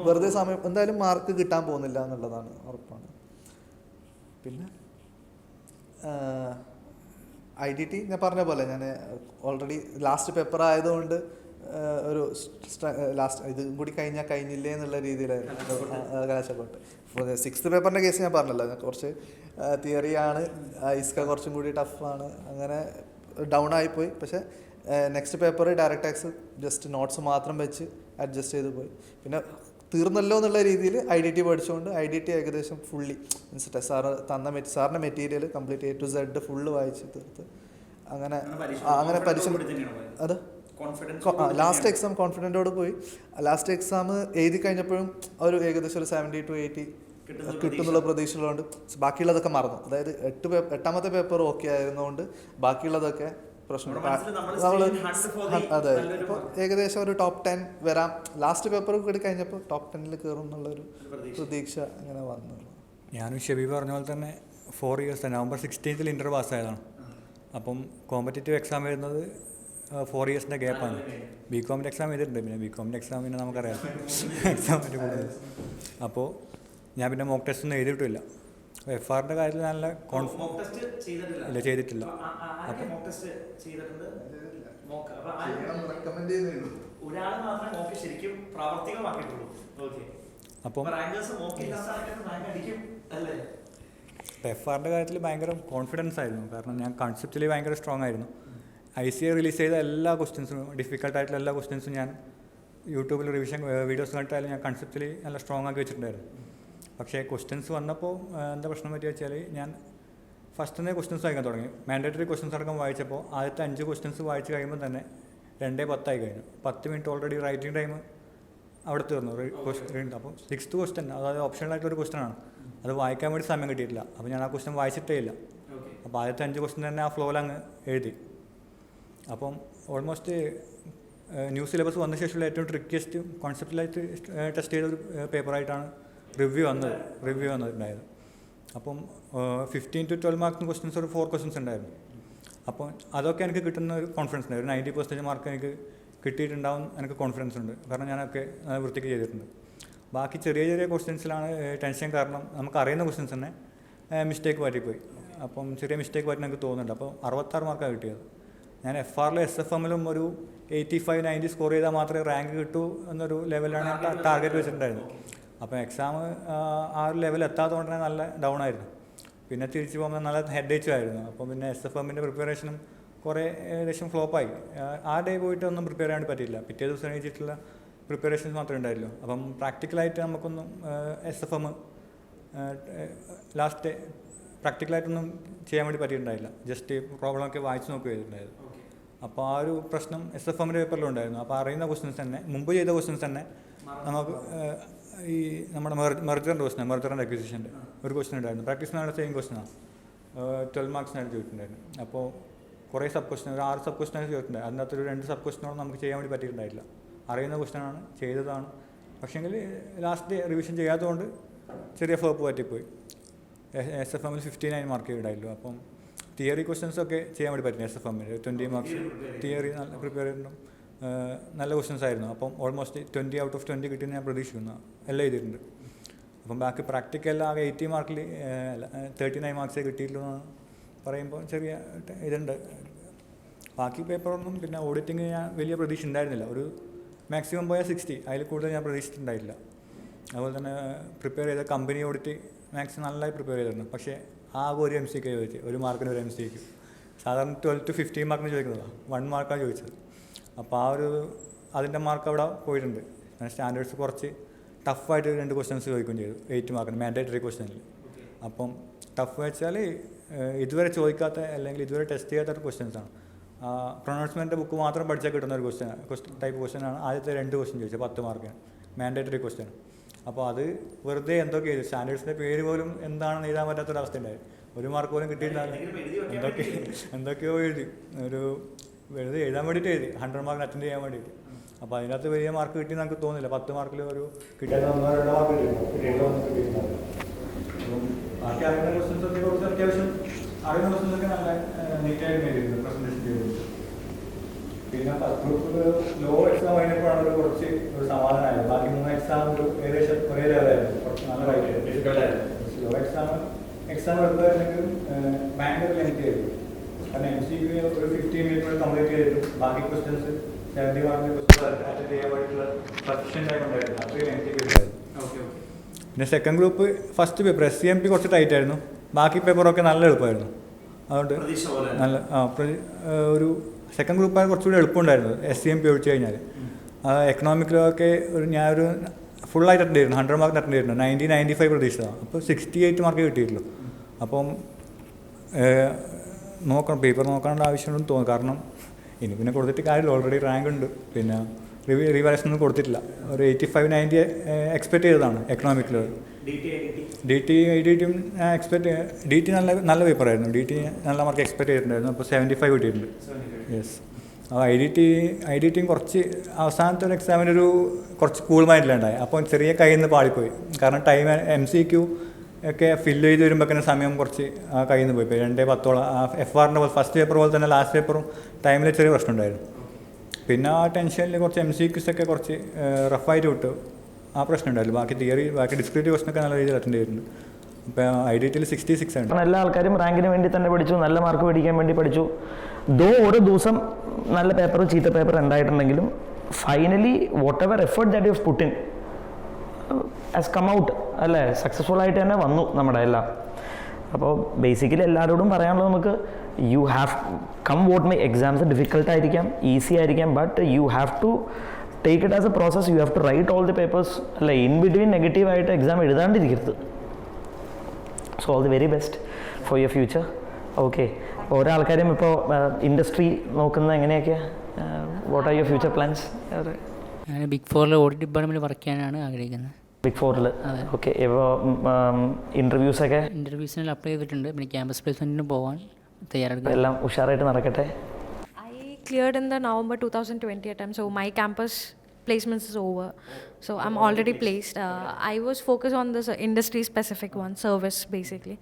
S4: വെറുതെ സമയം എന്തായാലും മാർക്ക് കിട്ടാൻ പോകുന്നില്ല എന്നുള്ളതാണ് ഉറപ്പാണ്. പിന്നെ IDT ഞാൻ പറഞ്ഞ പോലെ ഞാൻ ഓൾറെഡി ലാസ്റ്റ് പേപ്പർ ആയതുകൊണ്ട് ഒരു ഇതും കൂടി കഴിഞ്ഞില്ലേ എന്നുള്ള രീതിയിലായിരുന്നു കലാശക്കോട്ട്. അപ്പോൾ 6th പേപ്പറിൻ്റെ കേസ് ഞാൻ പറഞ്ഞല്ലോ, കുറച്ച് തിയറിയാണ്, ഇസ്ക കുറച്ചും കൂടി ടഫാണ്, അങ്ങനെ ഡൗൺ ആയിപ്പോയി. പക്ഷേ next paper direct tax just notes മാത്രം വെച്ച് അഡ്ജസ്റ്റ് ചെയ്ത് പോയി. പിന്നെ തീർന്നല്ലോ എന്നുള്ള രീതിയിൽ IDT പഠിച്ചുകൊണ്ട് IDT ഏകദേശം ഫുള്ളി മീൻസ് സാറിൻ്റെ material complete A to Z full വായിച്ച് തീർത്ത് അങ്ങനെ പരിശീലനം. അത് ലാസ്റ്റ് എക്സാം കോൺഫിഡൻറ്റോട് പോയി. ലാസ്റ്റ് എക്സാം എഴുതി കഴിഞ്ഞപ്പോഴും ഒരു ഏകദേശം ഒരു 70 to 80 കിട്ടുന്നുള്ള പ്രതീക്ഷയുള്ളതുകൊണ്ട് ബാക്കിയുള്ളതൊക്കെ മറന്നു. അതായത് 8ാമത്തെ പേപ്പർ ഓക്കെ ആയിരുന്നുകൊണ്ട് ബാക്കിയുള്ളതൊക്കെ പ്രശ്നം അതെ. ഇപ്പോൾ ഏകദേശം ഒരു top 10 വരാം. ലാസ്റ്റ് പേപ്പർ കൂടി കഴിഞ്ഞപ്പോൾ top 10 കയറും എന്നുള്ളൊരു പ്രതീക്ഷ അങ്ങനെ വന്നു.
S5: ഞാനും ഷെബി പറഞ്ഞ പോലെ തന്നെ 4 years November 16 ഇൻ്റർ പാസ്സായതാണ്. അപ്പം കോമ്പറ്റേറ്റീവ് എക്സാം വരുന്നത് 4 yearsൻ്റെ ഗ്യാപ്പാണ്. BComൻ്റെ എക്സാം ചെയ്തിട്ടുണ്ട്. പിന്നെ BComൻ്റെ എക്സാം പിന്നെ നമുക്കറിയാം എക്സാം കൂടുതൽ. അപ്പോൾ ഞാൻ പിന്നെ മോക്ക് ടെസ്റ്റ് ഒന്നും എഴുതിയിട്ടില്ല. FRൻ്റെ കാര്യത്തിൽ നല്ല ഇല്ല ചെയ്തിട്ടില്ല. അപ്പം FRൻ്റെ കാര്യത്തിൽ ഭയങ്കര കോൺഫിഡൻസ് ആയിരുന്നു. കാരണം ഞാൻ കൺസെപ്റ്റിൽ ഭയങ്കര സ്ട്രോങ് ആയിരുന്നു. ICA റിലീസ് ചെയ്ത എല്ലാ ക്വസ്റ്റ്യൻസും, ഡിഫിക്കൽട്ടായിട്ടുള്ള എല്ലാ ക്വസ്റ്റ്യൻസും ഞാൻ യൂട്യൂബിൽ റിവിഷൻ വീഡിയോസ് കണ്ടിട്ടായാലും ഞാൻ കൺസെപ്റ്റിൽ നല്ല സ്ട്രോങ് ആക്കി വെച്ചിട്ടുണ്ടായിരുന്നു. പക്ഷേ ക്വസ്റ്റ്യൻസ് വന്നപ്പോൾ എന്താ പ്രശ്നം പറ്റി വെച്ചാൽ, ഞാൻ ഫസ്റ്റ് തന്നെ ക്വസ്റ്റ്യൻസ് വായിക്കാൻ തുടങ്ങി. മാൻഡേറ്ററി ക്വസ്റ്റ്യൻസ് അടക്കം വായിച്ചപ്പോൾ ആദ്യത്തെ 5 ക്വസ്റ്റ്യൻസ് വായിച്ച് കഴിയുമ്പോൾ തന്നെ 2:10 കഴിഞ്ഞു. 10 മിനിറ്റ് ഓൾറെഡി റൈറ്റിംഗ് ടൈം അവിടെ തീർന്നു. അപ്പോൾ 6th ക്വസ്റ്റ്യൻ, അതായത് ഓപ്ഷണലായിട്ടൊരു ക്വസ്റ്റ്യൻ ആണ്, അത് വായിക്കാൻ വേണ്ടി സമയം കിട്ടിയിട്ടില്ല. അപ്പോൾ ഞാൻ ആ ക്വസ്റ്റ്യൻ വായിച്ചിട്ടേ ഇല്ല. അപ്പോൾ ആദ്യത്തെ 5 ക്വസ്റ്റ്യൻ തന്നെ ആ ഫ്ലോയിൽ അങ്ങ് എഴുതി. അപ്പം ഓൾമോസ്റ്റ് ന്യൂ സിലബസ് വന്ന ശേഷമുള്ള ഏറ്റവും ട്രിക്കിയസ്റ്റ് കോൺസെപ്റ്റിലായിട്ട് ടെസ്റ്റ് ചെയ്ത ഒരു പേപ്പറായിട്ടാണ് റിവ്യൂ വന്നിട്ടുണ്ടായത്. അപ്പം 15 to 12 മാർക്കിന് ക്വസ്റ്റ്യൻസ് ഒരു 4 ക്വസ്റ്റ്യൻസ് ഉണ്ടായിരുന്നു. അപ്പോൾ അതൊക്കെ എനിക്ക് കിട്ടുന്ന ഒരു കോൺഫിഡൻസ് ഉണ്ട്. ഒരു 90% മാർക്ക് എനിക്ക് കിട്ടിയിട്ടുണ്ടാവും, എനിക്ക് കോൺഫിഡൻസ് ഉണ്ട്. കാരണം ഞാനൊക്കെ വൃത്തിക്ക് ചെയ്തിട്ടുണ്ട്. ബാക്കി ചെറിയ ചെറിയ ക്വസ്റ്റ്യൻസിലാണ് ടെൻഷൻ. കാരണം നമുക്ക് അറിയുന്ന ക്വസ്റ്റ്യൻസ് തന്നെ മിസ്റ്റേക്ക് പറ്റിപ്പോയി. അപ്പം ചെറിയ മിസ്റ്റേക്ക് പറ്റി എനിക്ക് തോന്നുന്നുണ്ട്. അപ്പോൾ 66 മാർക്കാണ് കിട്ടിയത്. ഞാൻ FRലും SFMലും ഒരു 85-90 സ്കോർ ചെയ്താൽ മാത്രമേ റാങ്ക് കിട്ടൂ എന്നൊരു ലെവലാണ് ഞാൻ ടാർഗറ്റ് വെച്ചിട്ടുണ്ടായിരുന്നു. അപ്പോൾ എക്സാം ആ ഒരു ലെവൽ എത്താത്തതുകൊണ്ട് തന്നെ നല്ല ഡൗൺ ആയിരുന്നു. പിന്നെ തിരിച്ചു പോകുമ്പോൾ നല്ല ഹെഡ് ഏച്ചും ആയിരുന്നു. അപ്പോൾ പിന്നെ SFMൻ്റെ പ്രിപ്പറേഷനും കുറേ ഏകദേശം ഫ്ലോപ്പായി. ആ ഡേ പോയിട്ട് ഒന്നും പ്രിപ്പയർ ചെയ്യാൻ പറ്റിയില്ല. പിറ്റേ ദിവസം എണീച്ചിട്ടുള്ള പ്രിപ്പറേഷൻസ് മാത്രമേ ഉണ്ടായിരുള്ളൂ. അപ്പം പ്രാക്ടിക്കലായിട്ട് നമുക്കൊന്നും SFM ലാസ്റ്റ് പ്രാക്ടിക്കലായിട്ടൊന്നും ചെയ്യാൻ വേണ്ടി പറ്റിയിട്ടുണ്ടായില്ല. ജസ്റ്റ് പ്രോബ്ലമൊക്കെ വായിച്ച് നോക്കുക ചെയ്തിട്ടുണ്ടായിരുന്നു. അപ്പോൾ ആ ഒരു പ്രശ്നം SFMൻ്റെ പേപ്പറിലുണ്ടായിരുന്നു. അപ്പോൾ അറിയുന്ന ക്വസ്റ്റ്യൻസ് തന്നെ, മുമ്പ് ചെയ്ത ക്വസ്റ്റ്യൻസ് തന്നെ നമുക്ക് ഈ നമ്മുടെ മെർജറിൻ്റെ ക്വസ്റ്റൻ, മെർജർ ആൻഡ് അക്വിസിഷൻ്റെ ഒരു ക്വസ്റ്റൻ ഉണ്ടായിരുന്നു. പ്രാക്ടീസ് നാളെ സെയിം ക്വസ്റ്റനാണ്, 12 മാർക്സിനായിട്ട് ചോദിച്ചിട്ടുണ്ടായിരുന്നു. അപ്പോൾ കുറേ സബ് ക്വസ്റ്റൻ, ഒരു 6 സബ് ക്വസ്റ്റനാണ് ചോദിച്ചിട്ടുണ്ടായിരുന്നു. അതിനകത്തൊരു 2 സബ് ക്വസ്റ്റനോട് നമുക്ക് ചെയ്യാൻ വേണ്ടി പറ്റിയിട്ടുണ്ടായില്ല. അറിയുന്ന ക്വസ്റ്റനാണ്, ചെയ്തതാണ്. പക്ഷേങ്കിൽ ലാസ്റ്റ് റിവിഷൻ ചെയ്യാത്തതുകൊണ്ട് ചെറിയ ഫ്ലോപ്പ് പറ്റിപ്പോയി. SFMൽ 59 മാർക്ക് ഉണ്ടായില്ലോ. അപ്പം തിയറി ക്വസ്റ്റൻസൊക്കെ ചെയ്യാൻ വേണ്ടി പറ്റില്ല. SFMൽ 20 മാർക്സ് തിയറി നല്ല പ്രിപ്പയർ ചെയ്തിട്ടുണ്ടും നല്ല ക്വസ്റ്റൻസ് ആയിരുന്നു. അപ്പം ഓൾമോസ്റ്റ് 20 out of 20 കിട്ടിയെന്ന് ഞാൻ പ്രതീക്ഷിക്കുന്നു. എല്ലാം ചെയ്തിട്ടുണ്ട്. അപ്പം ബാക്കി പ്രാക്ടിക്കൽ ആകെ 80 മാർക്കിൽ 39 മാർക്സേ കിട്ടിയിട്ടുള്ളൂ എന്ന് പറയുമ്പോൾ ചെറിയ ഇതുണ്ട്. ബാക്കി പേപ്പറൊന്നും പിന്നെ ഓഡിറ്റിങ് ഞാൻ വലിയ പ്രതീക്ഷ ഉണ്ടായിരുന്നില്ല. ഒരു മാക്സിമം പോയാൽ 60, അതിൽ കൂടുതൽ ഞാൻ പ്രതീക്ഷിച്ചിട്ടുണ്ടായില്ല. അതുപോലെ തന്നെ പ്രിപ്പയർ ചെയ്ത കമ്പനി ഓഡിറ്റ് മാക്സിമം നല്ലതായി പ്രിപ്പയർ ചെയ്തിരുന്നു. പക്ഷേ ആകെ ഒരു MCQ ചോദിച്ചു, ഒരു മാർക്കിന് ഒരു MCQ. സാധാരണ 12 to 15 മാർക്കിന് ചോദിക്കുന്നതാണ്, 1 മാർക്കാണ് ചോദിച്ചത്. അപ്പോൾ ആ ഒരു അതിൻ്റെ മാർക്ക് അവിടെ പോയിട്ടുണ്ട്. സ്റ്റാൻഡേർഡ്സ് കുറച്ച് ടഫായിട്ട് 2 ക്വസ്റ്റ്യൻസ് ചോദിക്കുകയും ചെയ്തു, 8 മാർക്കിന് മാൻഡേറ്ററി ക്വസ്റ്റ്യനിൽ. അപ്പം ടഫ് വെച്ചാൽ ഇതുവരെ ചോദിക്കാത്ത അല്ലെങ്കിൽ ഇതുവരെ ടെസ്റ്റ് ചെയ്യാത്ത ക്വസ്റ്റ്യൻസാണ്. പ്രൊണൗൺസ്മെൻറ്റ് ബുക്ക് മാത്രം പഠിച്ചാൽ കിട്ടുന്ന ഒരു ടൈപ്പ് ക്വസ്റ്റ്യനാണ്. ആദ്യത്തെ 2 ക്വസ്റ്റ്യൻ ചോദിച്ചത് 10 മാർക്കിന്, മാൻഡേറ്ററി ക്വസ്റ്റ്യൻ. അപ്പോൾ അത് വെറുതെ എന്തൊക്കെ എഴുതി, സ്റ്റാൻഡേർഡ്സിൻ്റെ പേര് പോലും എന്താണെന്ന് എഴുതാൻ പറ്റാത്തൊരവസ്ഥ ഉണ്ടായി. 1 മാർക്ക് പോലും കിട്ടിയിട്ടുണ്ടായിരുന്നു. എന്തൊക്കെയോ എഴുതി, ഒരു വെറുതെ എഴുതാൻ വേണ്ടിയിട്ട് എഴുതി, 100 മാർക്കിന് അറ്റൻഡ് ചെയ്യാൻ വേണ്ടിയിട്ട്. അപ്പോൾ അതിനകത്ത് വലിയ മാർക്ക് കിട്ടിയെന്ന് നമുക്ക് തോന്നില്ല. 10 മാർക്കിൽ ഒരു കിട്ടിയത് 1-2 മാർക്ക് കിട്ടിയിട്ടുണ്ടായിരുന്നു. ബാക്കി അറിയുന്ന ക്വസ്റ്റൻസൊക്കെ കുറച്ച് അത്യാവശ്യം അറിയുന്ന ക്വസ്റ്റൻസൊക്കെ നല്ല നീറ്റായിട്ട് എഴുതിയിരുന്നു, പ്രസൻറ്റേഷൻ ചെയ്തിട്ടുണ്ട്. പിന്നെ ഫസ്റ്റ് ഗ്രൂപ്പ് ലോ എക്സാം കഴിഞ്ഞപ്പോഴാണ് കുറച്ച് ഒരു സമാധാനമായത്. ബാക്കി 3 എക്സാം ഒരു ഏകദേശം ഒരേ ലെവലായിരുന്നു, കുറച്ച് നല്ല റൈറ്റ് ഡിഫിക്കൽട്ടായിരുന്നു. ലോ എക്സാം എടുത്തായിരുന്നെങ്കിലും ഭയങ്കര ലെങ്ത് ആയിരുന്നു. കാരണം MCQ ഒരു 15 മിനിറ്റ് കംപ്ലീറ്റ് ചെയ്തിട്ടും ബാക്കി ക്വസ്റ്റൻസ് 70 മാർക്കിൻ്റെ ക്വസ്റ്റൻസ് അറ്റൻഡ് ചെയ്യാൻ വേണ്ടിയിട്ടുള്ള സഫിഷ്യൻ്റ് ആയിട്ട് ഉണ്ടായിരുന്നു. അത്രയും MCQ ഉണ്ടായിരുന്നു. പിന്നെ second group first paper SCMP കുറച്ച് ടൈറ്റ് ആയിരുന്നു, ബാക്കി പേപ്പറൊക്കെ നല്ല എളുപ്പമായിരുന്നു. അതുകൊണ്ട് നല്ല ഒരു സെക്കൻഡ് ഗ്രൂപ്പാണ് കുറച്ചുകൂടി എളുപ്പമുണ്ടായിരുന്നു SCMP ഒഴിച്ച് കഴിഞ്ഞാൽ. എക്കണോമിക്കിലൊക്കെ ഞാനൊരു ഫുള്ളായിട്ട് അറ്റൻഡ് ചെയ്തിരുന്നു, 100 മാർക്ക് അറ്റൻഡ് ചെയ്തിരുന്നു. 90-95 പ്രതീക്ഷിച്ചതാണ്. അപ്പോൾ 68 മാർക്ക് കിട്ടിയിട്ടുള്ളൂ. അപ്പം നോക്കണം, പേപ്പർ നോക്കാനുള്ള ആവശ്യമുണ്ടെന്ന് തോന്നുന്നു. കാരണം ഇനി പിന്നെ കൊടുത്തിട്ട് കാര്യമില്ല, ഓൾറെഡി റാങ്ക് ഉണ്ട്. പിന്നെ റിവൈസ് ഒന്നും കൊടുത്തിട്ടില്ല. ഒരു 85-90 എക്സ്പെക്ട് ചെയ്തതാണ് എക്കണോമിക്കിൽ. DT എക്സ്പെക്ട് DT നല്ല പേപ്പറായിരുന്നു. DT നല്ല മാർക്ക് എക്സ്പെക്ട് ചെയ്തിട്ടുണ്ടായിരുന്നു. അപ്പോൾ 75 കിട്ടിയിട്ടുണ്ട്. യെസ്. അപ്പോൾ IDT കുറച്ച് അവസാനത്തെ ഒരു എക്സാമിനൊരു കുറച്ച് കൂൾ മൈൻഡിലുണ്ടായി. അപ്പോൾ ചെറിയ കയ്യിൽ നിന്ന് പാളിപ്പോയി. കാരണം ടൈം MCQ ഒക്കെ ഫില്ല് ചെയ്ത് വരുമ്പോഴേക്കും സമയം കുറച്ച് കയ്യിൽ നിന്ന് പോയി 2:10 FRൻ്റെ ഫസ്റ്റ് പേപ്പർ പോലെ തന്നെ ലാസ്റ്റ് പേപ്പറും ടൈമിൽ ചെറിയ പ്രശ്നമുണ്ടായിരുന്നു. പിന്നെ ആ ടെൻഷനിൽ കുറച്ച് MCQs ഒക്കെ കുറച്ച് റഫായിട്ട് വിട്ടു, ആ പ്രശ്നം ഉണ്ടായില്ല. ബാക്കി തിയറി, ബാക്കി ഡിസ്ക്രിപ്റ്റീവ് ക്വസ്റ്റനൊക്കെ നല്ല രീതിയിൽ അറ്റൻഡ് ചെയ്തിട്ടുണ്ട്. ഇപ്പോൾ IDTയിൽ 66 ആണ്.
S1: എല്ലാ ആൾക്കാരും റാങ്കിന് വേണ്ടി തന്നെ പഠിച്ചു, നല്ല മാർക്ക് മേടിക്കാൻ വേണ്ടി പഠിച്ചു. ഓരോ ദിവസം നല്ല പേപ്പറും ചീത്ത പേപ്പർ ഉണ്ടായിട്ടുണ്ടെങ്കിലും finally whatever effort that you put in has come out അല്ലേ, സക്സസ്ഫുൾ ആയിട്ട് തന്നെ വന്നു നമ്മുടെ എല്ലാം. അപ്പോൾ ബേസിക്കലി എല്ലാവരോടും പറയാനുള്ളത് നമുക്ക് you have come what my exams ഡിഫിക്കൽട്ടായിരിക്കാം, ഈസി ആയിരിക്കാം, but you have to take it as a process. You have to write all the papers അല്ലേ, ഇൻ ബിറ്റ്വീൻ നെഗറ്റീവായിട്ട് എക്സാം എഴുതാണ്ടിരിക്കരുത്. So all the very best for your future. Okay, ഓരോ ആൾക്കാരും ഇപ്പോൾ industry നോക്കുന്നത് എങ്ങനെയൊക്കെയാണ്? What are your future plans?
S2: ഞാൻ big 4 audit ഡിപ്പാർട്ട്മെൻറ്റിൽ വർക്ക് ചെയ്യാനാണ് ആഗ്രഹിക്കുന്നത്.
S1: Big 4 okay. ഇപ്പോൾ ഇൻ്റർവ്യൂസൊക്കെ
S2: ഇൻ്റർവ്യൂസിനെല്ലാം അപ്ലൈ ചെയ്തിട്ടുണ്ട്. പിന്നെ ക്യാമ്പസ് പ്ലേസ്മെൻറ്റിന് പോകാൻ തയ്യാറെടുക്കുക.
S1: എല്ലാം ഉഷാറായിട്ട് നടക്കട്ടെ.
S3: I cleared in the November 2020 attempt, so my campus placements is over. So I'm already placed. I was focused on this industry specific one, service basically.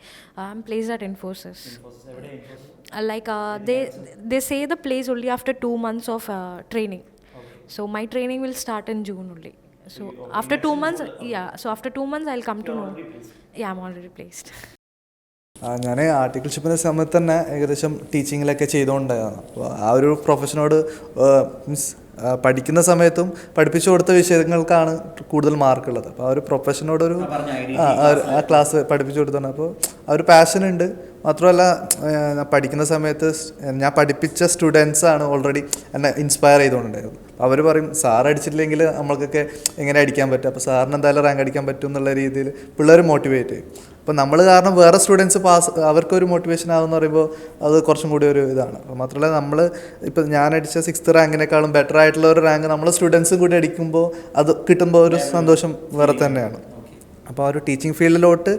S3: I'm placed at Infosys. They say the place only after 2 months of training. So my training will start in June only. So after 2 months, after 2 months I'll come to know. Yeah, I'm already placed.
S4: ഞാൻ ആർട്ടിക്കിൾഷിപ്പിൻ്റെ സമയത്ത് തന്നെ ഏകദേശം ടീച്ചിങ്ങിലൊക്കെ ചെയ്തുകൊണ്ടായിരുന്നു. അപ്പോൾ ആ ഒരു പ്രൊഫഷനോട് means പഠിക്കുന്ന സമയത്തും പഠിപ്പിച്ചു കൊടുത്ത വിഷയങ്ങൾക്കാണ് കൂടുതൽ മാർക്കുള്ളത്. അപ്പോൾ ആ ഒരു പ്രൊഫഷനോടൊരു ആ ക്ലാസ് പഠിപ്പിച്ചു കൊടുത്താണ്. അപ്പോൾ ആ ഒരു പാഷനുണ്ട്. മാത്രമല്ല പഠിക്കുന്ന സമയത്ത് ഞാൻ പഠിപ്പിച്ച സ്റ്റുഡൻസാണ് ഓൾറെഡി എന്നെ ഇൻസ്പയർ ചെയ്തുകൊണ്ടുണ്ടായിരുന്നു. അവർ പറയും സാർ അടിച്ചിട്ടില്ലെങ്കിൽ നമ്മൾക്കൊക്കെ എങ്ങനെ അടിക്കാൻ പറ്റും, അപ്പോൾ സാറിന് എന്തായാലും റാങ്ക് അടിക്കാൻ പറ്റും എന്നുള്ള രീതിയിൽ പിള്ളേർ മോട്ടിവേറ്റ് ചെയ്യും. അപ്പോൾ നമ്മൾ കാരണം വേറെ സ്റ്റുഡൻസ് അവർക്കൊരു മോട്ടിവേഷൻ ആകുമെന്ന് പറയുമ്പോൾ അത് കുറച്ചും കൂടി ഒരു ഇതാണ്. അപ്പോൾ മാത്രമല്ല നമ്മൾ ഇപ്പോൾ ഞാൻ അടിച്ച 6th റാങ്കിനേക്കാളും ബെറ്റർ ആയിട്ടുള്ള ഒരു റാങ്ക് നമ്മൾ സ്റ്റുഡൻസും കൂടി അടിക്കുമ്പോൾ അത് കിട്ടുമ്പോൾ ഒരു സന്തോഷം വേറെ തന്നെയാണ്. അപ്പോൾ ആ ഒരു ടീച്ചിങ് ഫീൽഡിലോട്ട്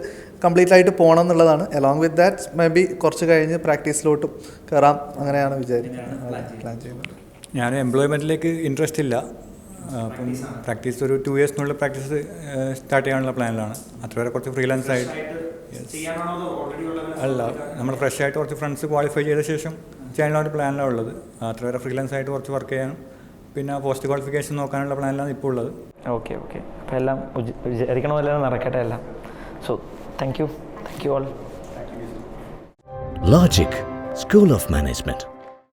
S4: കംപ്ലീറ്റ് ആയിട്ട് പോകണം എന്നുള്ളതാണ്. Along with that may be കുറച്ച് കഴിഞ്ഞ് പ്രാക്ടീസിലോട്ടും കയറാം, അങ്ങനെയാണ് വിചാരിക്കുന്നത്, പ്ലാൻ ചെയ്യുന്നത്.
S5: ഞാൻ എംപ്ലോയ്മെൻറ്റിലേക്ക് ഇൻട്രസ്റ്റ് ഇല്ല. അപ്പം പ്രാക്ടീസ് ഒരു 2 ഇയേഴ്സിനുള്ളിൽ പ്രാക്ടീസ് സ്റ്റാർട്ട് ചെയ്യാനുള്ള പ്ലാനിലാണ്. അത്ര വരെ കുറച്ച് ഫ്രീലാൻസ് ആയിട്ട് അല്ല, നമ്മൾ ഫ്രഷ് ആയിട്ട് കുറച്ച് ഫ്രണ്ട്സ് ക്വാളിഫൈ ചെയ്ത ശേഷം ചെയ്യാനുള്ള ഒരു പ്ലാനിലാണ് ഉള്ളത്. അത്ര വരെ ഫ്രീലാൻസ് ആയിട്ട് കുറച്ച് വർക്ക് ചെയ്യാനും പിന്നെ പോസ്റ്റ് ക്വാളിഫിക്കേഷൻ നോക്കാനുള്ള പ്ലാനിലാണ് ഇപ്പോൾ ഉള്ളത്.
S1: ഓക്കെ അപ്പോൾ എല്ലാം വിചാരിക്കണ പോലെ നടക്കട്ടെ എല്ലാം. So thank you all.
S6: Logic School of Management.